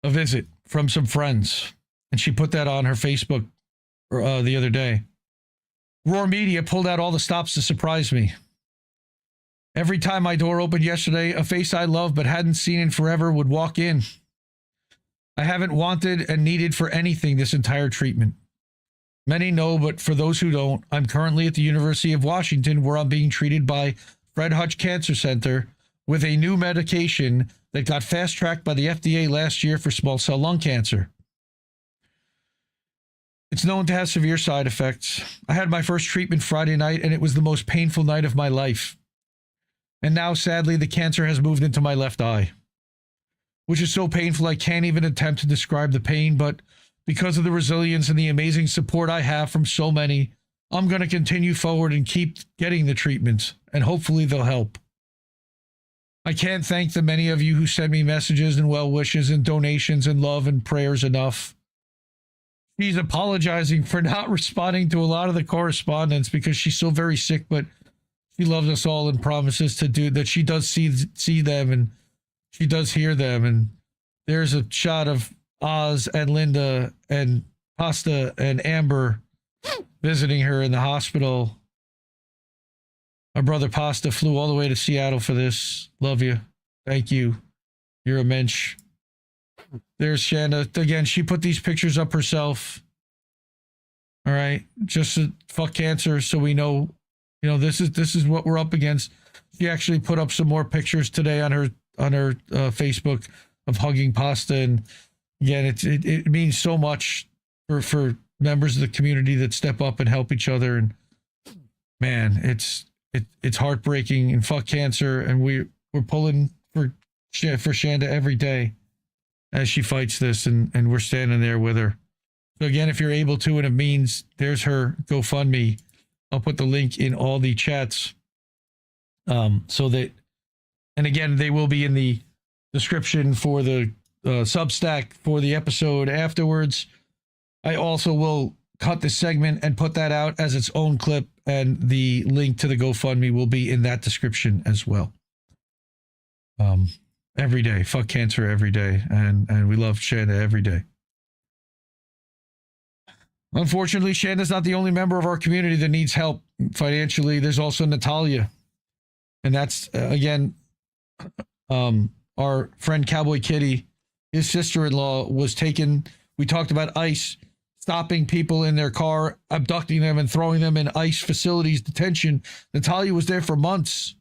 Speaker 6: visit from some friends. And she put that on her Facebook the other day. Roar Media pulled out all the stops to surprise me. Every time my door opened yesterday, a face I loved but hadn't seen in forever would walk in. I haven't wanted and needed for anything this entire treatment. Many know, but for those who don't, I'm currently at the University of Washington, where I'm being treated by Fred Hutch Cancer Center with a new medication that got fast-tracked by the FDA last year for small cell lung cancer. It's known to have severe side effects. I had my first treatment Friday night, and it was the most painful night of my life. And now, sadly, the cancer has moved into my left eye, which is so painful I can't even attempt to describe the pain, but because of the resilience and the amazing support I have from so many, I'm going to continue forward and keep getting the treatments, and hopefully they'll help. I can't thank the many of you who send me messages and well wishes and donations and love and prayers enough. She's apologizing for not responding to a lot of the correspondence because she's so very sick, but she loves us all and promises to do that. She does see them and she does hear them. And there's a shot of Oz and Linda and Pasta and Amber visiting her in the hospital. Our brother Pasta flew all the way to Seattle for this. Love you. Thank you. You're a mensch. There's Shanda. Again, she put these pictures up herself. All right. Just to fuck cancer so we know, this is what we're up against. She actually put up some more pictures today on her Facebook of hugging Pasta. And again, it means so much for members of the community that step up and help each other. And man, it's heartbreaking, and fuck cancer. And we're pulling for Shanda every day as she fights this, and we're standing there with her. So again, if you're able to, and it means, there's her GoFundMe. I'll put the link in all the chats. So that, and again, they will be in the description for the Substack for the episode afterwards. I also will cut this segment and put that out as its own clip, and the link to the GoFundMe will be in that description as well. Every day, fuck cancer every day, and we love Shanda every day. Unfortunately, Shanda's not the only member of our community that needs help financially. There's also Natalia, and that's again our friend Cowboy Kitty. His sister-in-law was taken. We talked about ICE stopping people in their car, abducting them, and throwing them in ICE facilities detention. Natalia was there for months.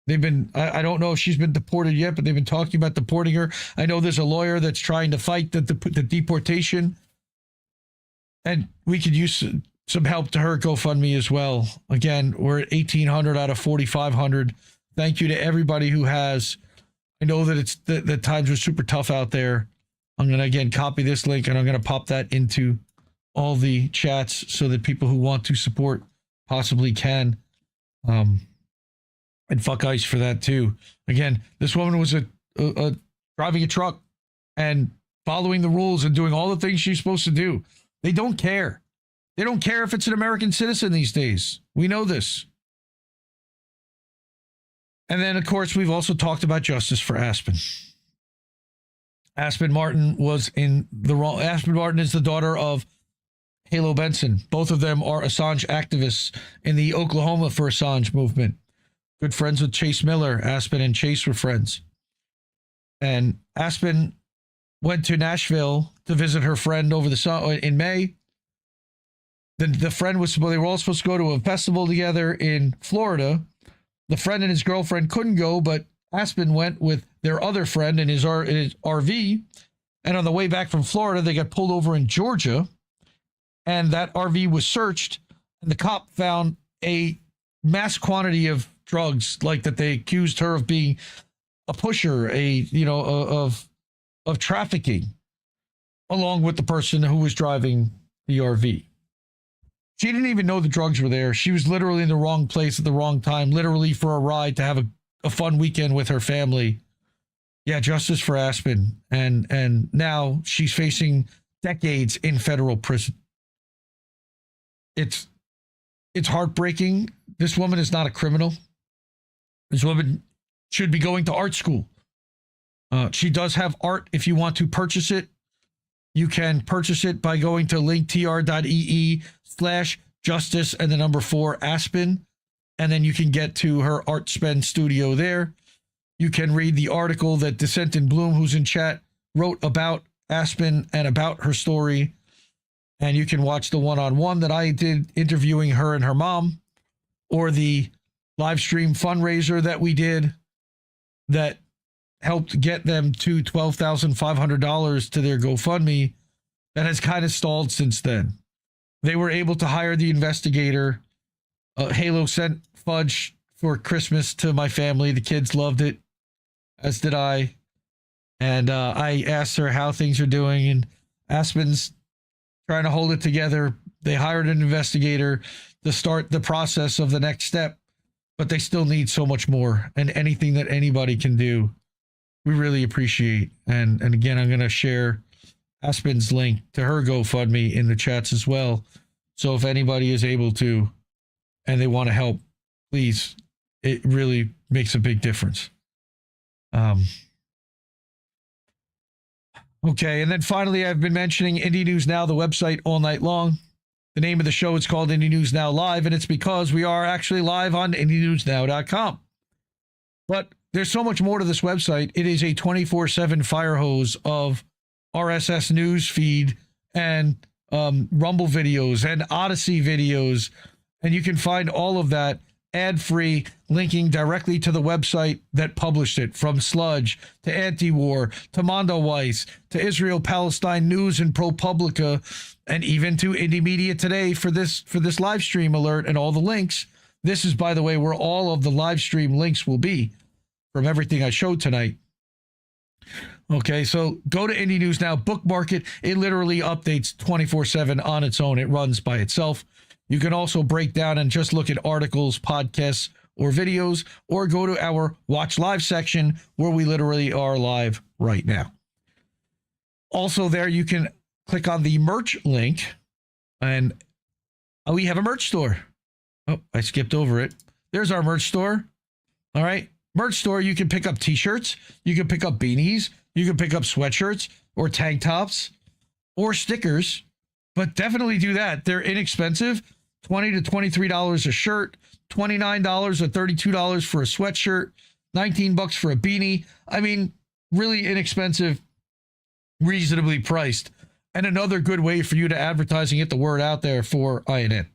Speaker 6: They've been, I don't know if she's been deported yet, but they've been talking about deporting her. I know there's a lawyer that's trying to fight the deportation, and we could use some help to her GoFundMe as well. Again, we're at 1,800 out of 4,500. Thank you to everybody who has. I know that it's the times are super tough out there. I'm going to, again, copy this link, and I'm going to pop that into all the chats so that people who want to support possibly can. And fuck ICE for that too. Again, this woman was driving a truck and following the rules and doing all the things she's supposed to do. They don't care. They don't care if it's an American citizen these days. We know this. And then, of course, we've also talked about justice for Aspen. Aspen Martin was in the wrong. Aspen Martin is the daughter of Halo Benson. Both of them are Assange activists in the Oklahoma for Assange movement. Good friends with Chase Miller. Aspen and Chase were friends. And Aspen went to Nashville to visit her friend over the in May. The friend was, they were all supposed to go to a festival together in Florida. The friend and his girlfriend couldn't go, but Aspen went with their other friend in his RV. And on the way back from Florida, they got pulled over in Georgia. And that RV was searched. And the cop found a mass quantity of drugs, like that they accused her of being a pusher, of trafficking, along with the person who was driving the RV. She didn't even know the drugs were there. She was literally in the wrong place at the wrong time, literally for a ride to have a fun weekend with her family. Yeah, justice for Aspen. And now she's facing decades in federal prison. It's heartbreaking. This woman is not a criminal. This woman should be going to art school. She does have art. If you want to purchase it, you can purchase it by going to linktr.ee/justice and the number 4 Aspen. And then you can get to her Art Spend studio there. You can read the article that Dissent in Bloom, who's in chat, wrote about Aspen and about her story. And you can watch the one-on-one that I did interviewing her and her mom, or the live stream fundraiser that we did that helped get them to $12,500 to their GoFundMe. That has kind of stalled since then. They were able to hire the investigator. Halo sent fudge for Christmas to my family. The kids loved it, as did I. And I asked her how things are doing, and Aspen's trying to hold it together. They hired an investigator to start the process of the next step, but they still need so much more, and anything that anybody can do, we really appreciate. And again, I'm going to share Aspen's link to her GoFundMe in the chats as well. So if anybody is able to, and they want to help, please, it really makes a big difference. Okay, and then finally, I've been mentioning Indie News Now, the website, all night long. The name of the show is called Indie News Now Live, and it's because we are actually live on IndieNewsNow.com. But there's so much more to this website. It is a 24/7 fire hose of RSS news feed and Rumble videos and Odyssey videos, and you can find all of that ad-free, linking directly to the website that published it, from Sludge to Anti-War to Mondo Weiss to Israel-Palestine News and ProPublica, and even to Indie Media Today for this live stream alert and all the links. This is, by the way, where all of the live stream links will be from everything I showed tonight. Okay, so go to Indie News Now, bookmark it. It literally updates 24/7 on its own. It runs by itself. You can also break down and just look at articles, podcasts, or videos, or go to our Watch Live section where we literally are live right now. Also there, you can click on the merch link, and we have a merch store. Oh, I skipped over it. There's our merch store. All right. Merch store, you can pick up t-shirts, you can pick up beanies, you can pick up sweatshirts or tank tops or stickers, but definitely do that. They're inexpensive, $20 to $23 a shirt, $29 or $32 for a sweatshirt, $19 for a beanie. I mean, really inexpensive, reasonably priced, and another good way for you to advertise and get the word out there for INN.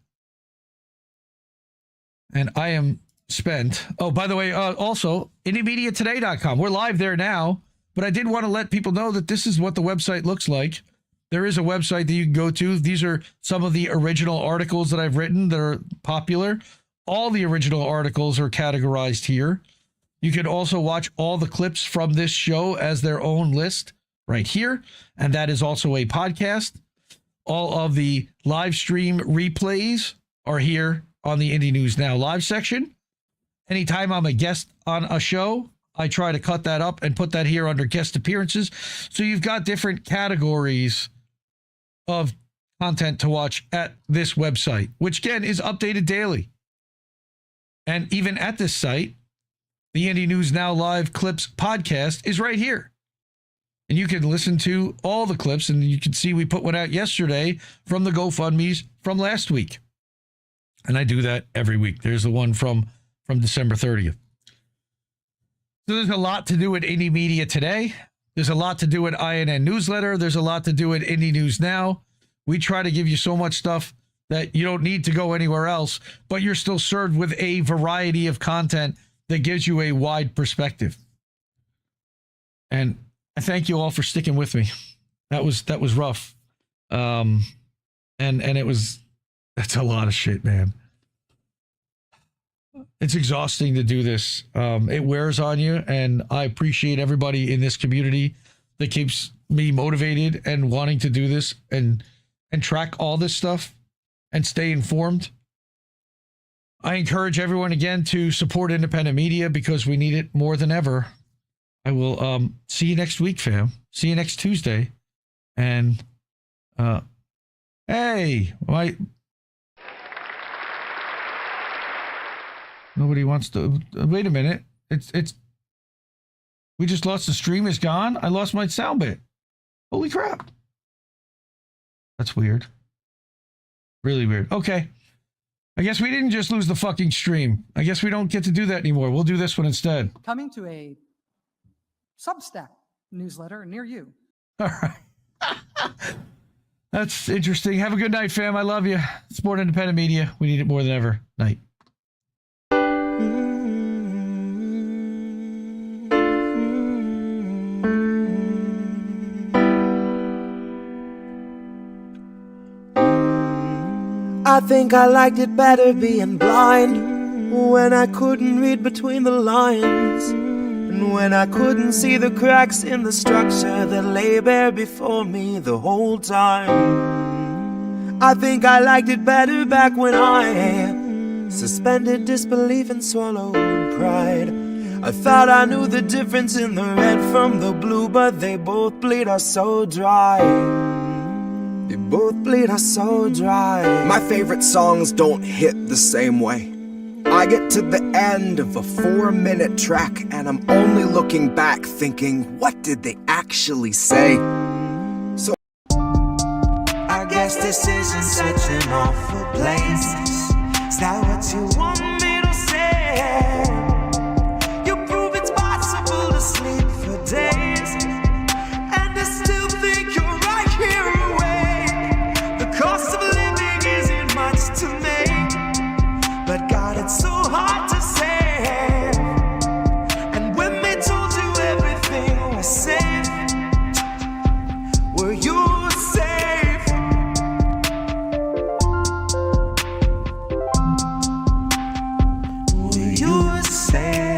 Speaker 6: And I am spent. Oh, by the way, also, IndieMediaToday.com. We're live there now, but I did want to let people know that this is what the website looks like. There is a website that you can go to. These are some of the original articles that I've written that are popular. All the original articles are categorized here. You can also watch all the clips from this show as their own list right here, and that is also a podcast. All of the live stream replays are here on the Indie News Now live section. Anytime I'm a guest on a show, I try to cut that up and put that here under guest appearances. So you've got different categories of content to watch at this website, which again is updated daily. And even at this site, the Indie News Now Live Clips podcast is right here. And you can listen to all the clips, and you can see we put one out yesterday from the GoFundMes from last week. And I do that every week. There's the one from December 30th. So there's a lot to do at Indie Media Today. There's a lot to do at INN Newsletter. There's a lot to do at Indie News Now. We try to give you so much stuff that you don't need to go anywhere else, but you're still served with a variety of content that gives you a wide perspective. And I thank you all for sticking with me. That was rough. And that's a lot of shit, man. It's exhausting to do this. It wears on you, and I appreciate everybody in this community that keeps me motivated and wanting to do this and track all this stuff and stay informed. I encourage everyone again to support independent media because we need it more than ever. I will see you next week, fam. See you next Tuesday. And hey, why? Nobody wants to wait a minute. It's we just lost the stream. Is gone. I lost my sound bit. Holy crap. That's weird. Really weird. Okay. I guess we didn't just lose the fucking stream. I guess we don't get to do that anymore. We'll do this one instead.
Speaker 15: Coming to a Substack newsletter near you.
Speaker 6: All right. That's interesting. Have a good night, fam. I love you. Support independent media. We need it more than ever. Night.
Speaker 16: I think I liked it better being blind, when I couldn't read between the lines, and when I couldn't see the cracks in the structure that lay bare before me the whole time. I think I liked it better back when I suspended disbelief and swallowed pride. I thought I knew the difference in the red from the blue, but they both bleed us so dry. They both bleed us so dry.
Speaker 4: My favorite songs don't hit the same way. I get to the end of a 4-minute track and I'm only looking back thinking, what did they actually say? So
Speaker 16: I guess this isn't such an awful place. Is that what you want me to say? You prove it's possible to sleep for days, and I still think you're right here awake. The cost of living isn't much to me, but God, it's so hard to say. And when they told you everything was safe, were you safe? Were you safe?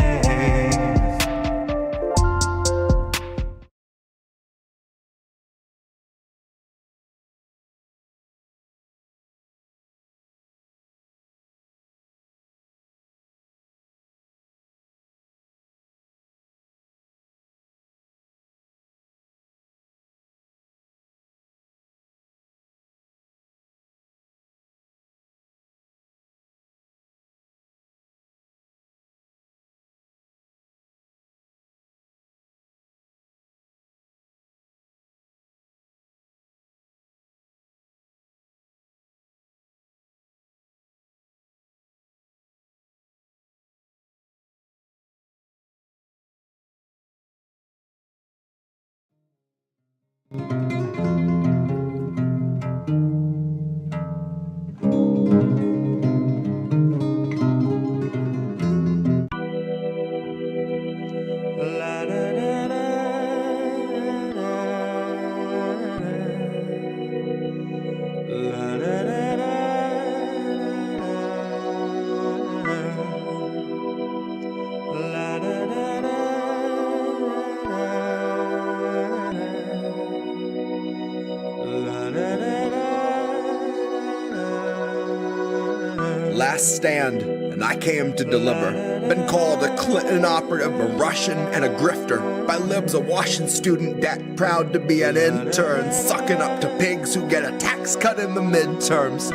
Speaker 4: Last stand, and I came to deliver. Been called a Clinton operative, a Russian, and a grifter. By libs, a Washington student debt, proud to be an intern, sucking up to pigs who get a tax cut in the midterms.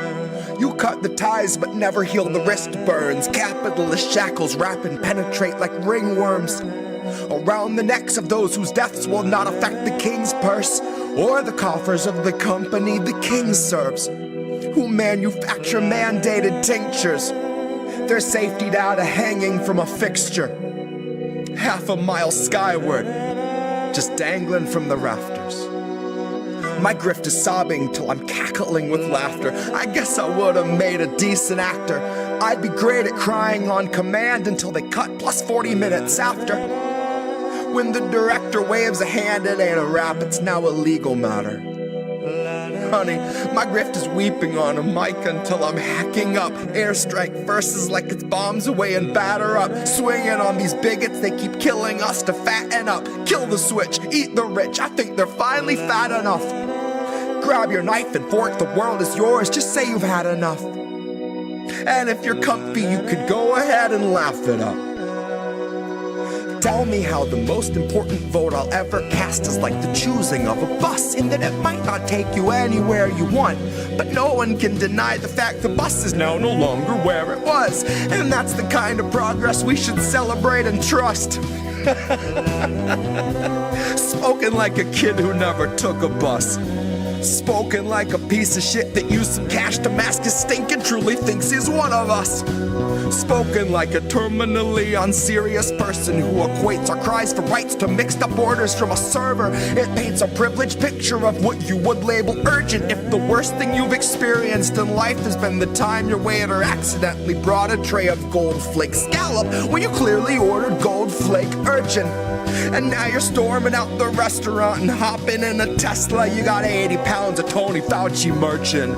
Speaker 4: You cut the ties but never heal the wrist burns. Capitalist shackles wrap and penetrate like ringworms around the necks of those whose deaths will not affect the king's purse or the coffers of the company the king serves, who manufacture mandated tinctures. Their safety data hanging from a fixture, half a mile skyward, just dangling from the rafters. My grift is sobbing till I'm cackling with laughter. I guess I would have made a decent actor. I'd be great at crying on command until they cut plus 40 minutes after. When the director waves a hand, it ain't a rap, it's now a legal matter. Honey, my grift is weeping on a mic until I'm hacking up airstrike verses like it's bombs away and batter up. Swinging on these bigots, they keep killing us to fatten up. Kill the switch, eat the rich, I think they're finally fat enough. Grab your knife and fork, the world is yours, just say you've had enough. And if you're comfy, you could go ahead and laugh it up. Tell me how the most important vote I'll ever cast is like the choosing of a bus, in that it might not take you anywhere you want, but no one can deny the fact the bus is now no longer where it was. And that's the kind of progress we should celebrate and trust. Spoken like a kid who never took a bus. Spoken like a piece of shit that used some cash to mask his stink and truly thinks he's one of us. Spoken like a terminally unserious person who equates our cries for rights to mixed up orders from a server. It paints a privileged picture of what you would label urgent if the worst thing you've experienced in life has been the time your waiter accidentally brought a tray of gold flake scallop when you clearly ordered gold flake urgent. And now you're storming out the restaurant and hopping in a Tesla. You got 80 pounds of Tony Fauci merchant.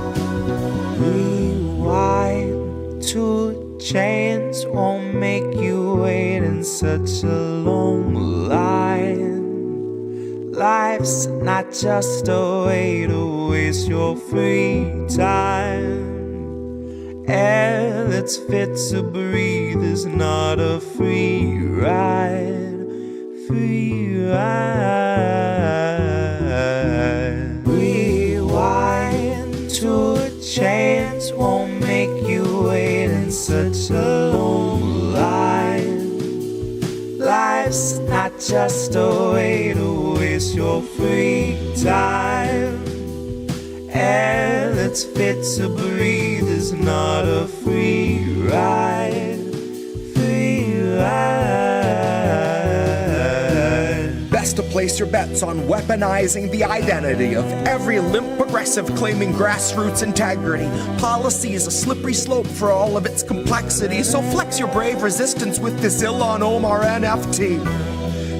Speaker 16: Rewind 2 chains won't make you wait in such a long line. Life's not just a way to waste your free time. Air that's fit to breathe is not a free ride. Free ride. Rewind 2 chains won't make you wait in such a long line. Life's not just a way to waste your free time. Air that's fit to breathe is not a free ride. Free ride.
Speaker 4: Best to place your bets on weaponizing the identity of every limp progressive claiming grassroots integrity. Policy is a slippery slope for all of its complexity, so flex your brave resistance with this Ilhan Omar NFT.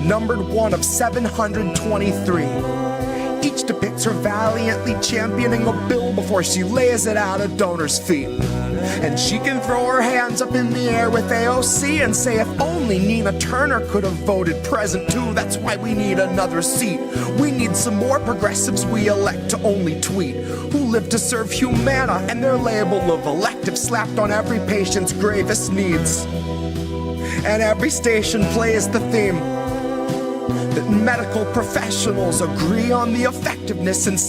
Speaker 4: Numbered 1 of 723. Each depicts her valiantly championing a bill before she lays it at a donor's feet. And she can throw her hands up in the air with AOC and say if only Nina Turner could have voted present too, that's why we need another seat. We need some more progressives we elect to only tweet, who live to serve humana and their label of elective slapped on every patient's gravest needs. And every station plays the theme that medical professionals agree on the effectiveness and